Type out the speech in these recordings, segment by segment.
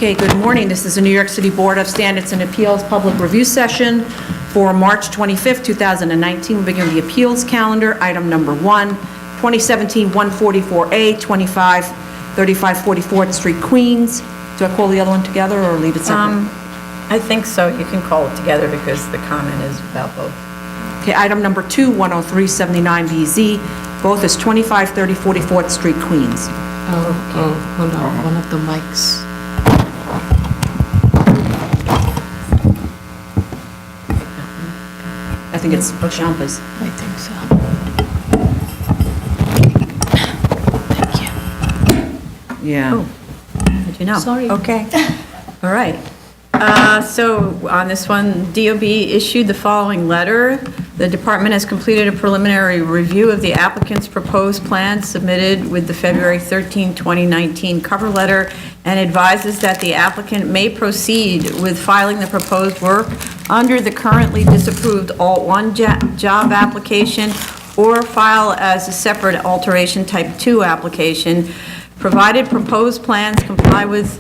Okay, good morning. This is the New York City Board of Standards and Appeals Public Review Session for March 25th, 2019. We begin the appeals calendar. Item number 1, 2017-144A, 2535 44th Street, Queens. Do I call the other one together or leave it separate? I think so. You can call it together because the comment is about both. Okay, item number 2, 10379BZ. Both is 2530 44th Street, Queens. Hold on. One of the mics. I think it's Oshampa's. I think so. Thank you. Yeah. Oh, did you know? Sorry. Okay. All right. So on this one, DOB issued the following letter. The department has completed a preliminary review of the applicant's proposed plan submitted with the February 13, 2019 cover letter and advises that the applicant may proceed with filing the proposed work under the currently disapproved Alt-1 job application or file as a separate alteration type 2 application, provided proposed plans comply with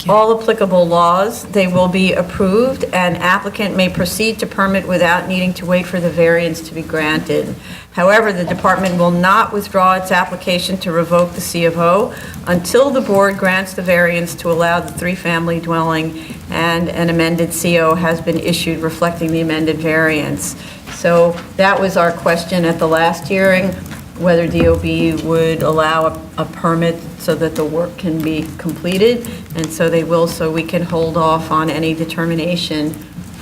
all applicable laws. They will be approved, and applicant may proceed to permit without needing to wait for the variance to be granted. However, the department will not withdraw its application to revoke the C of O until the board grants the variance to allow the three-family dwelling and an amended CO has been issued reflecting the amended variance. So that was our question at the last hearing, whether DOB would allow a permit so that the work can be completed, and so they will, so we can hold off on any determination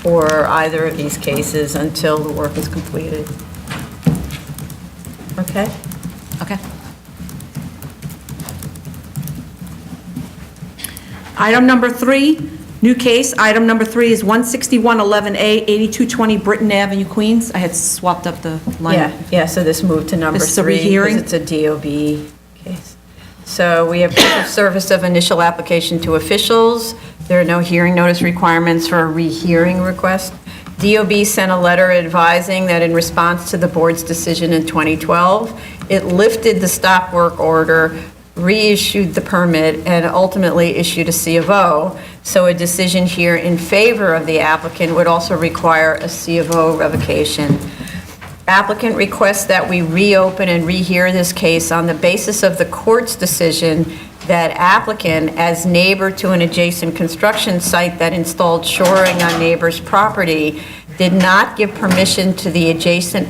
for either of these cases until the work is completed. Okay? Okay. Item number 3, new case. Item number 3 is 16111A, 8220 Britton Avenue, Queens. I had swapped up the line. Yeah, so this moved to number 3. This is a rehearing? Because it's a DOB case. So we have proof of service of initial application to officials. There are no hearing notice requirements for a rehearing request. DOB sent a letter advising that in response to the board's decision in 2012, it lifted the stop work order, reissued the permit, and ultimately issued a C of O. So a decision here in favor of the applicant would also require a C of O revocation. Applicant requests that we reopen and rehear this case on the basis of the court's decision that applicant, as neighbor to an adjacent construction site that installed shoring on neighbor's property, did not give permission to the adjacent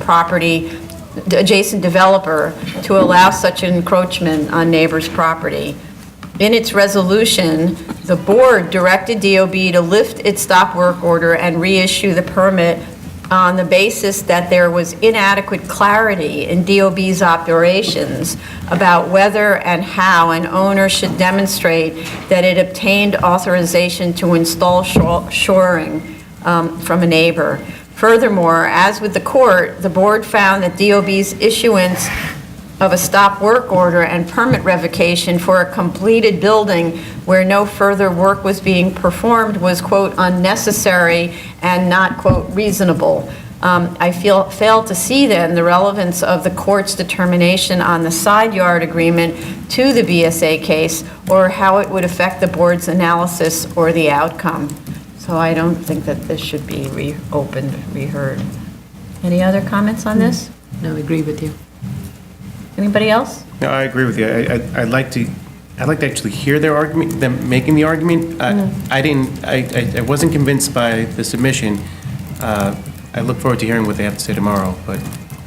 developer to allow such encroachment on neighbor's property. In its resolution, the board directed DOB to lift its stop work order and reissue the permit on the basis that there was inadequate clarity in DOB's operations about whether and how an owner should demonstrate that it obtained authorization to install shoring from a neighbor. Furthermore, as with the court, the board found that DOB's issuance of a stop work order and permit revocation for a completed building where no further work was being performed was, quote, unnecessary and not, quote, reasonable. I fail to see then the relevance of the court's determination on the side yard agreement to the BSA case or how it would affect the board's analysis or the outcome. So I don't think that this should be reopened, reheard. Any other comments on this? No, I agree with you. Anybody else? No, I agree with you. I'd like to actually hear their argument, them making the argument. I wasn't convinced by the submission. I look forward to hearing what they have to say tomorrow, but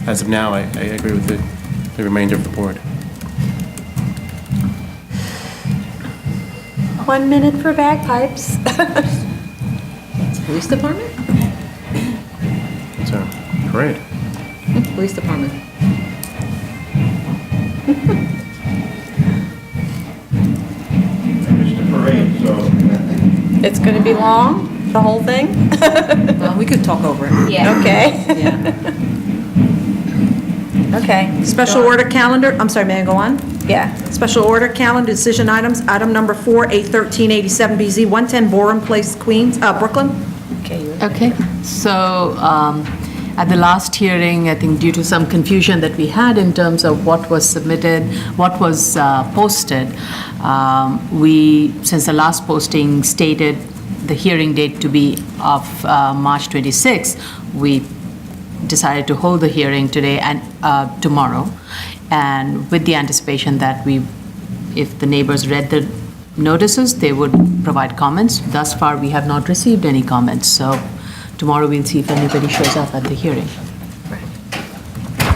as of now, I agree with the remainder of the board. 1 minute for bagpipes. Police Department? It's a parade. Police Department. It's the parade, so. It's going to be long, the whole thing? Well, we could talk over it. Yeah. Okay. Yeah. Okay. Special order calendar, I'm sorry, may I go on? Yeah. Special order calendar decision items. Item number 4, 81387BZ, 110 Borum Place, Queens, Brooklyn. Okay. Okay, so At the last hearing, I think due to some confusion that we had in terms of what was submitted, what was posted, since the last posting stated the hearing date to be of March 26th, we decided to hold the hearing today and tomorrow, and with the anticipation that if the neighbors read the notices, they would provide comments. Thus far, we have not received any comments, so tomorrow we'll see if anybody shows up at the hearing.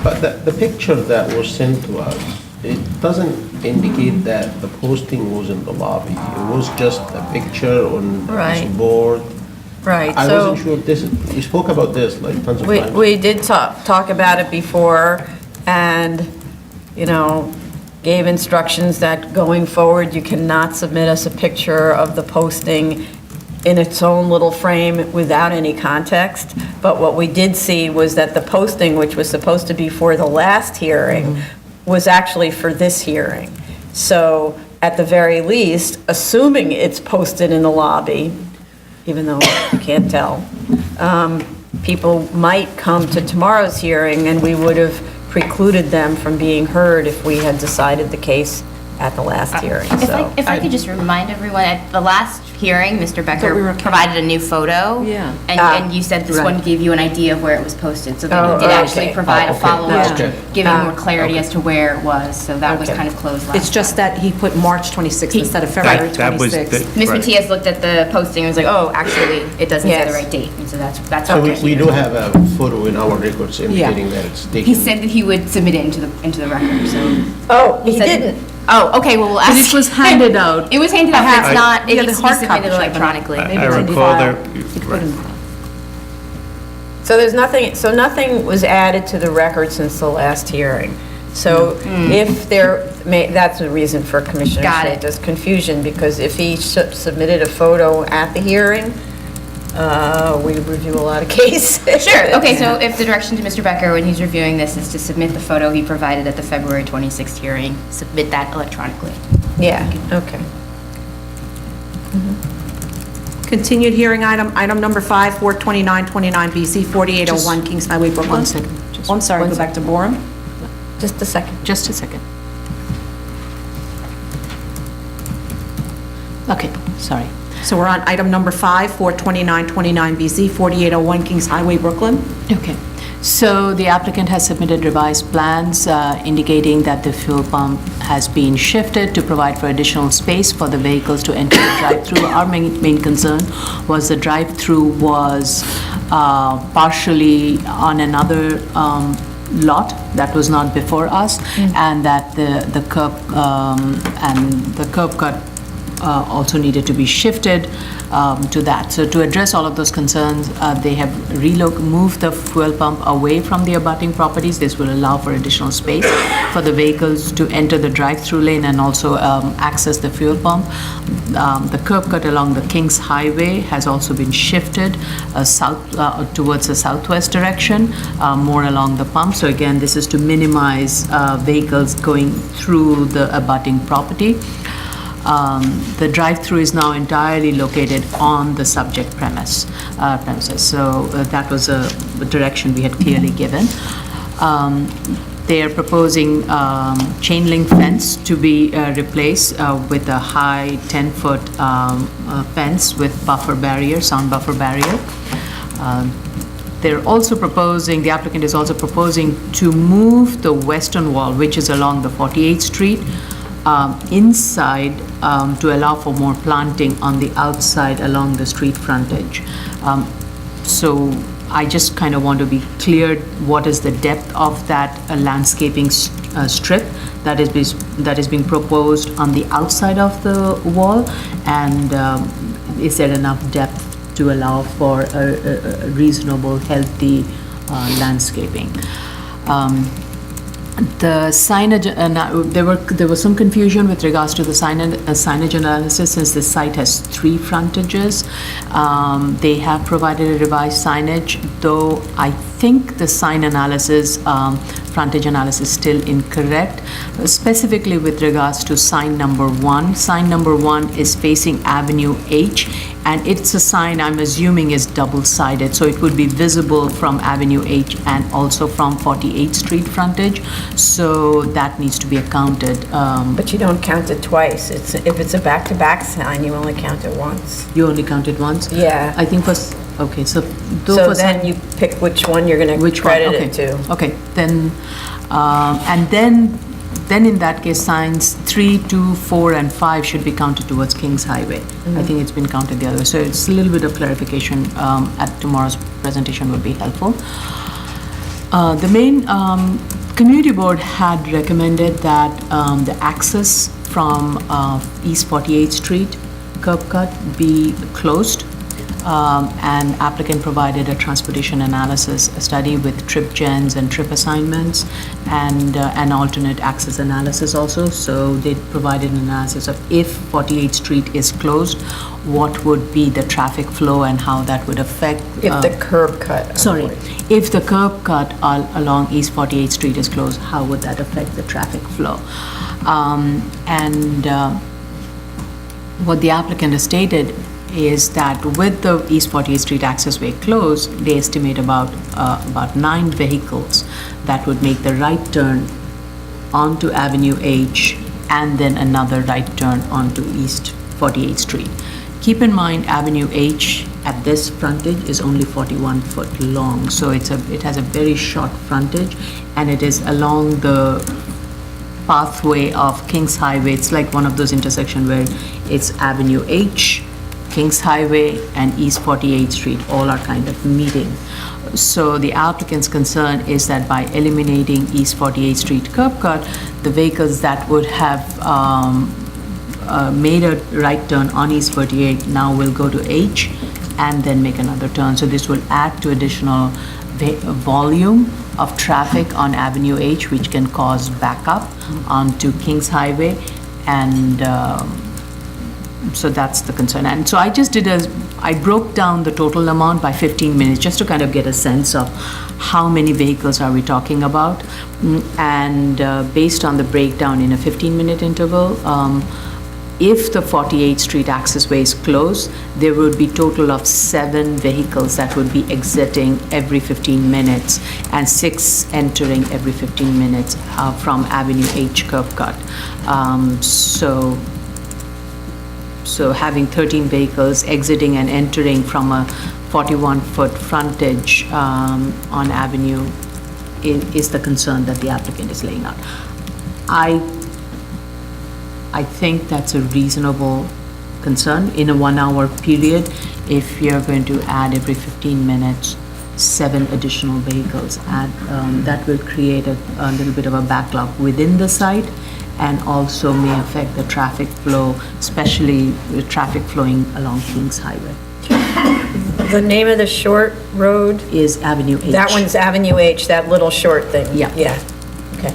But the picture that was sent to us, it doesn't indicate that the posting was in the lobby. It was just a picture on Right. this board. Right, I so wasn't sure we spoke about this like tons of times. we did talk about it before, and, gave instructions that going forward, you cannot submit us a picture of the posting in its own little frame without any context. But what we did see was that the posting, which was supposed to be for the last hearing, was actually for this hearing. So at the very least, assuming it's posted in the lobby, even though you can't tell, people might come to tomorrow's hearing, and we would have precluded them from being heard if we had decided the case at the last hearing, so. If I could just remind everyone, at the last hearing, Mr. Becker provided a new photo. Yeah. And you said this one gave you an idea of where it was posted, so then Oh, we did okay. actually provide a okay. follow-up, Okay. giving more clarity as to where it was, so that was Okay. kind of closed last. It's just that he put March 26th instead of February That was 26th. Ms. right. Matias looked at the posting and was like, oh, actually, it doesn't say the Yes. right date, and so that's So what we we're here. do have a photo in our records indicating that it's taken. He said that he would submit it into the record, so. Oh, he said- didn't. Oh, okay, well, we'll ask. But it was handed out. It was handed out, but it's not, it Yeah, needs the to be hard copy submitted should have been- electronically. Maybe I it's in the recall file. there, You could put in- So there's nothing, so nothing was added to the record since the last hearing. So if that's the reason for Commissioner Got it. Shanta's confusion, because if he submitted a photo at the hearing, we review a lot of cases. Sure, okay, so if the direction to Mr. Becker when he's reviewing this is to submit the photo he provided at the February 26th hearing, submit that electronically. Yeah, okay. Continued hearing item number 5, 42929BZ, 4801 Kings Highway, Brooklyn. One second. Oh, I'm sorry, go back to Borum. Just a second. Just a second. Okay, sorry. So we're on item number 5, 42929BZ, 4801 Kings Highway, Brooklyn. Okay, so the applicant has submitted revised plans indicating that the fuel pump has been shifted to provide for additional space for the vehicles to enter the drive-through. Our main concern was the drive-through was partially on another lot that was not before us, and that the curb cut also needed to be shifted to that. So to address all of those concerns, they have moved the fuel pump away from the abutting properties. This will allow for additional space for the vehicles to enter the drive-through lane and also access the fuel pump. The curb cut along the Kings Highway has also been shifted towards the southwest direction, more along the pump. So again, this is to minimize vehicles going through the abutting property. The drive-through is now entirely located on the subject premises. So that was a direction we had clearly given. They are proposing chain link fence to be replaced with a high 10-foot fence with buffer barrier, sound buffer barrier. They're also proposing, the applicant is also proposing to move the western wall, which is along the 48th Street, inside to allow for more planting on the outside along the street frontage. So I just kind of want to be clear what is the depth of that landscaping strip that is being proposed on the outside of the wall, and is there enough depth to allow for a reasonable, healthy landscaping. The signage, there was some confusion with regards to the signage analysis, since the site has 3 frontages. They have provided a revised signage, though I think the sign analysis, frontage analysis is still incorrect, specifically with regards to sign number 1. Sign number 1 is facing Avenue H, And it's a sign, I'm assuming, is double-sided, so it would be visible from Avenue H and also from 48th Street frontage, so that needs to be accounted. But you don't count it twice. If it's a back-to-back sign, you only count it once. You only count it once? Yeah. I think okay, so. So then you pick which one you're going to credit it to. Okay, then, and then in that case, signs 3, 2, 4, and 5 should be counted towards Kings Highway. I think it's been counted the other way. So it's a little bit of clarification at tomorrow's presentation would be helpful. The main community board had recommended that the access from East 48th Street curb cut be closed. And applicant provided a transportation analysis study with trip gens and trip assignments and an alternate access analysis also. So they provided an analysis of if 48th Street is closed, what would be the traffic flow and how that would affect. If the curb cut. Sorry, if the curb cut along East 48th Street is closed, how would that affect the traffic flow? What the applicant has stated is that with the East 48th Street accessway closed, they estimate about 9 vehicles that would make the right turn onto Avenue H and then another right turn onto East 48th Street. Keep in mind, Avenue H at this frontage is only 41 foot long, so it has a very short frontage, and it is along the pathway of Kings Highway. It's like one of those intersections where it's Avenue H, Kings Highway, and East 48th Street all are kind of meeting. So the applicant's concern is that by eliminating East 48th Street curb cut, the vehicles that would have made a right turn on East 48 now will go to H and then make another turn. So this will add to additional volume of traffic on Avenue H, which can cause backup onto Kings Highway, and so that's the concern. And so I just I broke down the total amount by 15 minutes just to kind of get a sense of how many vehicles are we talking about. And based on the breakdown in a 15-minute interval, if the 48th Street accessway is closed, there would be total of 7 vehicles that would be exiting every 15 minutes and 6 entering every 15 minutes from Avenue H curb cut. So having 13 vehicles exiting and entering from a 41-foot frontage on Avenue is the concern that the applicant is laying out. I think that's a reasonable concern in a 1-hour period. If you're going to add every 15 minutes, 7 additional vehicles, that will create a little bit of a backlog within the site, and also may affect the traffic flow, especially the traffic flowing along Kings Highway. The name of the short road? Is Avenue H. That one's Avenue H, that little short thing? Yeah. Yeah, okay.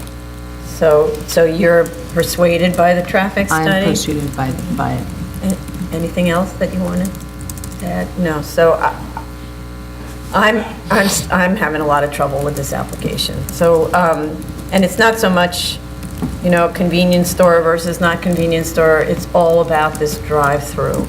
So you're persuaded by the traffic study? I am persuaded by it. Anything else that you wanted to add? No, so I'm having a lot of trouble with this application. So, and it's not so much, convenience store versus not convenience store, it's all about this drive-through.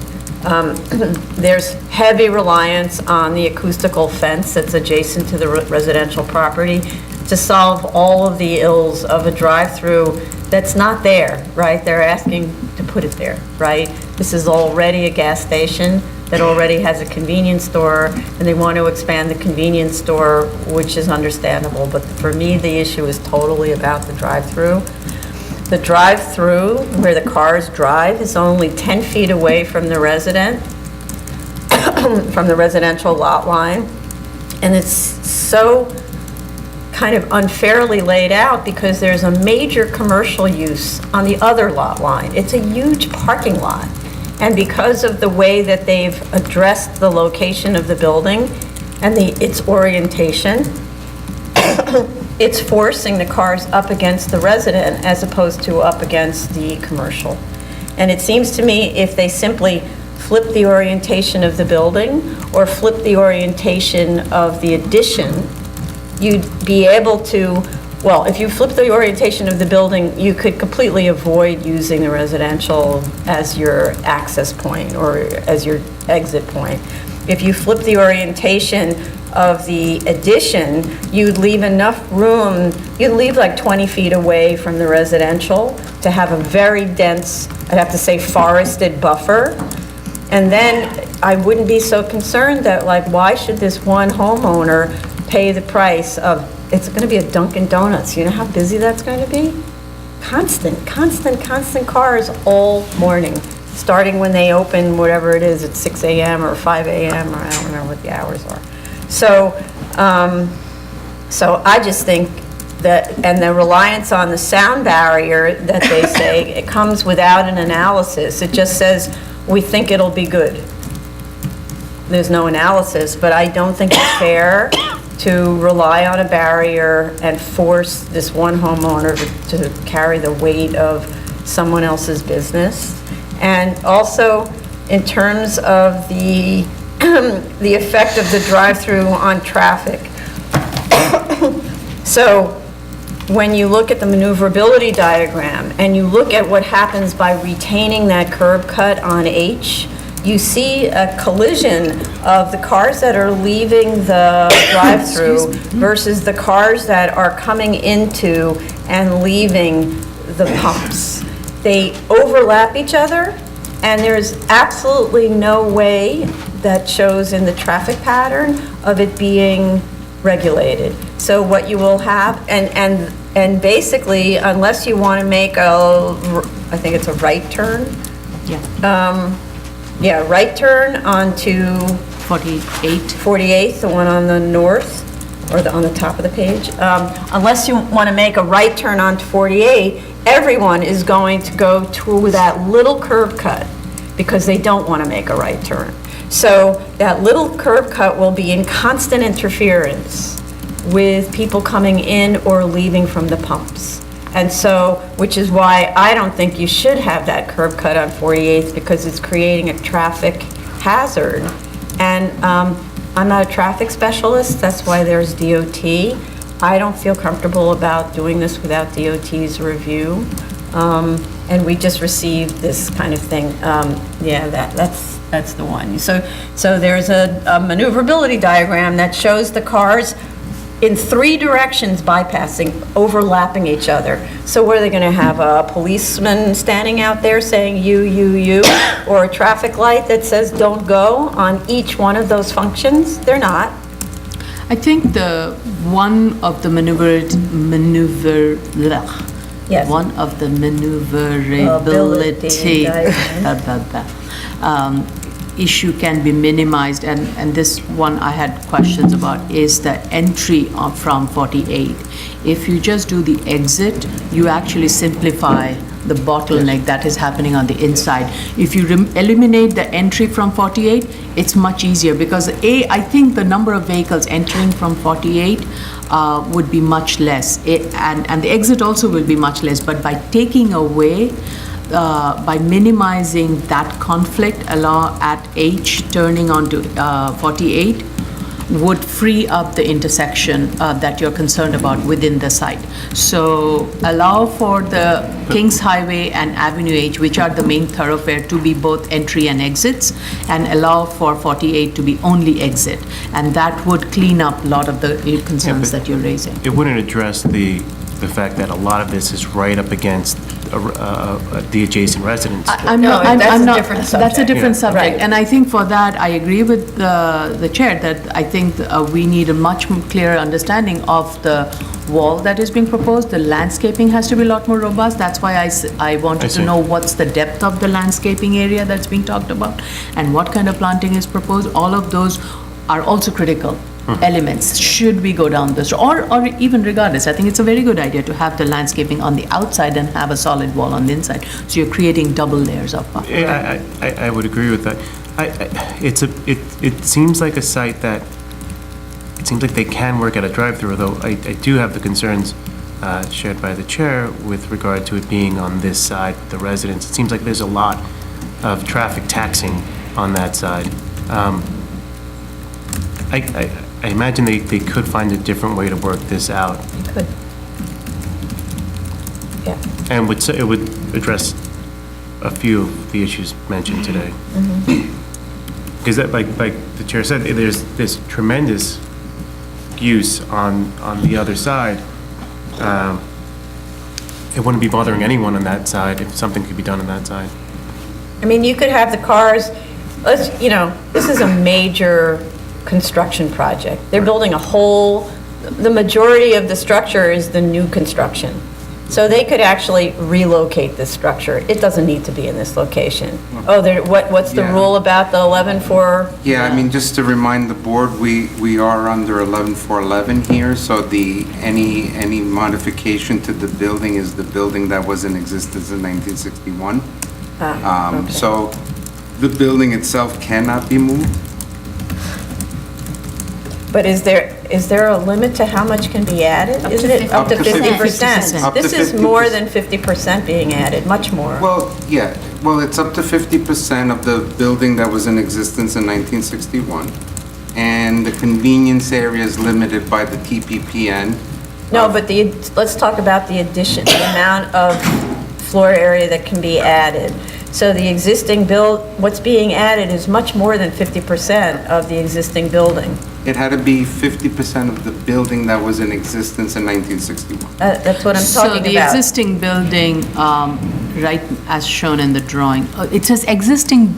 There's heavy reliance on the acoustical fence that's adjacent to the residential property to solve all of the ills of a drive-through that's not there, right? They're asking to put it there, right? This is already a gas station that already has a convenience store, and they want to expand the convenience store, which is understandable. But for me, the issue is totally about the drive-through. The drive-through, where the cars drive, is only 10 feet away from the from the residential lot line. And it's so kind of unfairly laid out because there's a major commercial use on the other lot line. It's a huge parking lot. And because of the way that they've addressed the location of the building and its orientation, it's forcing the cars up against the resident as opposed to up against the commercial. And it seems to me if they simply flip the orientation of the building or flip the orientation of the addition, you'd be able to well, if you flip the orientation of the building, you could completely avoid using the residential as your access point or as your exit point. If you flip the orientation of the addition, you'd leave enough room, you'd leave like 20 feet away from the residential to have a very dense, I'd have to say forested buffer. And then I wouldn't be so concerned that, like, why should this one homeowner pay the price of, it's going to be a Dunkin' Donuts. You know how busy that's going to be? Constant cars all morning, starting when they open, whatever it is, at 6 a.m. or 5 a.m., or I don't remember what the hours are. So, so I just think that, and the reliance on the sound barrier that they say, it comes without an analysis. It just says, we think it'll be good. There's no analysis, but I don't think it's fair to rely on a barrier and force this one homeowner to carry the weight of someone else's business. And also, in terms of the the effect of the drive-through on traffic. So, when you look at the maneuverability diagram and you look at what happens by retaining that curb cut on H, you see a collision of the cars that are leaving the drive-through versus the cars that are coming into and leaving the pumps. They overlap each other, and there's absolutely no way that shows in the traffic pattern of it being regulated. So what you will have, and basically, unless you want to make a, I think it's a right turn. Yeah, right turn onto 48th, the one on the north, or on the top of the page. Unless you want to make a right turn onto 48, everyone is going to go through that little curb cut because they don't want to make a right turn. So that little curb cut will be in constant interference with people coming in or leaving from the pumps. And so, which is why I don't think you should have that curb cut on 48th, because it's creating a traffic hazard. And I'm not a traffic specialist, that's why there's DOT. I don't feel comfortable about doing this without DOT's review. And we just received this kind of thing. Yeah, that's the one. So there's a maneuverability diagram that shows the cars in 3 directions bypassing, overlapping each other. So were they going to have a policeman standing out there saying you, or a traffic light that says don't go on each one of those functions? They're not. I think one of the maneuverability issue can be minimized, and this one I had questions about, is the entry from 48. If you just do the exit, you actually simplify the bottleneck that is happening on the inside. If you eliminate the entry from 48, it's much easier, because I think the number of vehicles entering from 48 would be much less, and the exit also will be much less, but by taking away by minimizing that conflict at H turning onto 48 would free up the intersection that you're concerned about within the site. So allow for the Kings Highway and Avenue H, which are the main thoroughfare, to be both entry and exits, and allow for 48 to be only exit. And that would clean up a lot of the concerns that you're raising. It wouldn't address the fact that a lot of this is right up against the adjacent residents. That's a different subject. That's a different subject. Right. And I think for that, I agree with the chair that I think we need a much clearer understanding of the wall that is being proposed. The landscaping has to be a lot more robust. That's why I wanted to know what's the depth of the landscaping area that's being talked about and what kind of planting is proposed. All of those are also critical elements. Should we go down this, or even regardless, I think it's a very good idea to have the landscaping on the outside and have a solid wall on the inside. So you're creating double layers of buffer. I would agree with that. It seems like a site that, it seems like they can work at a drive-through, though I do have the concerns shared by the chair with regard to it being on this side, the residents. It seems like there's a lot of traffic taxing on that side. I imagine they could find a different way to work this out. You could. Yeah. And it would address a few of the issues mentioned today. Because that, like the chair said, there's this tremendous use on the other side. It wouldn't be bothering anyone on that side if something could be done on that side. I mean, you could have the cars, this is a major construction project. They're building the majority of the structure is the new construction. So they could actually relocate this structure. It doesn't need to be in this location. Oh, what's the Yeah. rule about the 11-4? Yeah, I mean, just to remind the board, we are under 11-411 here, so any modification to the building is the building that was in existence in 1961. Okay. So the building itself cannot be moved. But is there a limit to how much can be added? Isn't it up to 50%? Up to This is 50%. more than 50% being added, much more. Well, yeah, it's up to 50% of the building that was in existence in 1961. And the convenience area is limited by the TPPN. No, but let's talk about the addition, the amount of floor area that can be added. So the existing what's being added is much more than 50% of the existing building. It had to be 50% of the building that was in existence in 1961. That's what I'm So talking the about. existing building, right, as shown in the drawing, it says existing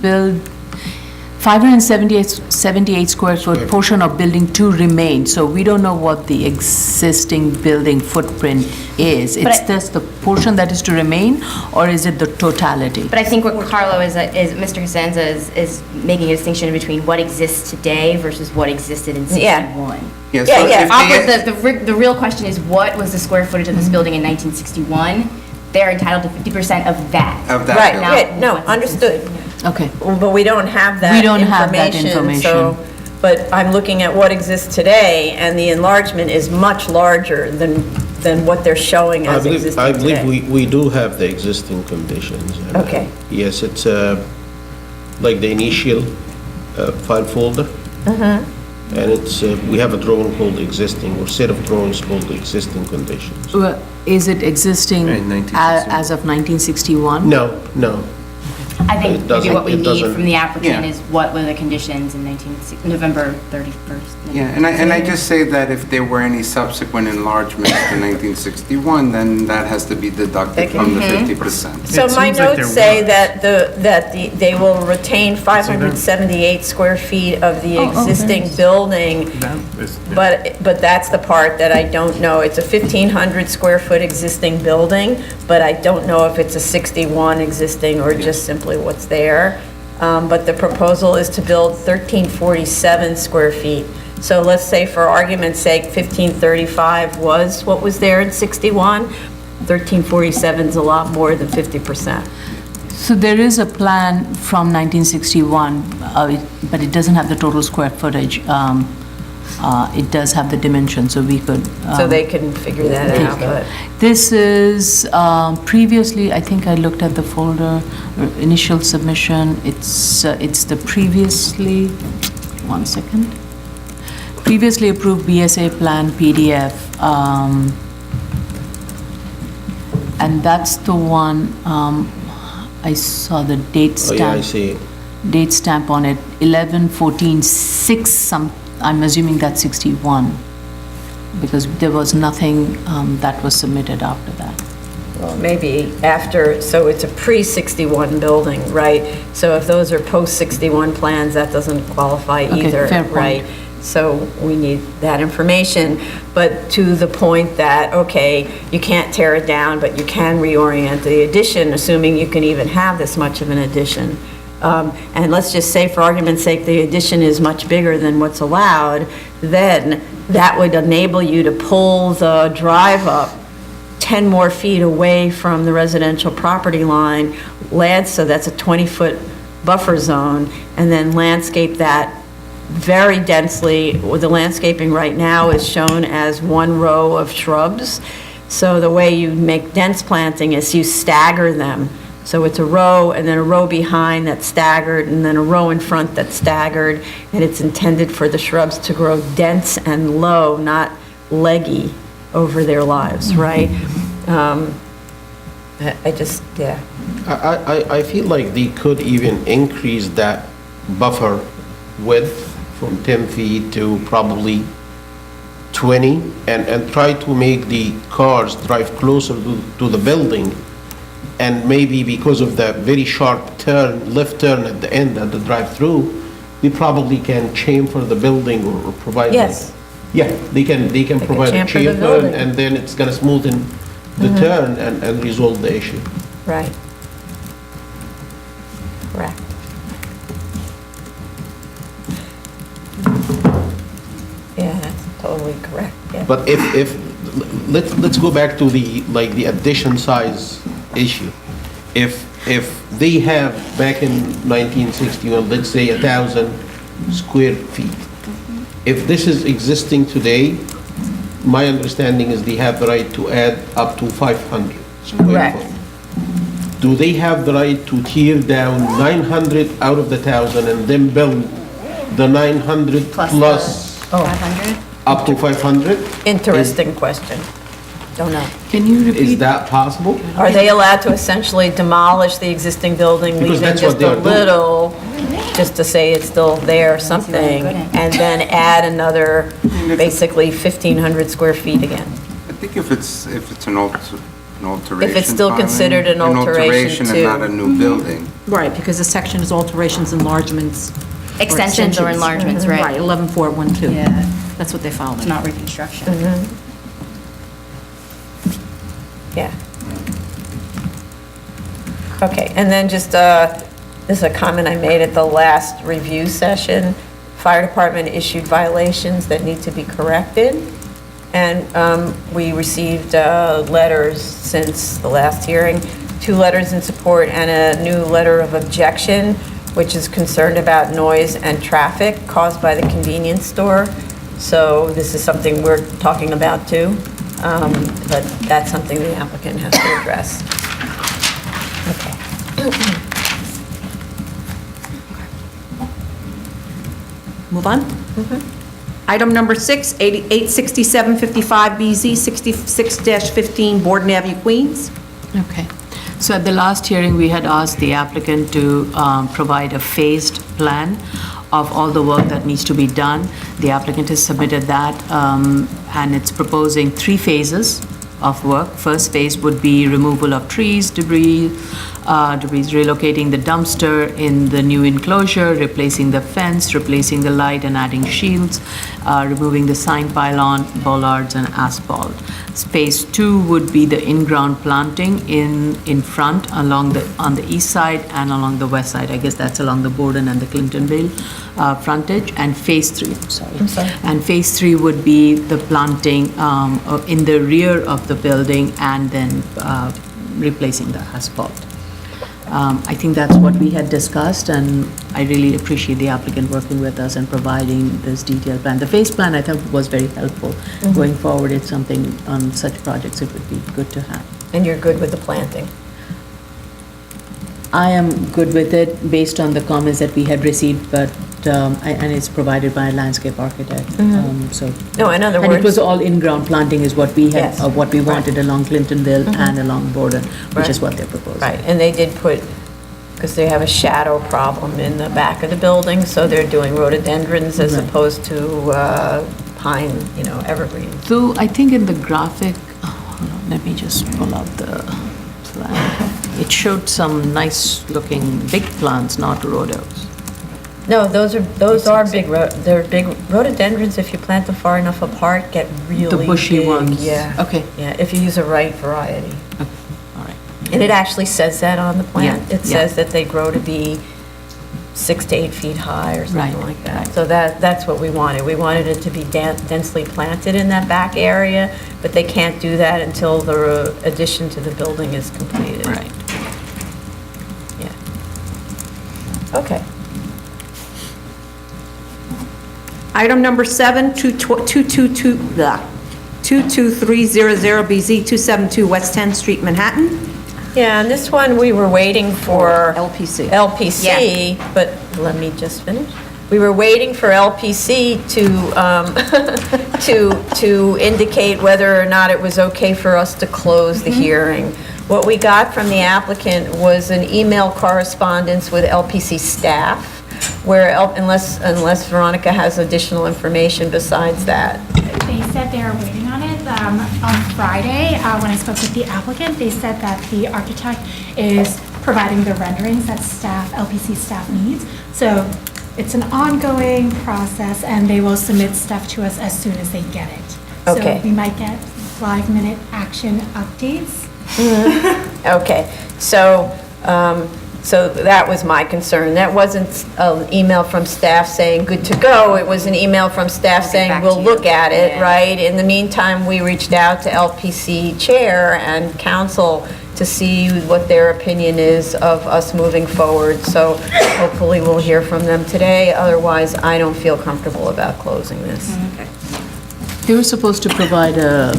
578 square foot portion of building 2 remains. So we don't know what the existing building footprint is. It's just the portion that is to remain, or is it the totality? But I think what Carlo is Mr. Cosenza is making a distinction between what exists today versus what existed in 61. Yeah, Yeah, so yeah. if they- The real question is, what was the square footage of this building in 1961? They're entitled to 50% of that. Of that Right, building. right, no, understood. Okay. But we don't have that We information. don't have that information. So, but I'm looking at what exists today, and the enlargement is much larger than what they're showing as existing I today. believe we do have the existing conditions. And, Okay. Yes, it's like the initial file folder. And it's, we have a drawing called existing, or set of drawings called the existing conditions. Well, is it existing In 1961? as of 1961? No. I think It maybe doesn't- what we it need doesn't- from the applicant Yeah. is what were the conditions in November 31st. Yeah, and I just say that if there were any subsequent enlargements to 1961, then that has to be deducted from the 50%. So It my seems like notes there say was. that they will retain 578 square feet of the existing building, but that's the part that I don't know. It's a 1,500 square foot existing building, but I don't know if it's a 61 existing or just simply what's there. But the proposal is to build 1,347 square feet. So let's say, for argument's sake, 1,535 was what was there in 61. 1,347 is a lot more than 50%. So there is a plan from 1961, but it doesn't have the total square footage. It does have the dimensions, so we could... So they can figure that out, but... This is previously, I think I looked at the folder, initial submission. It's the previously, one second. Previously approved BSA plan PDF. And that's the one, I saw the date Oh, yeah, I stamp. see it. Date stamp on it, 11/14/6 some, I'm assuming that's 61, because there was nothing that was submitted after that. Well, maybe after, so it's a pre-61 building, right? So if those are post-61 plans, that doesn't qualify Okay, either, fair point. right? So we need that information, but to the point that, okay, you can't tear it down, but you can reorient the addition, assuming you can even have this much of an addition. And let's just say, for argument's sake, the addition is much bigger than what's allowed, then that would enable you to pull the drive up 10 more feet away from the residential property line, so that's a 20-foot buffer zone, and then landscape that very densely. The landscaping right now is shown as one row of shrubs. So the way you make dense planting is you stagger them. So it's a row, and then a row behind that's staggered, and then a row in front that's staggered, and it's intended for the shrubs to grow dense and low, not leggy over their lives, right? I just, yeah. I feel like they could even increase that buffer width from 10 feet to probably 20 and try to make the cars drive closer to the building. And maybe because of the very sharp turn, left turn at the end at the drive-through, they probably can chamfer the building or provide. Yes. Yeah, they can provide a chamfer the chamfer building. and then it's gonna smoothen the turn and resolve the issue. Right. Correct. Yeah, that's totally correct, yeah. But let's go back to the addition size issue. If they have, back in 1961, let's say 1,000 square feet, if this is existing today, my understanding is they have the right to add up to 500 square Correct. foot. Do they have the right to tear down 900 out of the 1,000 and then build the 900 plus 500? up to 500? Interesting question. Don't know. Can you repeat? Is that possible? Are they allowed to essentially demolish the existing building, Because leaving that's what just they a are doing. little, just to say it's still there or something, and then add another, basically 1,500 square feet again? I think if it's an alteration. If it's still fine, considered an alteration and too. not a new building. Right, because the section is alterations, enlargements. or Extensions or enlargements, right? Right, 11412. Yeah, That's what they filed. it's not reconstruction. Yeah. Okay, and then just, this is a comment I made at the last review session. Fire department issued violations that need to be corrected. And we received letters since the last hearing, 2 letters in support and a new letter of objection, which is concerned about noise and traffic caused by the convenience store. So this is something we're talking about too, but that's something the applicant has to address. Okay. Move on? Item number 6, 86755BZ, 66-15 Borden Avenue, Queens. Okay. So at the last hearing, we had asked the applicant to provide a phased plan of all the work that needs to be done. The applicant has submitted that, and it's proposing 3 phases of work. First phase would be removal of trees, debris, relocating the dumpster in the new enclosure, replacing the fence, replacing the light and adding shields, removing the sign pylon, bollards, and asphalt. Phase 2 would be the in-ground planting in front on the east side and along the west side. I guess that's along the Borden and the Clintonville frontage. And phase 3, And phase 3 would be the planting in the rear of the building and then replacing the asphalt. I think that's what we had discussed, and I really appreciate the applicant working with us and providing this detailed plan. The phase plan, I thought, was very helpful. Going forward, it's something on such projects it would be good to have. And you're good with the planting? I am good with it based on the comments that we had received, but, and it's provided by a landscape architect, so. No, in other And it was words, all in-ground planting is what we had, Yes. what we wanted along Clintonville and along Borden, which is Right. what they're proposing. right, and they did put, because they have a shadow problem in the back of the building, so they're doing rhododendrons as Right. opposed to pine, evergreens. Though I think in the graphic, hold on, let me just pull out the plan. It showed some nice-looking big plants, not rhodos. No, those are big, they're big rhododendrons, if you plant them far enough apart, get really The bushy big, ones. Yeah. Okay. Yeah, if you use the right variety. Okay, all right. And it actually says that on the plant. Yeah, It yeah. says that they grow to be 6 to 8 feet high or something Right, like that. right. So that's what we wanted. We wanted it to be densely planted in that back area, but they can't do that until the addition to the building is completed. Right. Yeah. Okay. Item number 7, 22300BZ, 272 West 10th Street, Manhattan. Yeah, and this one, we were waiting for LPC. LPC, but let me just finish. We were waiting for LPC to indicate whether or not it was okay for us to close the hearing. What we got from the applicant was an email correspondence with LPC staff, where, unless Veronica has additional information besides that. They said they are waiting on it. On Friday, when I spoke with the applicant, they said that the architect is providing the renderings that staff, LPC staff needs. So it's an ongoing process, and they will submit stuff to us as soon as they get it. Okay. So we might get 5-minute action updates. Okay, so that was my concern. That wasn't an email from staff saying, good to go. It was an email from staff We'll get saying, back we'll to you. look at it, Yeah. right? In the meantime, we reached out to LPC chair and council to see what their opinion is of us moving forward. So hopefully we'll hear from them today. Otherwise, I don't feel comfortable about closing this. They were supposed to provide a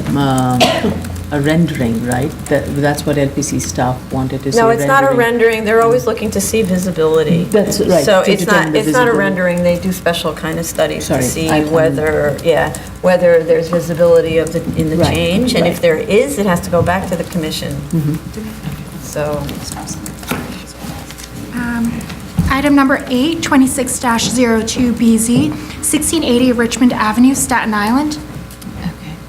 rendering, right? That's what LPC staff wanted to see. No, it's not a rendering. They're always looking to see visibility. That's right, So to it's not, determine the it's not a visibility. rendering. They do special kind of studies to Sorry, see I- whether, whether there's visibility of in the Right, change. And if right. there is, it has to go back to the commission. So, Item number 8, 26-02BZ, 1680 Richmond Avenue, Staten Island.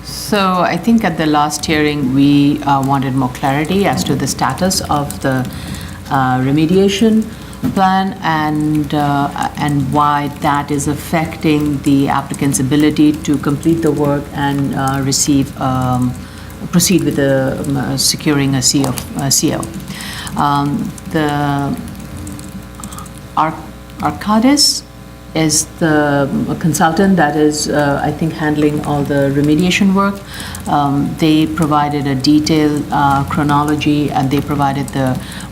So I think at the last hearing, we wanted more clarity as to the status of the remediation plan and why that is affecting the applicant's ability to complete the work and proceed with the securing a CO. The Arcadis is the consultant that is, I think, handling all the remediation work. They provided a detailed chronology, and they provided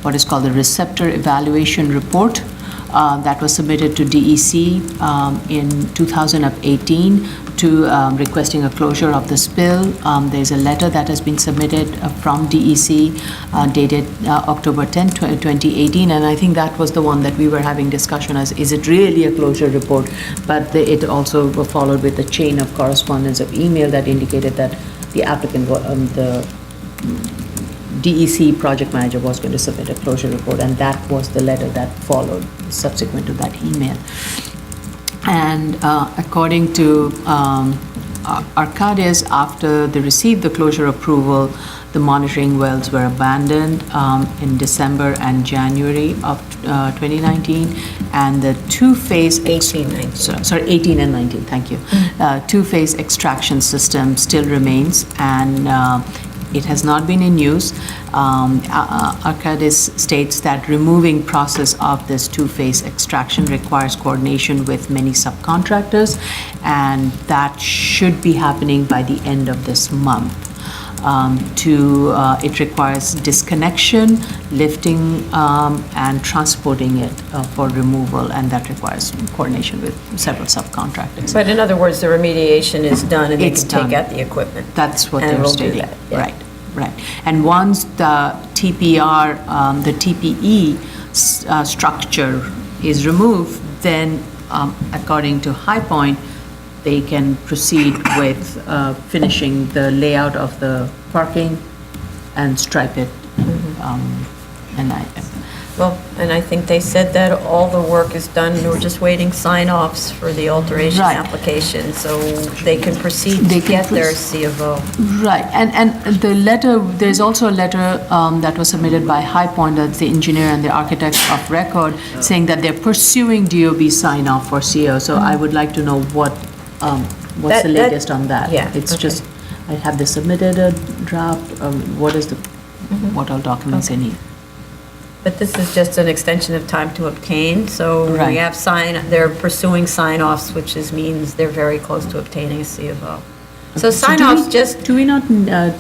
what is called the receptor evaluation report that was submitted to DEC in 2018 to requesting a closure of the spill. There's a letter that has been submitted from DEC dated October 10, 2018, and I think that was the one that we were having discussion as, is it really a closure report? But it also followed with a chain of correspondence of email that indicated that the applicant, the DEC project manager was going to submit a closure report, and that was the letter that followed subsequent to that email. And according to Arcadis, after they received the closure approval, the monitoring wells were abandoned in December and January of 2019, and the two-phase 18, 19. sorry, 18 and 19, thank you. Two-phase extraction system still remains, and it has not been in use. Arcadis states that removing process of this two-phase extraction requires coordination with many subcontractors, and that should be happening by the end of this month. It requires disconnection, lifting, and transporting it for removal, and that requires coordination with several subcontractors. but in other words, the remediation is done and they It's can take done. out the equipment. That's what And they're we'll do stating. that, yeah. Right, right. And once the TPR, the TPE structure is removed, then according to High Point, they can proceed with finishing the layout of the parking and stripe it. And I think they said that all the work is done, we're just waiting sign-offs for the alteration Right. application, so they can proceed They to can get their proceed. C of O. Right, and the letter, there's also a letter that was submitted by High Point, that's the engineer and the architect of record, saying that they're pursuing DOB sign-off for CO, so I would like to know what's That- the that- latest on that? yeah, It's okay. just, have they submitted a draft, what all documents they need? But this is just an extension of time to obtain, so we Right. have they're pursuing sign-offs, which means they're very close to obtaining a C of O. So sign-offs just, Do we not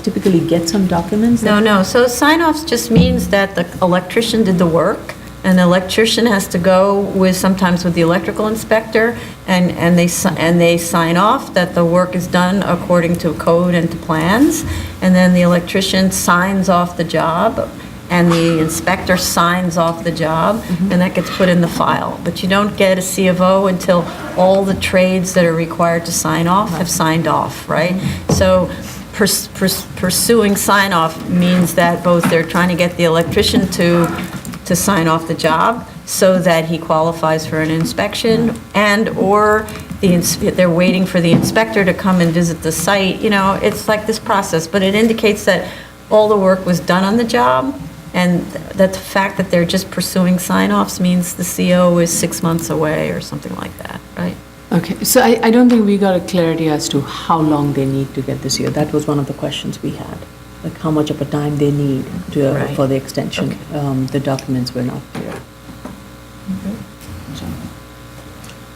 typically get some documents? no, so sign-offs just means that the electrician did the work, and the electrician has to go sometimes with the electrical inspector, and they sign off that the work is done according to code and to plans, and then the electrician signs off the job, and the inspector signs off the job, and that gets put in the file. But you don't get a C of O until all the trades that are required to sign off have signed off, right? So pursuing sign-off means that both they're trying to get the electrician to sign off the job so that he qualifies for an inspection, and/or they're waiting for the inspector to come and visit the site. You know, it's like this process, but it indicates that all the work was done on the job, and that the fact that they're just pursuing sign-offs means the CO is 6 months away or something like that, right? Okay, so I don't think we got a clarity as to how long they need to get this year. That was one of the questions we had, like how much of a time they need to, Right. for the extension. The documents were not clear.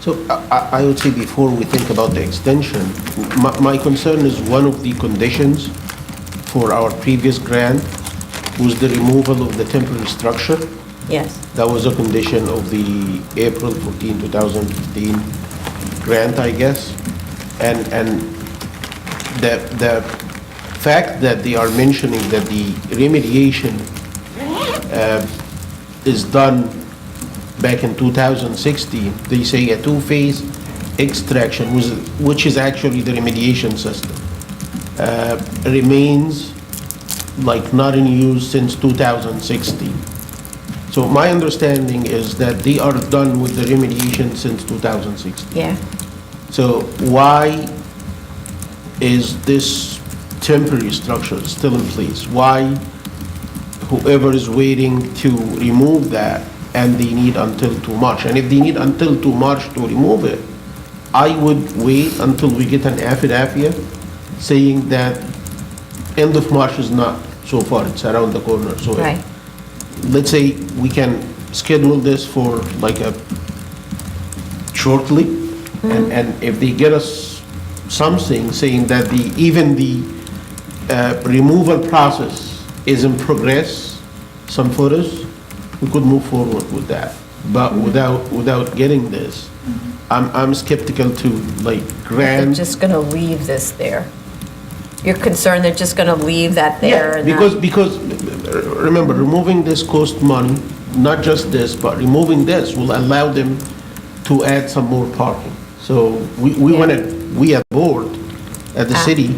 So I would say before we think about the extension, my concern is one of the conditions for our previous grant was the removal of the temporary structure. Yes. That was a condition of the April 14, 2015 grant, I guess. And the fact that they are mentioning that the remediation is done back in 2016, they say a two-phase extraction, which is actually the remediation system, remains like not in use since 2016. So my understanding is that they are done with the remediation since 2016. Yeah. So why is this temporary structure still in place? Why whoever is waiting to remove that and they need until 2 March? And if they need until 2 March to remove it, I would wait until we get an affidavit saying that end of March is not so far, it's around the corner. So Right. let's say we can schedule this for like a shortly, and if they get us something saying that even the removal process is in progress, some photos, we could move forward with that. But without getting this, I'm skeptical to like They're grant. just going to leave this there. You're concerned they're just going to leave that there? Yeah, and not- because remember, removing this cost money, not just this, but removing this will allow them to add some more parking. So we want to, we at board, at the city,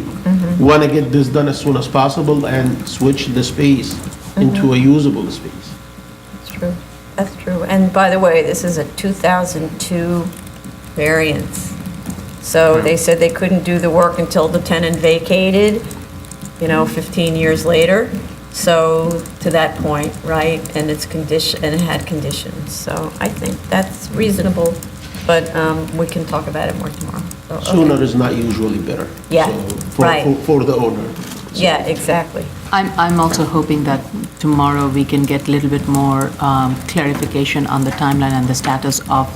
want to get this done as soon as possible and switch the space into a usable space. That's true. That's true. And by the way, this is a 2002 variance. So they said they couldn't do the work until the tenant vacated, 15 years later. So to that point, right, and it's condition, and it had conditions. So I think that's reasonable, but we can talk about it more tomorrow. So, okay. Sooner is not usually better. Yeah, So right. for the owner. Yeah, exactly. I'm also hoping that tomorrow we can get a little bit more clarification on the timeline and the status of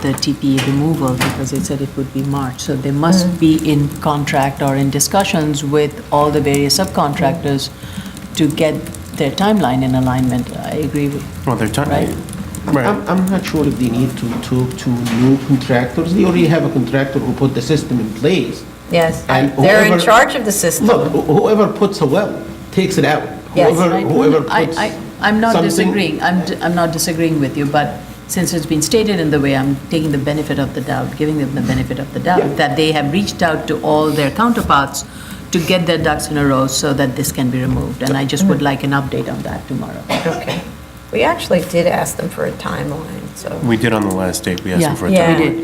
the TPA removal, because they said it would be March. So they must be in contract or in discussions with all the various subcontractors to get their timeline in alignment. I agree with, Well, they're trying, Right. right. I'm not sure if they need to talk to new contractors. They already have a contractor who put the system in place. Yes, And they're in whoever- charge of the system. Look, whoever puts a well takes it out. Yes. Whoever puts I'm not something- disagreeing, I'm not disagreeing with you, but since it's been stated in the way, I'm taking the benefit of the doubt, giving them the benefit of the Yeah. doubt, that they have reached out to all their counterparts to get their ducks in a row so that this can be removed, and I just would like an update on that tomorrow. Okay. We actually did ask them for a timeline, so. We did on the last date, we asked them for a Yeah, time. we did.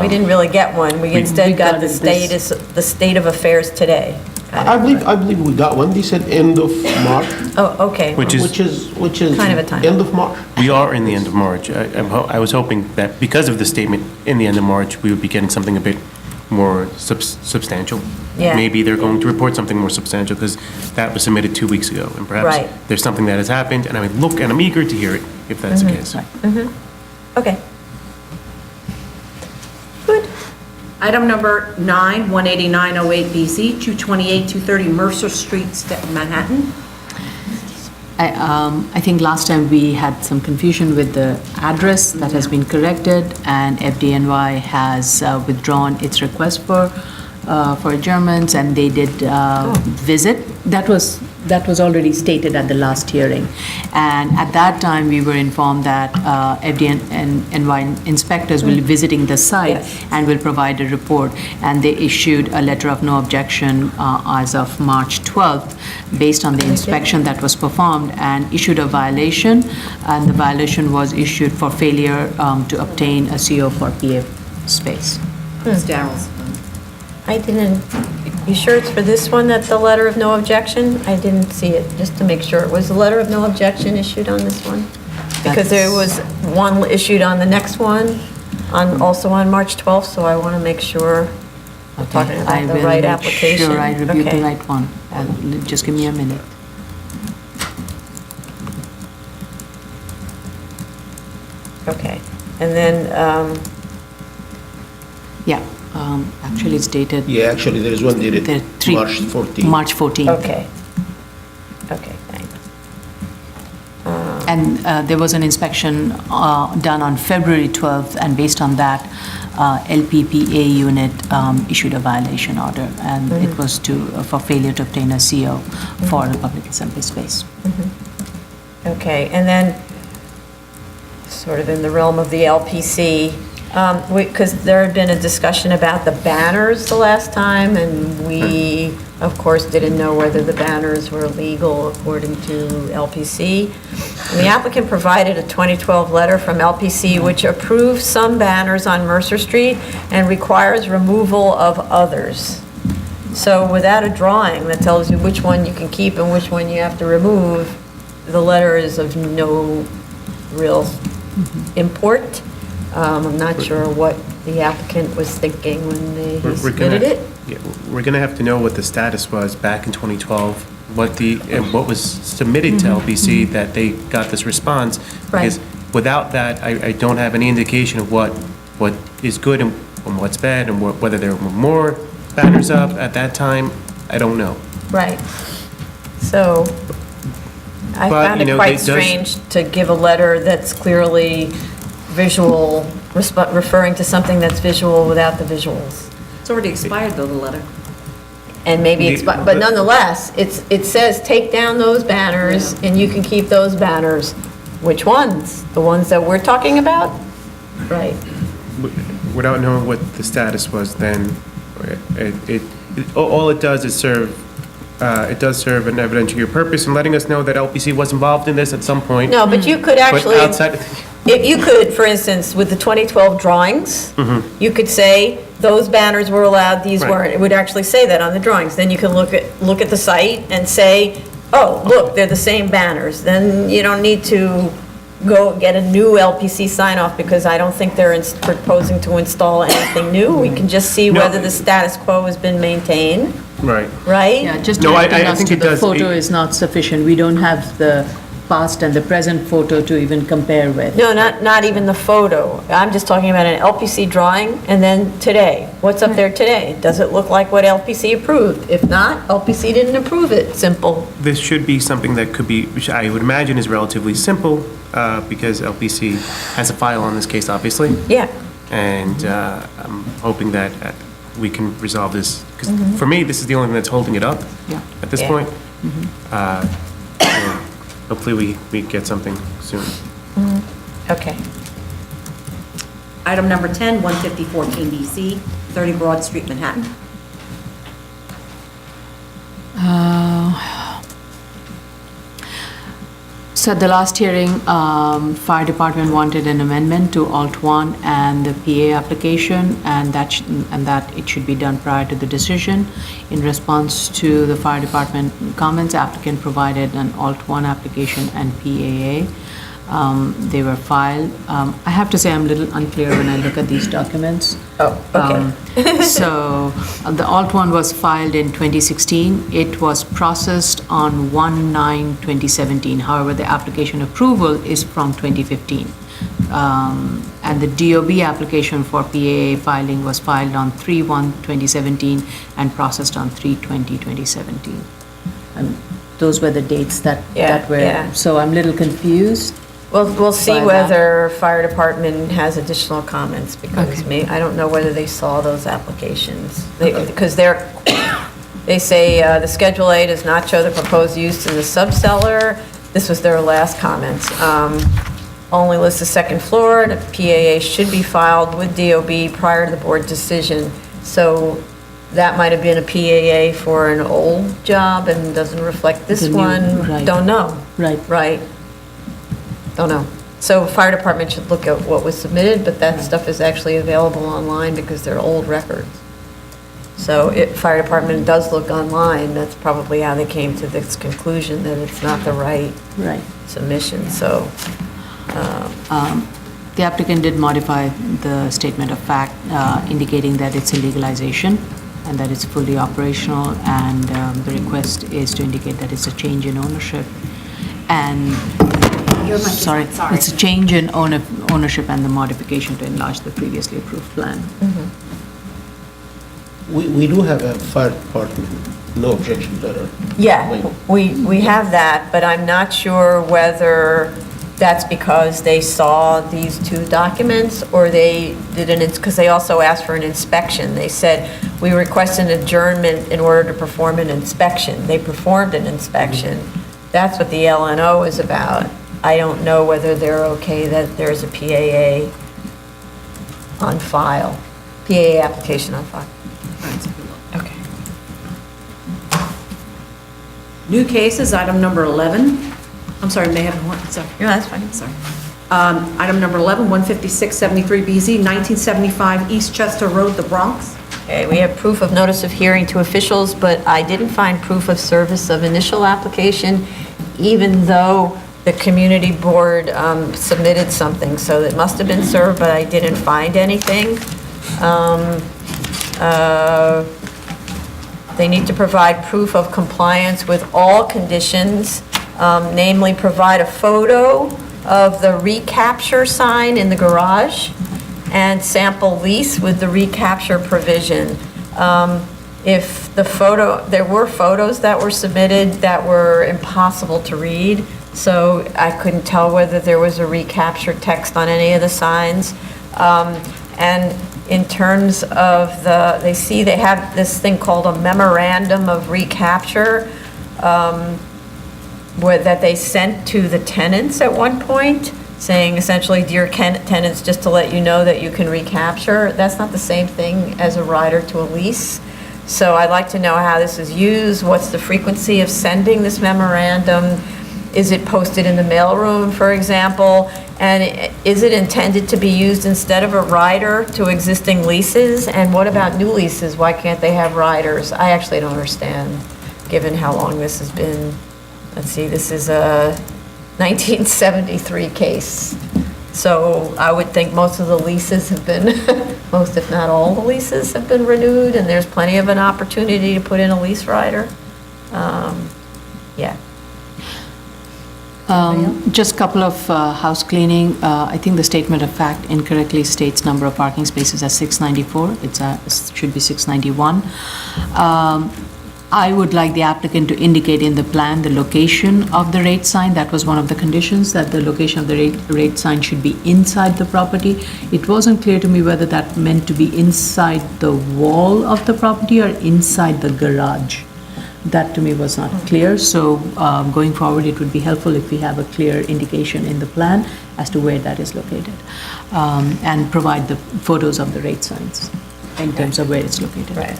We didn't really get one. We we instead got got the this- state of affairs today. I believe we got one. They said end of March, Oh, okay. Which is- which is Kind of a time. end of March. We are in the end of March. I was hoping that because of the statement in the end of March, we would be getting something a bit more substantial. Yeah. Maybe they're going to report something more substantial because that was submitted 2 weeks ago. And perhaps Right. there's something that has happened, and I mean, look, and I'm eager to hear it if that's the case. Okay. Item number 9, 18908BZ, 228, 230 Mercer Street, Manhattan. I think last time we had some confusion with the address that has been corrected, and FDNY has withdrawn its request for adjournments, and they did visit. That was that was already stated at the last hearing. And at that time, we were informed that FDA and NY inspectors will be visiting the site Yes. and will provide a report. And they issued a letter of no objection as of March 12th, based on the inspection that was performed, and issued a violation. And the violation was issued for failure to obtain a CO for PA space. Ms. Darrell's. I didn't, you sure it's for this one that the letter of no objection? I didn't see it, just to make sure. Was the letter of no objection issued on this one? Because there was one issued on the next one, also on March 12th, so I want to make sure we're talking I about the will right make application. sure I reviewed the Okay. right one. Just give me a minute. Okay, and then, Yeah, actually it's dated. Yeah, actually, there is one There are dated three- March 14th. March 14th. okay. Okay, thanks. And there was an inspection done on February 12th, and based on that, LPPA unit issued a violation order, and it was for failure to obtain a CO for the public assembly space. Okay, and then, sort of in the realm of the LPC, because there had been a discussion about the banners the last time, and we, of course, didn't know whether the banners were legal according to LPC. And the applicant provided a 2012 letter from LPC which approves some banners on Mercer Street and requires removal of others. So without a drawing that tells you which one you can keep and which one you have to remove, the letter is of no real import. I'm not sure what the applicant was thinking when they submitted it. Yeah, we're going to have to know what the status was back in 2012, what was submitted to LPC that they got this response. Right. Because without that, I don't have any indication of what is good and what's bad, and whether there were more banners up at that time, I don't know. Right. So I But, found you it know, quite it does- strange to give a letter that's clearly visual, referring to something that's visual without the visuals. It's already expired, though, the letter. And maybe, but nonetheless, it says, take down those banners and you can keep those banners. Which ones? The ones that we're talking about? Right. Without knowing what the status was then, all it does is serve an evidentiary purpose in letting us know that LPC was involved in this at some point. No, but you could But actually. outside, If you could, for instance, with the 2012 drawings, you could say, those banners were allowed, these Right. weren't. It would actually say that on the drawings. Then you can look at the site and say, oh, look, they're the same banners. Then you don't need to go get a new LPC sign-off, because I don't think they're proposing to install anything new. We can just see No. whether the status quo has been maintained, right. right? Yeah, just No, I directing us think to it the does. photo It- is not sufficient. We don't have the past and the present photo to even compare with. No, not even the photo. I'm just talking about an LPC drawing, and then today. What's up there today? Does it look like what LPC approved? If not, LPC didn't approve it. Simple. This should be something that could be, which I would imagine is relatively simple, because LPC has a file on this case, obviously. Yeah. And I'm hoping that we can resolve this, because for me, this is the only thing that's holding it up Yeah. at this Yeah. point. And hopefully, we get something soon. Okay. Item number 10, 15014 DC, 30 Broad Street, Manhattan. So at the last hearing, fire department wanted an amendment to Alt 1 and the PA application, and that it should be done prior to the decision. In response to the fire department comments, applicant provided an Alt 1 application and PAA. They were filed. I have to say, I'm a little unclear when I look at these documents. Oh, okay. So the Alt 1 was filed in 2016. It was processed on 1/9/2017. However, the application approval is from 2015. And the DOB application for PAA filing was filed on 3/1/2017 and processed on 3/20/2017. Those were the dates that were, Yeah. so I'm a little confused. We'll see By that. whether fire department has additional comments, because Okay. I don't know whether they saw those applications. Because They say the Schedule A does not show the proposed use in the subcellar. This was their last comments. Only lists the second floor, and a PAA should be filed with DOB prior to the board decision. So that might have been a PAA for an old job and doesn't reflect this The new- one. right. Don't know. Right. Right. Don't know. So fire department should look at what was submitted, but that stuff is actually available online because they're old records. So if fire department does look online, that's probably how they came to this conclusion that it's not the right Right. submission, so. The applicant did modify the statement of fact indicating that it's a legalization and that it's fully operational, and the request is to indicate that it's a change in ownership. And, Your mic is sorry, on, sorry. it's a change in ownership and the modification to enlarge the previously approved plan. We do have a fire department, no objection letter. Yeah, we have that, but I'm not sure whether that's because they saw these two documents, or they didn't, because they also asked for an inspection. They said, we request an adjournment in order to perform an inspection. They performed an inspection. That's what the LNO is about. I don't know whether they're okay that there's a PAA on file, PAA application on file. Okay. New cases, item number 11. I'm sorry, may I have one? Sorry. Yeah, that's fine. Sorry. Item number 11, 15673BZ, 1975 East Chester Road, the Bronx. Okay, we have proof of notice of hearing to officials, but I didn't find proof of service of initial application, even though the community board submitted something, so it must have been served, but I didn't find anything. They need to provide proof of compliance with all conditions, namely provide a photo of the recapture sign in the garage and sample lease with the recapture provision. If the photo, there were photos that were submitted that were impossible to read, so I couldn't tell whether there was a recapture text on any of the signs. And in terms of they have this thing called a memorandum of recapture, that they sent to the tenants at one point, saying essentially, dear tenants, just to let you know that you can recapture. That's not the same thing as a rider to a lease. So I'd like to know how this is used, what's the frequency of sending this memorandum? Is it posted in the mailroom, for example? And is it intended to be used instead of a rider to existing leases? And what about new leases? Why can't they have riders? I actually don't understand, given how long this has been. Let's see, this is a 1973 case. So I would think most of the leases have been, most if not all the leases have been renewed, and there's plenty of an opportunity to put in a lease rider. Yeah. Just a couple of house cleaning. I think the statement of fact incorrectly states number of parking spaces as 694. It should be 691. I would like the applicant to indicate in the plan the location of the rate sign. That was one of the conditions, that the location of the rate sign should be inside the property. It wasn't clear to me whether that meant to be inside the wall of the property or inside the garage. That to me was not clear, so going forward, it would be helpful if we have a clear indication in the plan as to where that is located, and provide the photos of the rate signs in terms of where it's located. Right.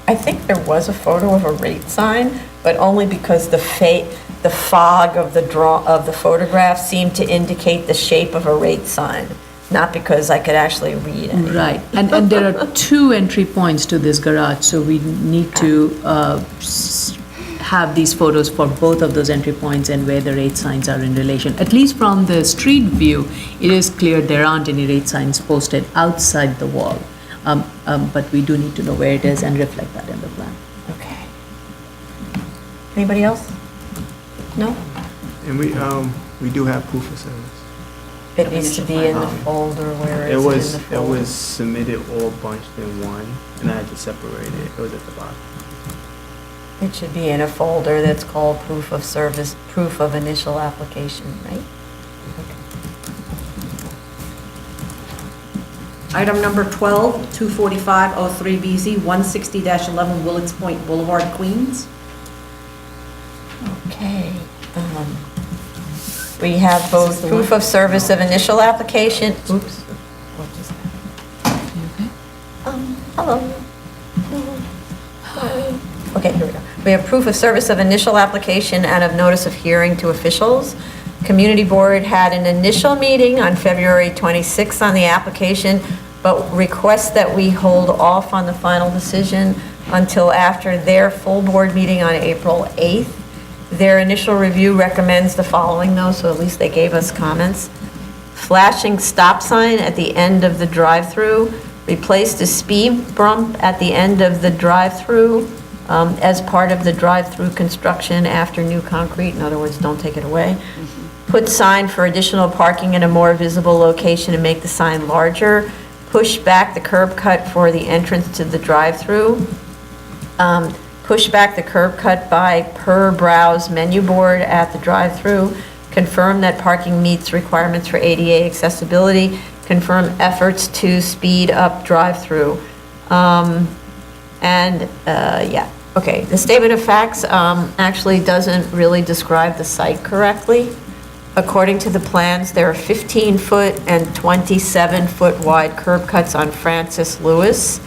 I think there was a photo of a rate sign, but only because the fog of the photograph seemed to indicate the shape of a rate sign, not because I could actually read it. Right, and there are two entry points to this garage, so we need to have these photos for both of those entry points and where the rate signs are in relation. At least from the street view, it is clear there aren't any rate signs posted outside the wall. But we do need to know where it is and reflect that in the plan. Okay. Anybody else? No? And we do have proof of service. It needs to be in the folder. Where is it in the folder? It was submitted all bunched in one, and I had to separate it. It was at the bottom. It should be in a folder that's called proof of service, proof of initial application, right? Item number 12, 245-03BZ, 160-11 Willets Point Boulevard, Queens. Okay. We have both proof of service of initial application, oops. What is that? Hello. Okay, here we go. We have proof of service of initial application and of notice of hearing to officials. Community Board had an initial meeting on February 26th on the application, but requests that we hold off on the final decision until after their full board meeting on April 8th. Their initial review recommends the following though, so at least they gave us comments. Flashing stop sign at the end of the drive-through, replace the speed bump at the end of the drive-through as part of the drive-through construction after new concrete, in other words, don't take it away. Put sign for additional parking in a more visible location and make the sign larger. Push back the curb cut for the entrance to the drive-through. Push back the curb cut by per browse menu board at the drive-through. Confirm that parking meets requirements for ADA accessibility. Confirm efforts to speed up drive-through. Yeah, okay. The statement of facts actually doesn't really describe the site correctly. According to the plans, there are 15-foot and 27-foot wide curb cuts on Francis Lewis.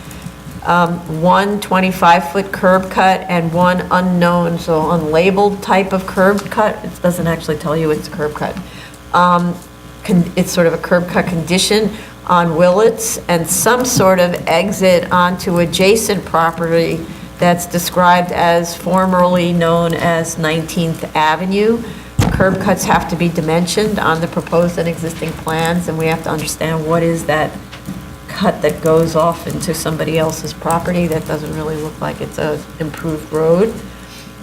One 25-foot curb cut and one unknown, so unlabeled type of curb cut. It doesn't actually tell you it's a curb cut. It's sort of a curb cut condition on Willets and some sort of exit onto adjacent property that's described as formerly known as 19th Avenue. Curb cuts have to be dimensioned on the proposed and existing plans, and we have to understand what is that cut that goes off into somebody else's property that doesn't really look like it's a improved road.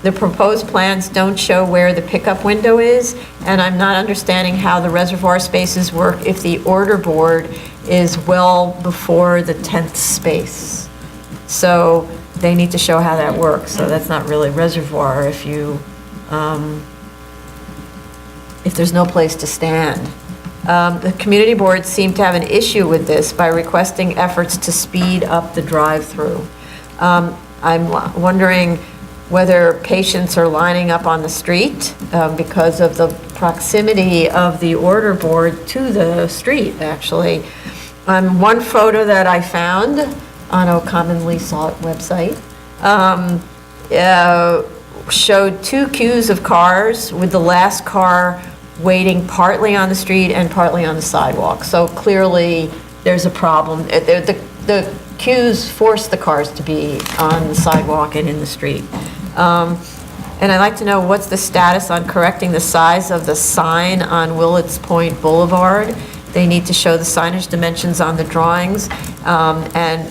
The proposed plans don't show where the pickup window is, and I'm not understanding how the reservoir spaces work if the order board is well before the 10th space. So they need to show how that works. So that's not really reservoir if you, if there's no place to stand. The community board seemed to have an issue with this by requesting efforts to speed up the drive-through. I'm wondering whether patients are lining up on the street because of the proximity of the order board to the street, actually. One photo that I found on a commonly sought website showed two queues of cars with the last car waiting partly on the street and partly on the sidewalk. So clearly there's a problem. The queues force the cars to be on the sidewalk and in the street. And I'd like to know what's the status on correcting the size of the sign on Willets Point Boulevard. They need to show the signage dimensions on the drawings. And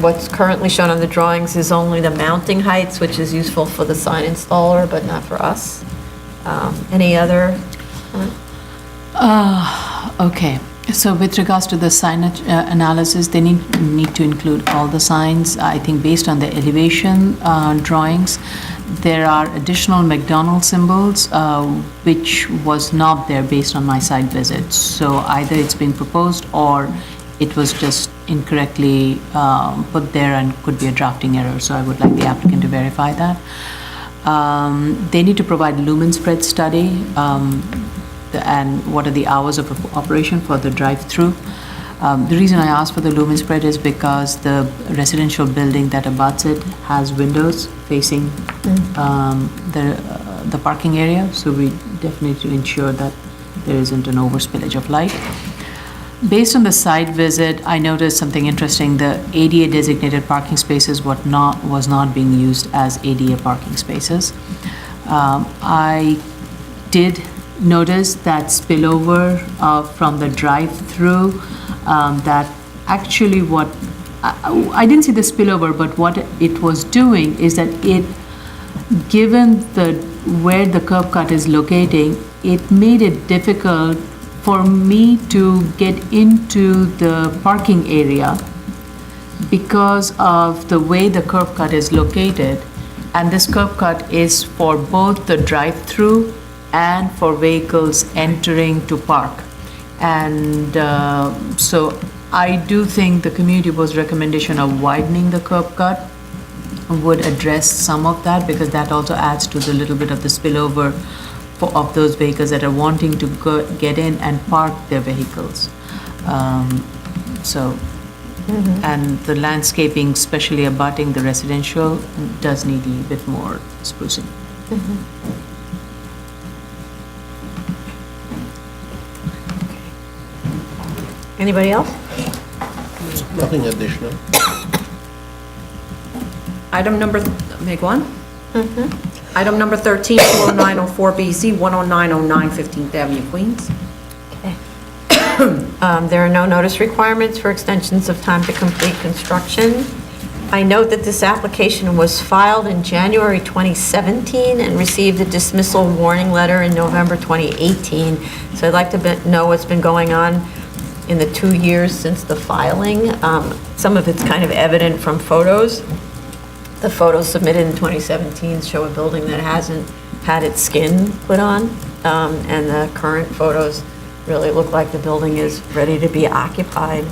what's currently shown on the drawings is only the mounting heights, which is useful for the sign installer, but not for us. Any other? Okay, so with regards to the signage analysis, they need to include all the signs. I think based on the elevation drawings, there are additional McDonald's symbols, which was not there based on my site visits. So either it's been proposed or it was just incorrectly put there and could be a drafting error. So I would like the applicant to verify that. They need to provide lumen spread study and what are the hours of operation for the drive-through. The reason I asked for the lumen spread is because the residential building that abuts it has windows facing the parking area, so we definitely need to ensure that there isn't an overspillage of light. Based on the site visit, I noticed something interesting. The ADA designated parking spaces was not being used as ADA parking spaces. I did notice that spillover from the drive-through, that actually what, I didn't see the spillover, but what it was doing is that it, given where the curb cut is locating, it made it difficult for me to get into the parking area because of the way the curb cut is located. And this curb cut is for both the drive-through and for vehicles entering to park. And so I do think the community board's recommendation of widening the curb cut would address some of that, because that also adds to the little bit of the spillover of those vehicles that are wanting to get in and park their vehicles. And the landscaping, especially abutting the residential, does need a little bit more sprucing. Anybody else? Nothing additional. Item number, make one? Item number 13, 20904 BC, 10909 15th Avenue, Queens. There are no notice requirements for extensions of time to complete construction. I note that this application was filed in January 2017 and received a dismissal warning letter in November 2018. So I'd like to know what's been going on in the 2 years since the filing. Some of it's kind of evident from photos. The photos submitted in 2017 show a building that hasn't had its skin put on, and the current photos really look like the building is ready to be occupied.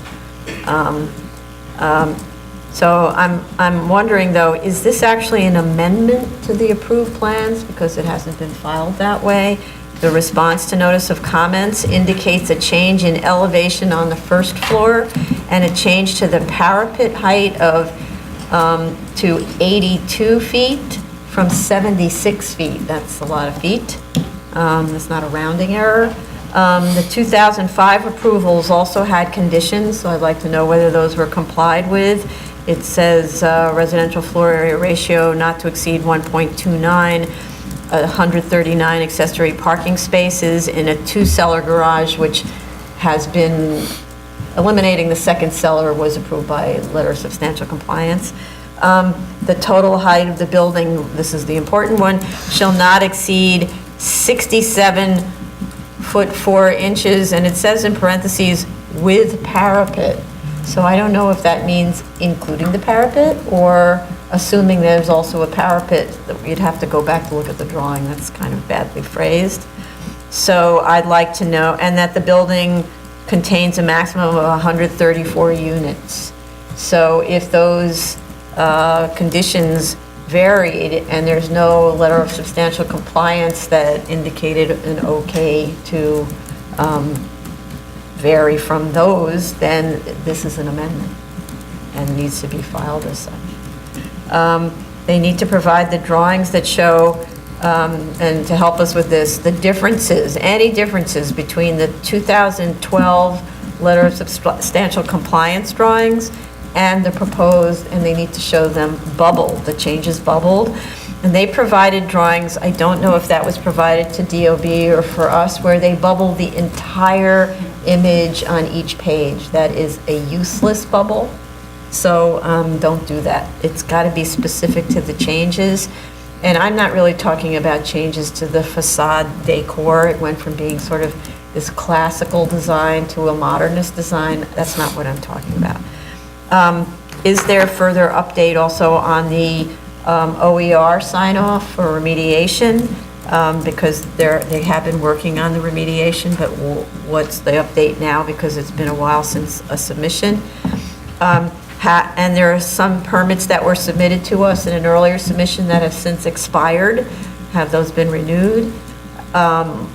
So I'm wondering, though, is this actually an amendment to the approved plans, because it hasn't been filed that way? The response to notice of comments indicates a change in elevation on the first floor and a change to the parapet height of to 82 feet from 76 feet. That's a lot of feet. That's not a rounding error. The 2005 approvals also had conditions, so I'd like to know whether those were complied with. It says residential floor area ratio not to exceed 1.29, 139 accessory parking spaces in a 2-cellar garage, which has been, eliminating the second cellar was approved by letter of substantial compliance. The total height of the building, this is the important one, shall not exceed 67 foot 4 inches, and it says in parentheses, with parapet. So I don't know if that means including the parapet or assuming there's also a parapet. You'd have to go back to look at the drawing. That's kind of badly phrased. So I'd like to know, and that the building contains a maximum of 134 units. So if those conditions varied and there's no letter of substantial compliance that indicated an okay to vary from those, then this is an amendment and needs to be filed as such. They need to provide the drawings that show, and to help us with this, the differences, any differences between the 2012 letter of substantial compliance drawings and the proposed, and they need to show them bubbled, the changes bubbled. And they provided drawings, I don't know if that was provided to DOB or for us, where they bubble the entire image on each page. That is a useless bubble, so don't do that. It's got to be specific to the changes. And I'm not really talking about changes to the facade decor. It went from being sort of this classical design to a modernist design. That's not what I'm talking about. Is there further update also on the OER sign-off for remediation? Because they have been working on the remediation, but what's the update now? Because it's been a while since a submission. And there are some permits that were submitted to us in an earlier submission that have since expired. Have those been renewed?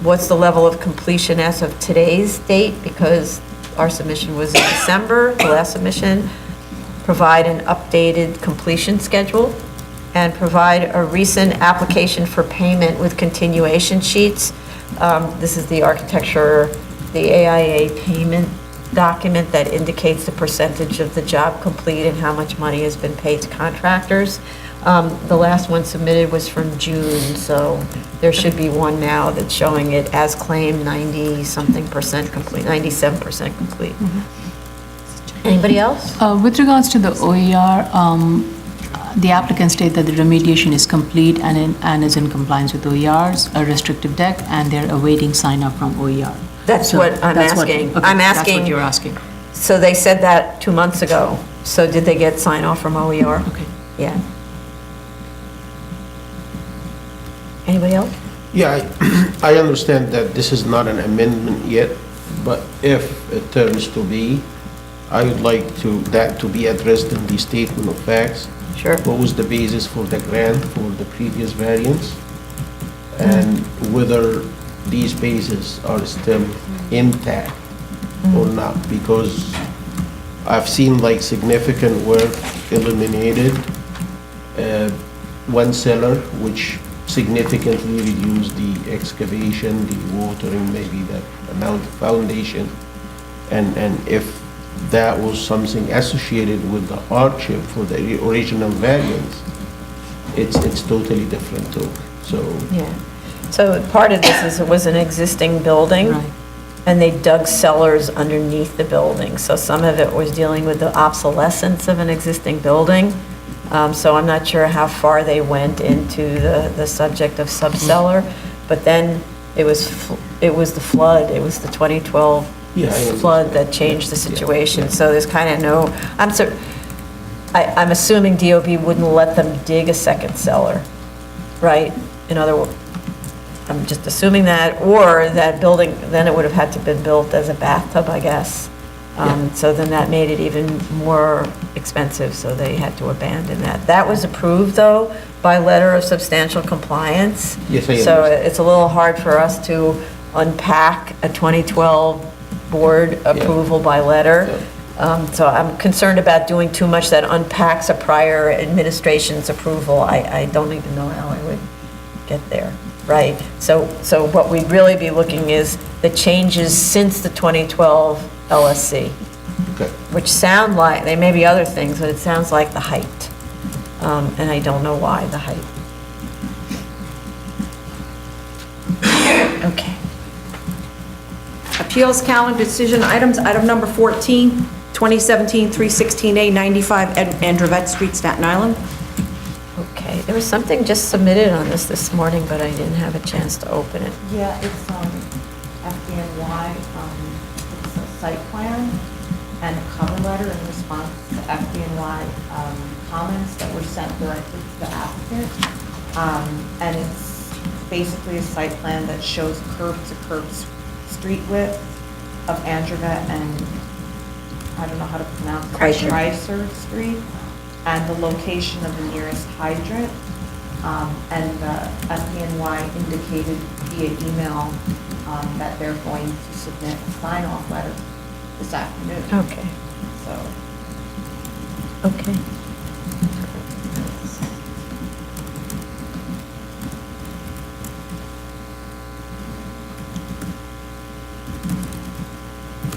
What's the level of completion as of today's date? Because our submission was in December, the last submission. Provide an updated completion schedule and provide a recent application for payment with continuation sheets. This is the architecture, the AIA payment document that indicates the percentage of the job complete and how much money has been paid to contractors. The last one submitted was from June, so there should be one now that's showing it as claimed 90-something% complete, 97% complete. Anybody else? With regards to the OER, the applicant states that the remediation is complete and is in compliance with OER's, a restrictive deck, and they're awaiting sign-up from OER. That's what I'm asking. Okay, I'm that's asking. what you're asking. So they said that 2 months ago. So did they get sign-off from OER? Okay. Yeah. Anybody else? Yeah, I understand that this is not an amendment yet, but if it turns to be, I would like that to be addressed in the statement of facts. Sure. What was the basis for the grant for the previous variance? And whether these bases are still intact or not, because I've seen like significant work eliminated. One cellar, which significantly reduced the excavation, the watering, maybe the amount of foundation. And if that was something associated with the hardship for the original variance, it's totally different too. So, Yeah. So part of this is it was an existing building. Right. And they dug cellars underneath the building. So some of it was dealing with the obsolescence of an existing building. So I'm not sure how far they went into the subject of subcellar. But then it was the flood, it was the 2012 Yeah, I understand. flood that changed the situation. So there's kind of no, I'm assuming DOB wouldn't let them dig a second cellar, right? In other words, I'm just assuming that, or that building, then it would have had to been built as a bathtub, I guess. So then that made it even more expensive, so they had to abandon that. That was approved, though, by letter of substantial compliance. Yes, I So understand. it's a little hard for us to unpack a 2012 board approval by letter. So I'm concerned about doing too much that unpacks a prior administration's approval. I don't even know how I would get there, right? So what we'd really be looking is the changes since the 2012 LSC, okay. which sound like, they may be other things, but it sounds like the height. And I don't know why, the height. Okay. Appeals calendar decision items, item number 14, 2017-316A, 95 Andrevet Street, Staten Island. Okay, there was something just submitted on this morning, but I didn't have a chance to open it. Yeah, it's FDNY, it's a site plan and a cover letter in response to FDNY comments that were sent directly to the applicant. And it's basically a site plan that shows curb-to-curb street width of Andrevet and, I don't know how to pronounce it, Chrysler Street, and the location of the nearest hydrant. And the FDNY indicated via email that they're going to submit a sign-off letter this afternoon. Okay, So, okay.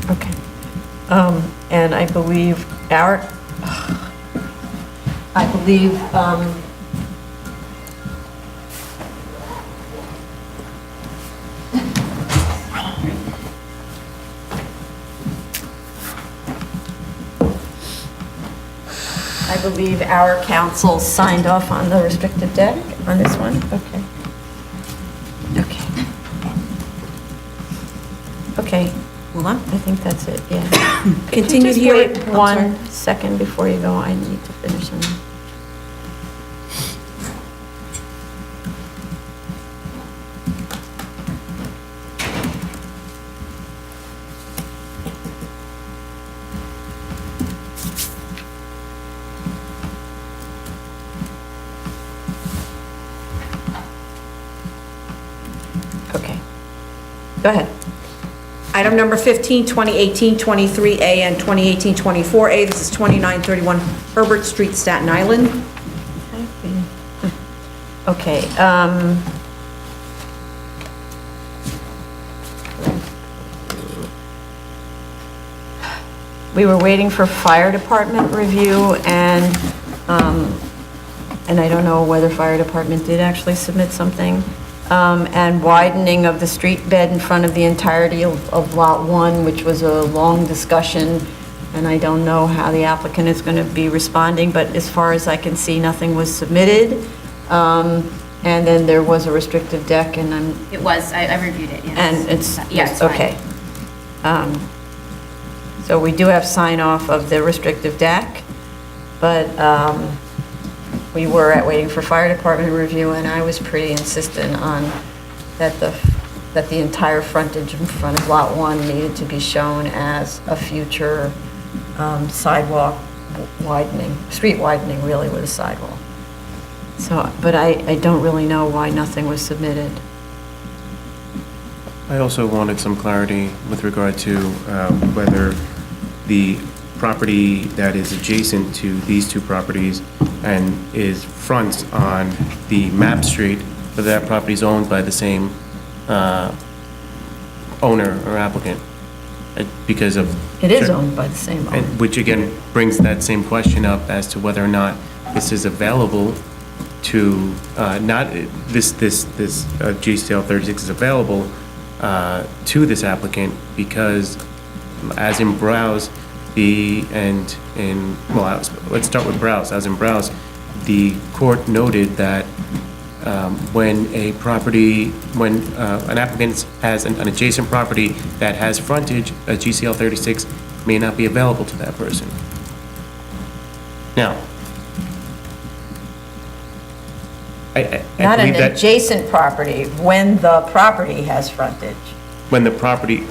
Okay. And I believe our council signed off on the restricted deck on this one? Okay. Okay. Okay. Hold on. I think that's it, yeah. Continued hearing. Just wait I'm one second before you go, I need to finish something. Okay, go ahead. Item number 15, 2018-23A and 2018-24A. This is 2931 Herbert Street, Staten Island. Okay, we were waiting for fire department review, and I don't know whether fire department did actually submit something, and widening of the street bed in front of the entirety of Lot 1, which was a long discussion, and I don't know how the applicant is going to be responding, but as far as I can see, nothing was submitted. And then there was a restrictive deck, and It was, I reviewed it, yes. and it's, Yeah, it's fine. okay. So we do have sign off of the restrictive deck, but we were waiting for fire department review, and I was pretty insistent on that the entire frontage in front of Lot 1 needed to be shown as a future sidewalk widening, street widening really with a sidewalk. So, but I don't really know why nothing was submitted. I also wanted some clarity with regard to whether the property that is adjacent to these two properties and is fronts on the map street, whether that property is owned by the same owner or applicant, because of... It is owned by the same owner. Which again brings that same question up as to whether or not this is available to, this GCL 36 is available to this applicant, because as in Browse, let's start with Browse. As in Browse, the court noted that when an applicant has an adjacent property that has frontage, a GCL 36 may not be available to that person. Now, I Not believe an that adjacent property, when the property has frontage. when the property,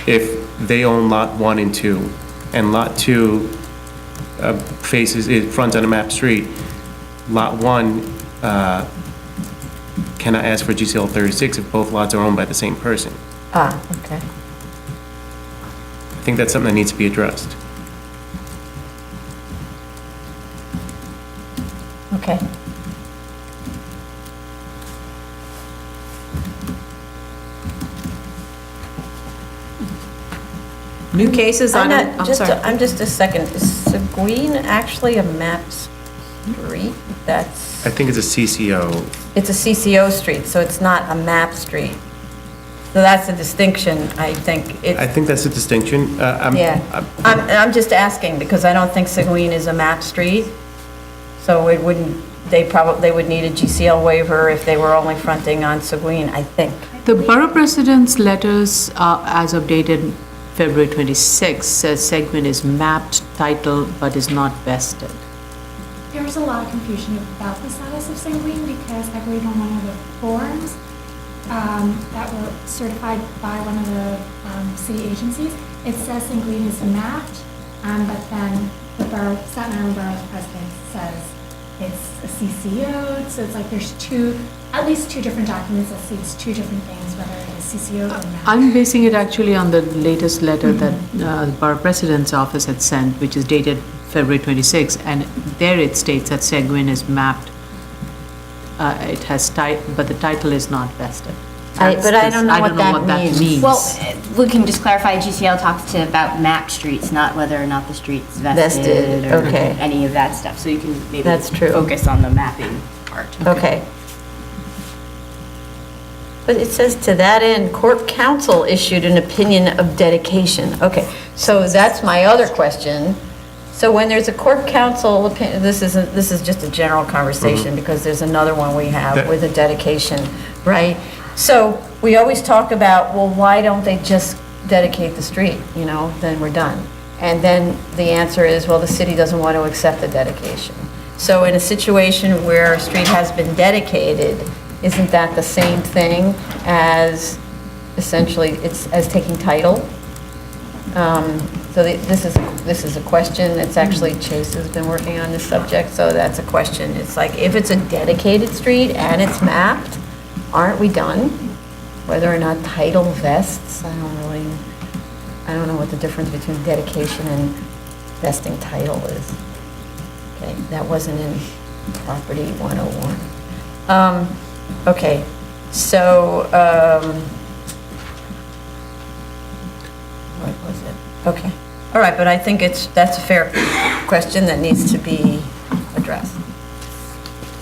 if they own Lot 1 and 2, and Lot 2 fronts on a map street, Lot 1 cannot ask for GCL 36 if both lots are owned by the same person. Ah, okay. I think that's something that needs to be addressed. Okay. New cases on it? I'm sorry. I'm just a second. Is Seguin actually a map street? I think it's a CCO. It's a CCO street, so it's not a map street. So that's the distinction, I think. I think that's a distinction. I'm just asking because I don't think Seguin is a map street. So it wouldn't, they would need a GCL waiver if they were only fronting on Seguin, I think. The borough president's letters, as of dated February 26, says Seguin is mapped, titled, but is not vested. There was a lot of confusion about the status of Seguin because I believe on one of the forms that were certified by one of the city agencies, it says Seguin is mapped, but then the Staten Island Borough's president says it's a CCO, so it's like there's at least two different documents that says two different things, whether it is CCO or mapped. I'm basing it actually on the latest letter that the borough president's office had sent, which is dated February 26, and there it states that Seguin is mapped. It has but the title is not vested. But I don't know what that means. Well, we can just clarify, GCL talks about map streets, not whether or not the street's vested or okay. any of that stuff. So you can maybe That's true. focus on the mapping part. Okay. But it says, to that end, court counsel issued an opinion of dedication. Okay, so that's my other question. So when there's a court counsel opinion, this is just a general conversation because there's another one we have with a dedication, right? So we always talk about, well, why don't they just dedicate the street, then we're done. And then the answer is, well, the city doesn't want to accept the dedication. So in a situation where a street has been dedicated, isn't that the same thing as essentially it's as taking title? So this is a question. It's actually Chase has been working on this subject, so that's a question. It's like if it's a dedicated street and it's mapped, aren't we done? Whether or not title vests, I don't know what the difference between dedication and vesting title is. Okay, that wasn't in Property 101. Okay, so, what was it? Okay, all right, but I think that's a fair question that needs to be addressed.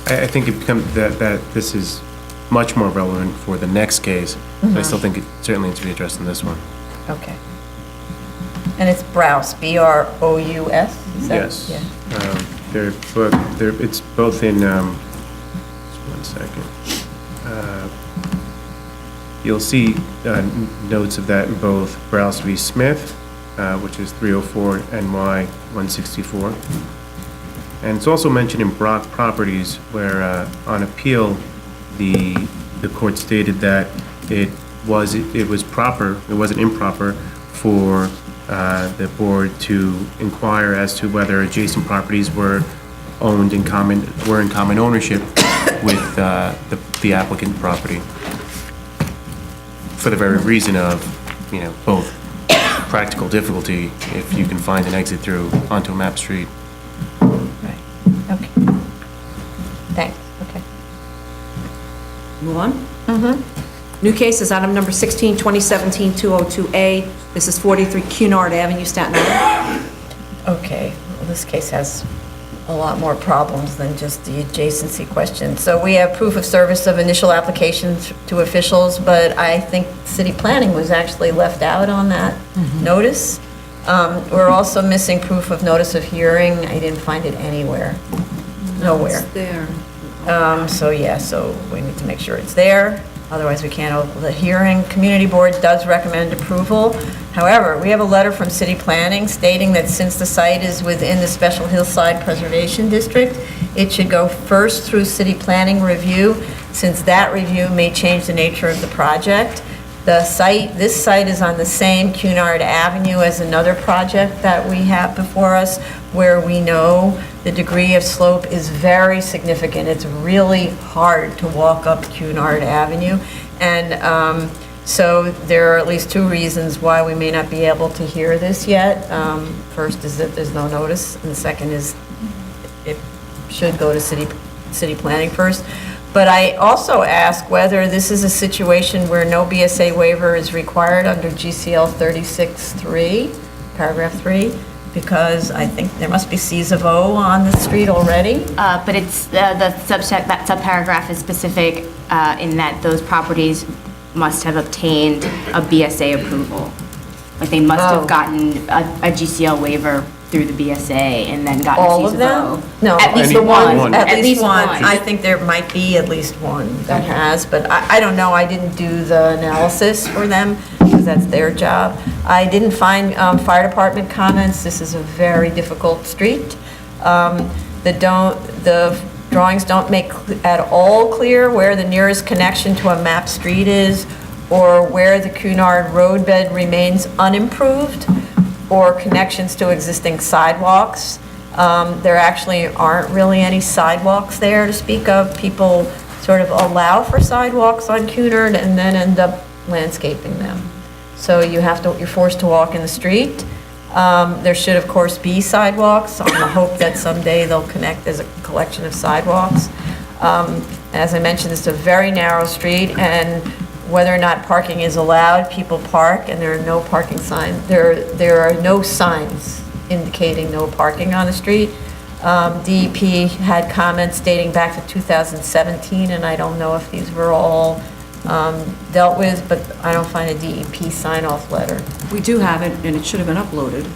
I think it becomes that this is much more relevant for the next case, but I still think it certainly needs to be addressed in this one. Okay. And it's Brous, B-R-O-U-S? Yes. Yeah. It's both in, just 1 second. You'll see notes of that in both Brous v. Smith, which is 304 NY 164. And it's also mentioned in Brock Properties, where on appeal, the court stated that it was proper, it wasn't improper for the board to inquire as to whether adjacent properties were owned in common, were in common ownership with the applicant property. For the very reason of, both practical difficulty if you can find an exit through onto a map street. Right, okay. Thanks, okay. Move on? Mm-hmm. New case is item number 16, 2017-202A. This is 43 Cunard Avenue, Staten Island. Okay, well, this case has a lot more problems than just the adjacency question. So we have proof of service of initial applications to officials, but I think city planning was actually left out on that notice. We're also missing proof of notice of hearing. I didn't find it anywhere, nowhere. It's there. So we need to make sure it's there, otherwise we can't open the hearing. Community Board does recommend approval. However, we have a letter from City Planning stating that since the site is within the Special Hillside Preservation District, it should go first through City Planning review, since that review may change the nature of the project. This site is on the same Cunard Avenue as another project that we have before us, where we know the degree of slope is very significant. It's really hard to walk up Cunard Avenue. And so there are at least two reasons why we may not be able to hear this yet. First is that there's no notice, and the second is it should go to city planning first. But I also ask whether this is a situation where no BSA waiver is required under GCL 36-3, paragraph 3, because I think there must be C's of O on the street already. But it's, the subset, that subparagraph is specific in that those properties must have obtained a BSA approval. Like they must have gotten a GCL waiver through the BSA and then gotten All C's of of them? O. No. At least Any- one. one. At least one. one. I think there might be at least one that has, but I don't know. I didn't do the analysis for them because that's their job. I didn't find fire department comments. This is a very difficult street. The drawings don't make at all clear where the nearest connection to a map street is, or where the Cunard roadbed remains unimproved, or connections to existing sidewalks. There actually aren't really any sidewalks there to speak of. People sort of allow for sidewalks on Cunard and then end up landscaping them. So you're forced to walk in the street. There should, of course, be sidewalks on the hope that someday they'll connect as a collection of sidewalks. As I mentioned, it's a very narrow street, and whether or not parking is allowed, people park, and there are no parking signs. There are no signs indicating no parking on the street. DEP had comments dating back to 2017, and I don't know if these were all dealt with, but I don't find a DEP sign-off letter. We do have it, and it should have been uploaded.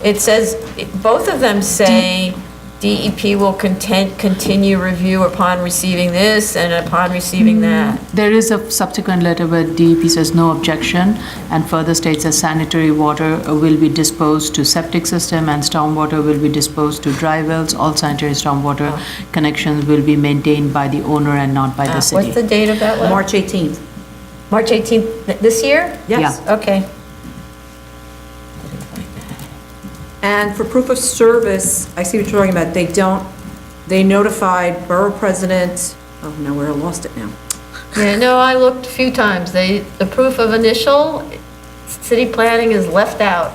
It says, both of them say DEP will continue review upon receiving this and upon receiving that. There is a subsequent letter where DEP says no objection and further states that sanitary water will be disposed to septic system and stormwater will be disposed to dry wells. All sanitary stormwater connections will be maintained by the owner and not by the city. What's the date of that letter? March 18th. March 18th, this year? Yes. Okay. And for proof of service, I see what you're talking about. They notified borough president, oh, no, I lost it now. Yeah, no, I looked a few times. The proof of initial, city planning is left out,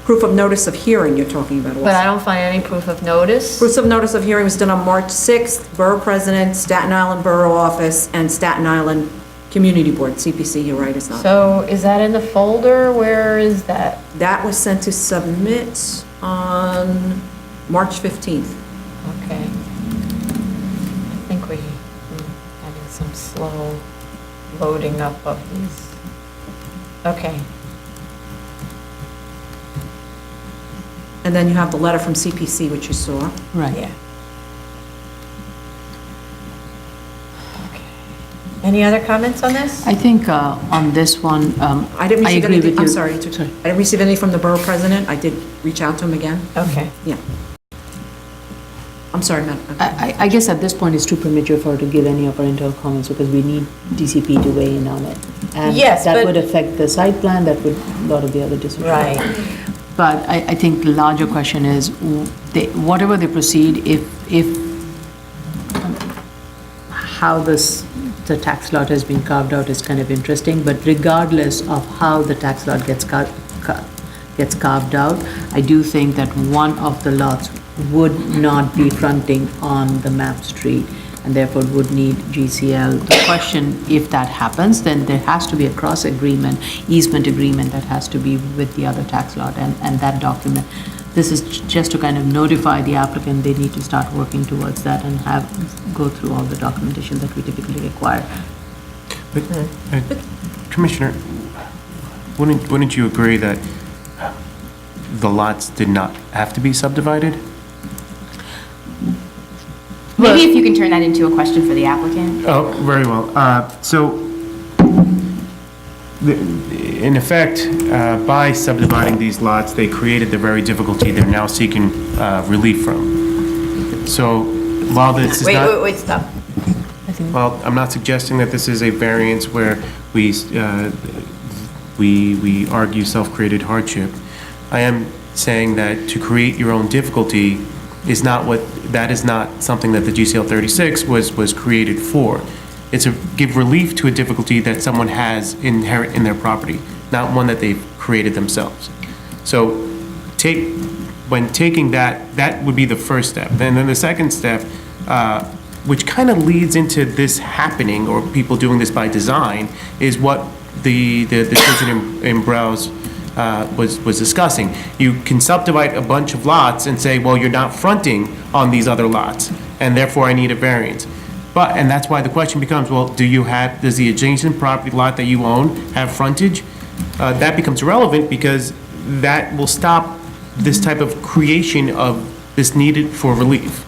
Proof of notice of hearing you're talking about but I also. don't find any proof of notice. Proofs of notice of hearing was done on March 6th, borough president, Staten Island Borough Office, and Staten Island Community Board, CPC, you're right, it's not. So is that in the folder? Where is that? That was sent to submit on March 15th. Okay. I think we're having some slow loading up of these. Okay. And then you have the letter from CPC, which you saw. Right. Yeah. Any other comments on this? I think on this one, I didn't receive agree anything, with I'm you. sorry. I didn't receive anything from the borough president. I did reach out to him again. Okay. Yeah. I'm sorry, Madam. I guess at this point, it's too premature for her to give any of our internal comments because we need DCP to weigh in on it. And Yes, that but- would affect the site plan, that would, a lot of the other decisions. Right. But I think the larger question is, whatever they proceed, if how the tax lot has been carved out is kind of interesting, but regardless of how the tax lot gets carved out, I do think that one of the lots would not be fronting on the map street and therefore would need GCL. The question, if that happens, then there has to be a cross agreement, easement agreement that has to be with the other tax lot and that document. This is just to kind of notify the applicant they need to start working towards that and go through all the documentation that we typically require. But, Commissioner, wouldn't you agree that the lots did not have to be subdivided? Maybe if you can turn that into a question for the applicant. Oh, very well. In effect, by subdividing these lots, they created the very difficulty they're now seeking relief from. So while this is not... Wait, stop. Well, I'm not suggesting that this is a variance where we argue self-created hardship. I am saying that to create your own difficulty is not something that the GCL 36 was created for. It's to give relief to a difficulty that someone has inherent in their property, not one that they've created themselves. So when taking that would be the first step. And then the second step, which kind of leads into this happening or people doing this by design, is what the decision in Browse was discussing. You can subdivide a bunch of lots and say, well, you're not fronting on these other lots, and therefore I need a variance. And that's why the question becomes, well, does the adjacent property lot that you own have frontage? That becomes relevant because that will stop this type of creation of this needed for relief.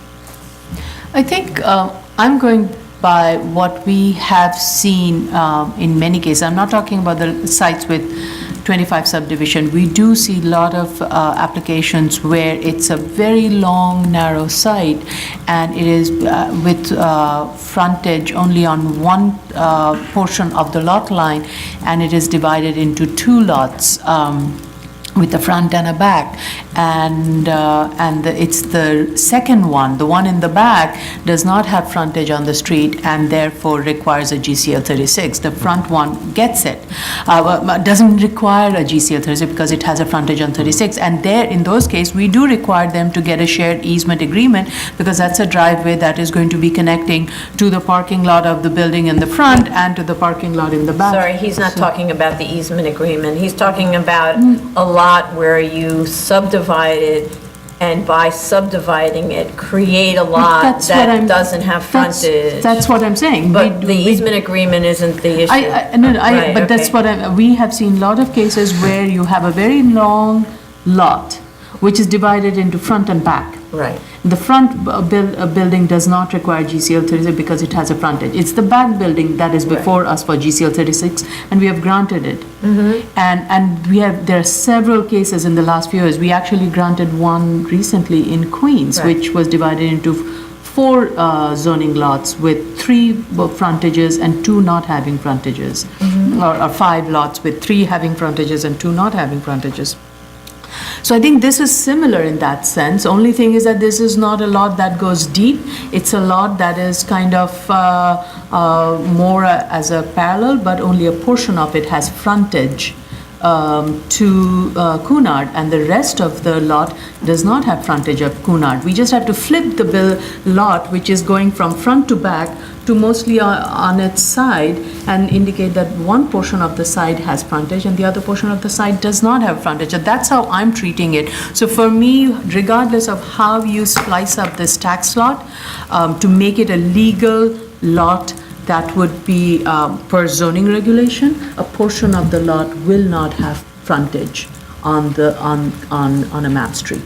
I think I'm going by what we have seen in many cases. I'm not talking about the sites with 25 subdivision. We do see a lot of applications where it's a very long, narrow site, and it is with frontage only on one portion of the lot line, and it is divided into two lots. With a front and a back, it's the second one, the one in the back, does not have frontage on the street and therefore requires a GCL 36. The front one gets it, doesn't require a GCL 36 because it has a frontage on 36. And there, in those cases, we do require them to get a shared easement agreement because that's a driveway that is going to be connecting to the parking lot of the building in the front and to the parking lot in the back. Sorry, he's not talking about the easement agreement. He's talking about a lot where you subdivided, and by subdividing it, create a lot that doesn't have frontage. That's what I'm saying. But the easement agreement isn't the issue. Right, But that's okay. what we have seen a lot of cases where you have a very long lot, which is divided into front and back. Right. The front building does not require GCL 36 because it has a frontage. It's the back building that is before us for GCL 36, and we have granted it. And there are several cases in the last few years. We actually granted one recently in Queens, which was divided into 4 zoning lots with 3 frontages and 2 not having frontages, or 5 lots with 3 having frontages and 2 not having frontages. So I think this is similar in that sense. Only thing is that this is not a lot that goes deep. It's a lot that is kind of more as a parallel, but only a portion of it has frontage to Cunard, and the rest of the lot does not have frontage of Cunard. We just have to flip the lot, which is going from front to back, to mostly on its side, and indicate that one portion of the side has frontage and the other portion of the side does not have frontage. And that's how I'm treating it. So for me, regardless of how you slice up this tax lot, to make it a legal lot that would be per zoning regulation, a portion of the lot will not have frontage on a map street.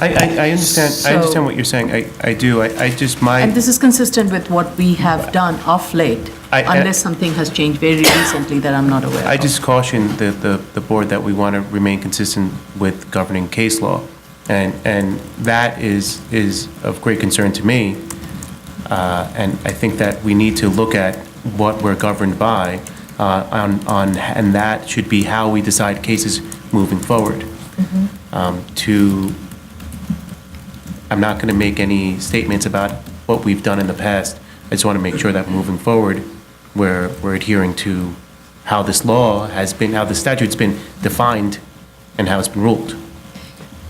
I understand. I understand what you're saying. I do. And this is consistent with what we have done of late, unless something has changed very recently that I'm not aware of. I just caution the board that we want to remain consistent with governing case law. And that is of great concern to me. And I think that we need to look at what we're governed by, and that should be how we decide cases moving forward. I'm not going to make any statements about what we've done in the past. I just want to make sure that moving forward, we're adhering to how this law has been, how the statute's been defined, and how it's been ruled.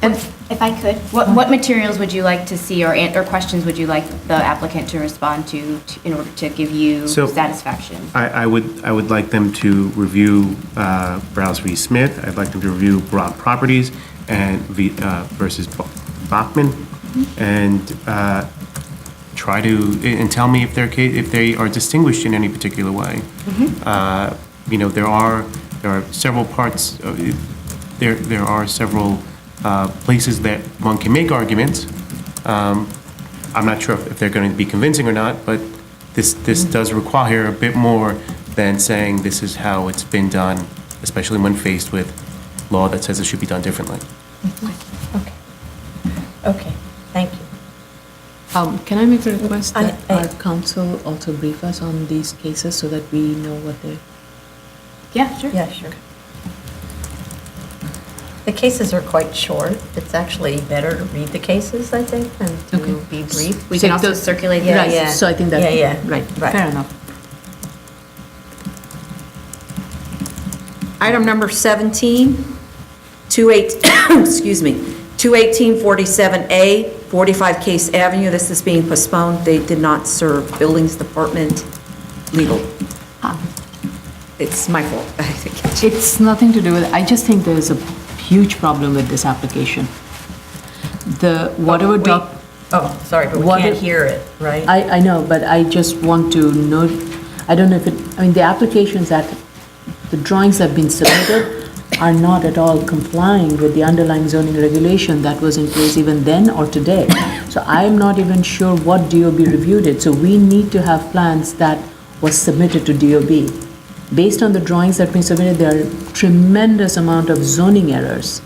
And if I could, what materials would you like to see or questions would you like the applicant to respond to in order to give you So, satisfaction? I would like them to review Browse v. Smith. I'd like them to review Broad Properties and versus Bachman, and try to and tell me if they are distinguished in any particular way. There are several parts. There are several places that one can make arguments. I'm not sure if they're going to be convincing or not, but this does require a bit more than saying this is how it's been done, especially when faced with law that says it should be done differently. Okay, thank you. Can I make a request that I- our counsel also brief us on these cases so that we know what they... Yeah, sure. Yeah, sure. The cases are quite short. It's actually better to read the cases, I think, than to Okay. be brief. We So can also those- circulate Yeah, those. yeah. So I think that... Yeah, yeah. Right, Right. fair enough. Item number 17, 21847A, 45 Case Avenue. This is being postponed. They did not serve Buildings Department legal. It's my fault, I think. It's nothing to do with, I just think there's a huge problem with this application. Whatever doc... Oh, sorry, but we What can't if- hear it, right? I know, but I just want to note, I don't know if the applications that, the drawings that have been submitted are not at all complying with the underlying zoning regulation that was in place even then or today. So I'm not even sure what DOB reviewed it. So we need to have plans that was submitted to DOB. Based on the drawings that have been submitted, there are tremendous amount of zoning errors.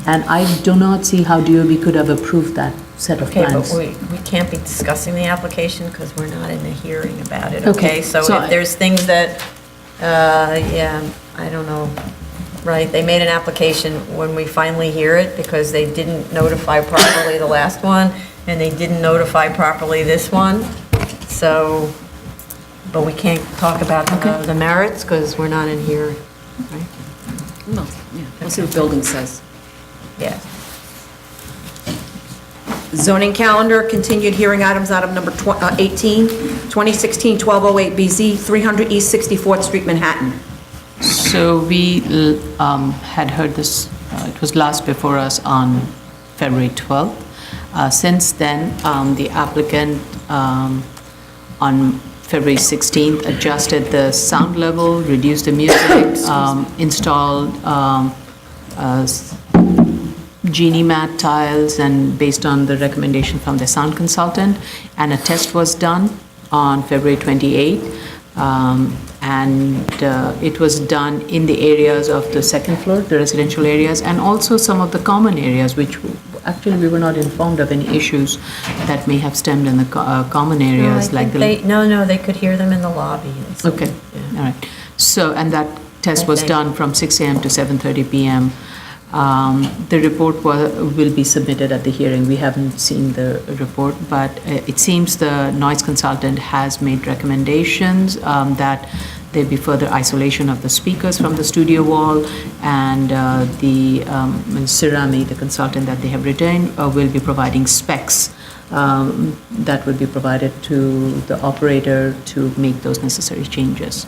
And I do not see how DOB could have approved that set of Okay, plans. but we can't be discussing the application because we're not in a hearing about it, Okay, okay? So so if there's things that, I don't know, right? They made an application when we finally hear it because they didn't notify properly the last one, and they didn't notify properly this one. So, but we can't talk about the merits because we're not in here, right? No, yeah. We'll see what building says. Yeah. Zoning calendar, continued hearing items, item number 18, 2016-1208BZ, 300 East 64th Street, Manhattan. So we had heard this, it was last before us on February 12th. Since then, the applicant on February 16th adjusted the sound level, reduced the music, installed genie mat tiles, and based on the recommendation from the sound consultant, and a test was done on February 28th. It was done in the areas of the second floor, the residential areas, and also some of the common areas, which actually we were not informed of any issues that may have stemmed in the common areas, like the... No, they could hear them in the lobby. Okay, all right. So, and that test was done from 6 a.m. to 7:30 p.m. The report will be submitted at the hearing. We haven't seen the report, but it seems the noise consultant has made recommendations that there be further isolation of the speakers from the studio wall, and Sirami, the consultant that they have retained, will be providing specs that will be provided to the operator to make those necessary changes.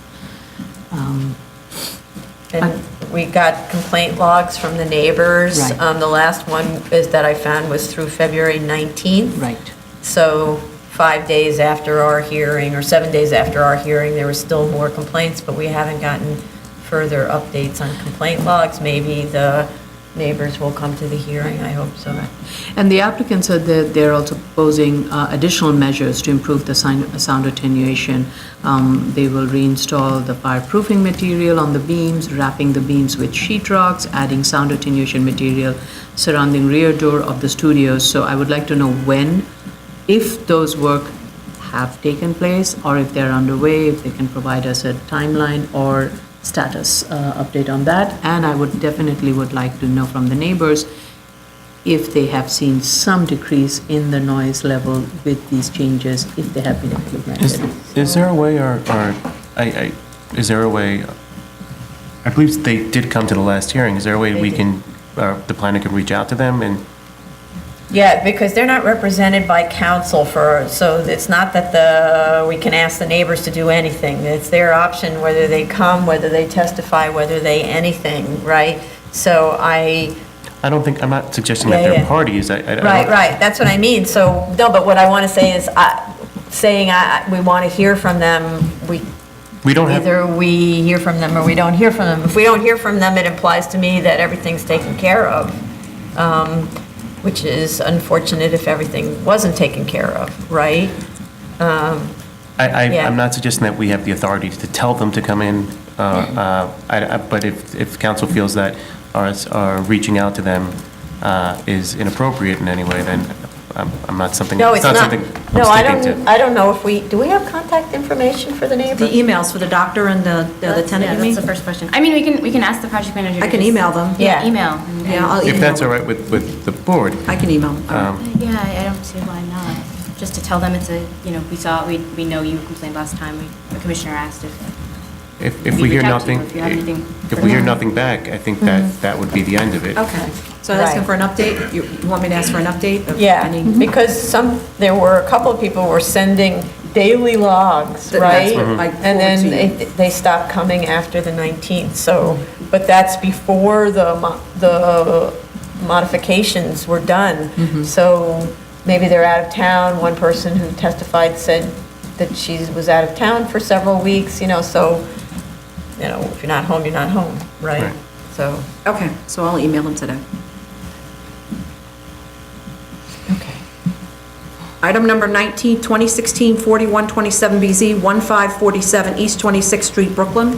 And we got complaint logs from the neighbors. Right. The last one that I found was through February 19th. Right. So 5 days after our hearing, or 7 days after our hearing, there were still more complaints, but we haven't gotten further updates on complaint logs. Maybe the neighbors will come to the hearing, I hope so. And the applicant said that they're also proposing additional measures to improve the sound attenuation. They will reinstall the fireproofing material on the beams, wrapping the beams with sheetrocks, adding sound attenuation material surrounding rear door of the studios. So I would like to know when, if those work have taken place, or if they're underway, if they can provide us a timeline or status update on that. And I would definitely would like to know from the neighbors if they have seen some decrease in the noise level with these changes, if they have been implemented. Is there a way, is there a way, I believe they did come to the last hearing, is there a way we can, the planner can reach out to them and? Yeah, because they're not represented by council so it's not that we can ask the neighbors to do anything. It's their option whether they come, whether they testify, whether they anything, right? So I'm not suggesting that they're parties. Right, that's what I mean. So, no, but what I want to say is, we want to hear from them, We don't have. either we hear from them or we don't hear from them. If we don't hear from them, it implies to me that everything's taken care of, which is unfortunate if everything wasn't taken care of, right? Yeah. I'm not suggesting that we have the authority to tell them to come in, but if council feels that our reaching out to them is inappropriate in any way, then I'm not something. No, it's not. Something No, I'm sticking to. I don't know if do we have contact information for the neighbor? The emails for the doctor and the tenant, you mean? That's the first question. I mean, we can ask the project manager. I can email them. Yeah. Email. Yeah, I'll email If that's all them. right with the board. I can email them. Yeah, I don't see why not. Just to tell them it's we know you complained last time. The commissioner asked If we we hear reach out to you nothing, if you have anything if for we hear them. nothing back, I think that would be the end of it. Okay, so asking for an update, you want me to ask for an update? of Yeah, any- because there were a couple of people were sending daily logs, That's right? what I And then forward to you. they stopped coming after the 19th, so, but that's before the modifications were done. So maybe they're out of town. One person who testified said that she was out of town for several weeks, so, if you're not home, you're not home, right? Right. So, Okay, so I'll email them today. okay. Item number 19, 2016-4127BZ, 1547 East 26th Street, Brooklyn.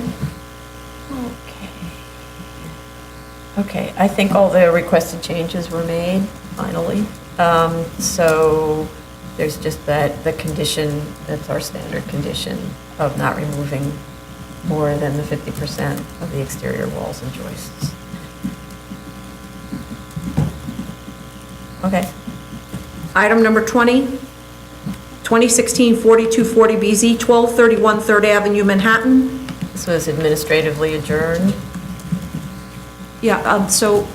Okay, I think all the requested changes were made, finally. So there's just the condition, that's our standard condition of not removing more than the 50% of the exterior walls and joists. Okay. Item number 20, 2016-4240BZ, 1231 3rd Avenue, Manhattan. This was administratively adjourned. Yeah, so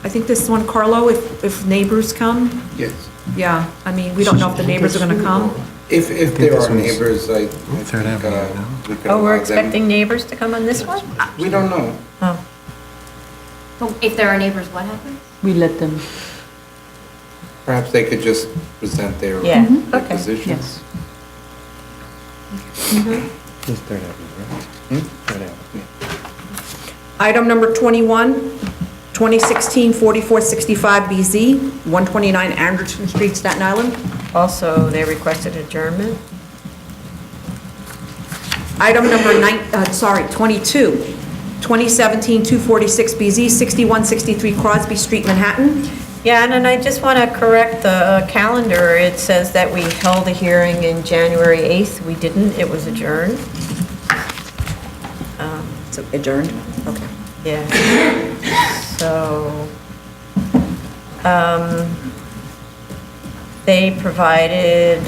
I think this one, Carlo, if neighbors come, Yes. yeah, I mean, we don't know if the neighbors are gonna come. If there this are one's neighbors, I Third think Avenue, we could Oh, we're allow them. expecting neighbors to come on this one? We don't know. Oh, But if there are neighbors, what happens? We let them, Perhaps they could just present their Yeah, their okay. positions. It's Third Avenue, right? Third Avenue. Item number 21, 2016-4465BZ, 129 Anderson Street, Staten Island. also, they requested adjournment. Item number 22, 2017-246BZ, 6163 Crosby Street, Manhattan. Yeah, and then I just want to correct the calendar. It says that we held a hearing in January 8th. We didn't, it was adjourned. So adjourned, okay. Yeah. So, they provided,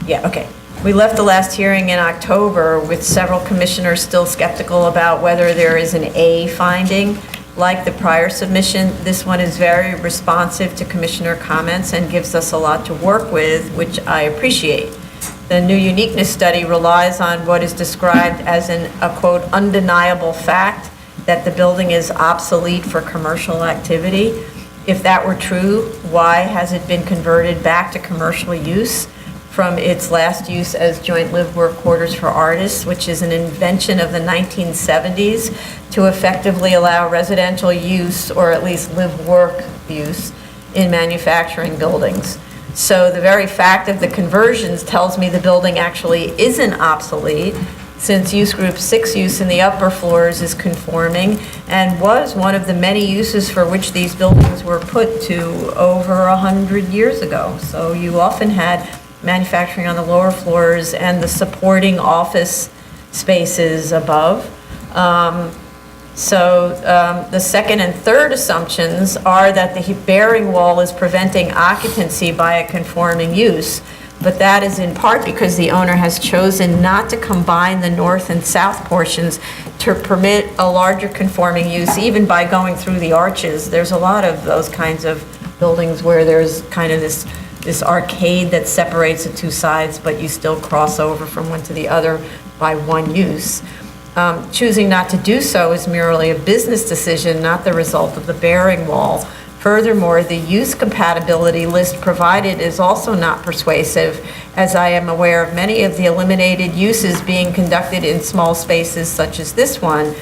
yeah, okay. We left the last hearing in October with several commissioners still skeptical about whether there is an A finding. Like the prior submission, this one is very responsive to commissioner comments and gives us a lot to work with, which I appreciate. The new uniqueness study relies on what is described as a quote, undeniable fact that the building is obsolete for commercial activity. If that were true, why has it been converted back to commercial use? from its last use as joint live-work quarters for artists, which is an invention of the 1970s to effectively allow residential use, or at least live-work use, in manufacturing buildings. So the very fact of the conversions tells me the building actually isn't obsolete, since use group 6 use in the upper floors is conforming and was one of the many uses for which these buildings were put to over 100 years ago. So you often had manufacturing on the lower floors and the supporting office spaces above. The second and third assumptions are that the bearing wall is preventing occupancy by a conforming use, but that is in part because the owner has chosen not to combine the north and south portions to permit a larger conforming use, even by going through the arches. There's a lot of those kinds of buildings where there's kind of this arcade that separates the two sides, but you still cross over from one to the other by one use. Choosing not to do so is merely a business decision, not the result of the bearing wall. Furthermore, the use compatibility list provided is also not persuasive, as I am aware of many of the eliminated uses being conducted in small spaces such as this one.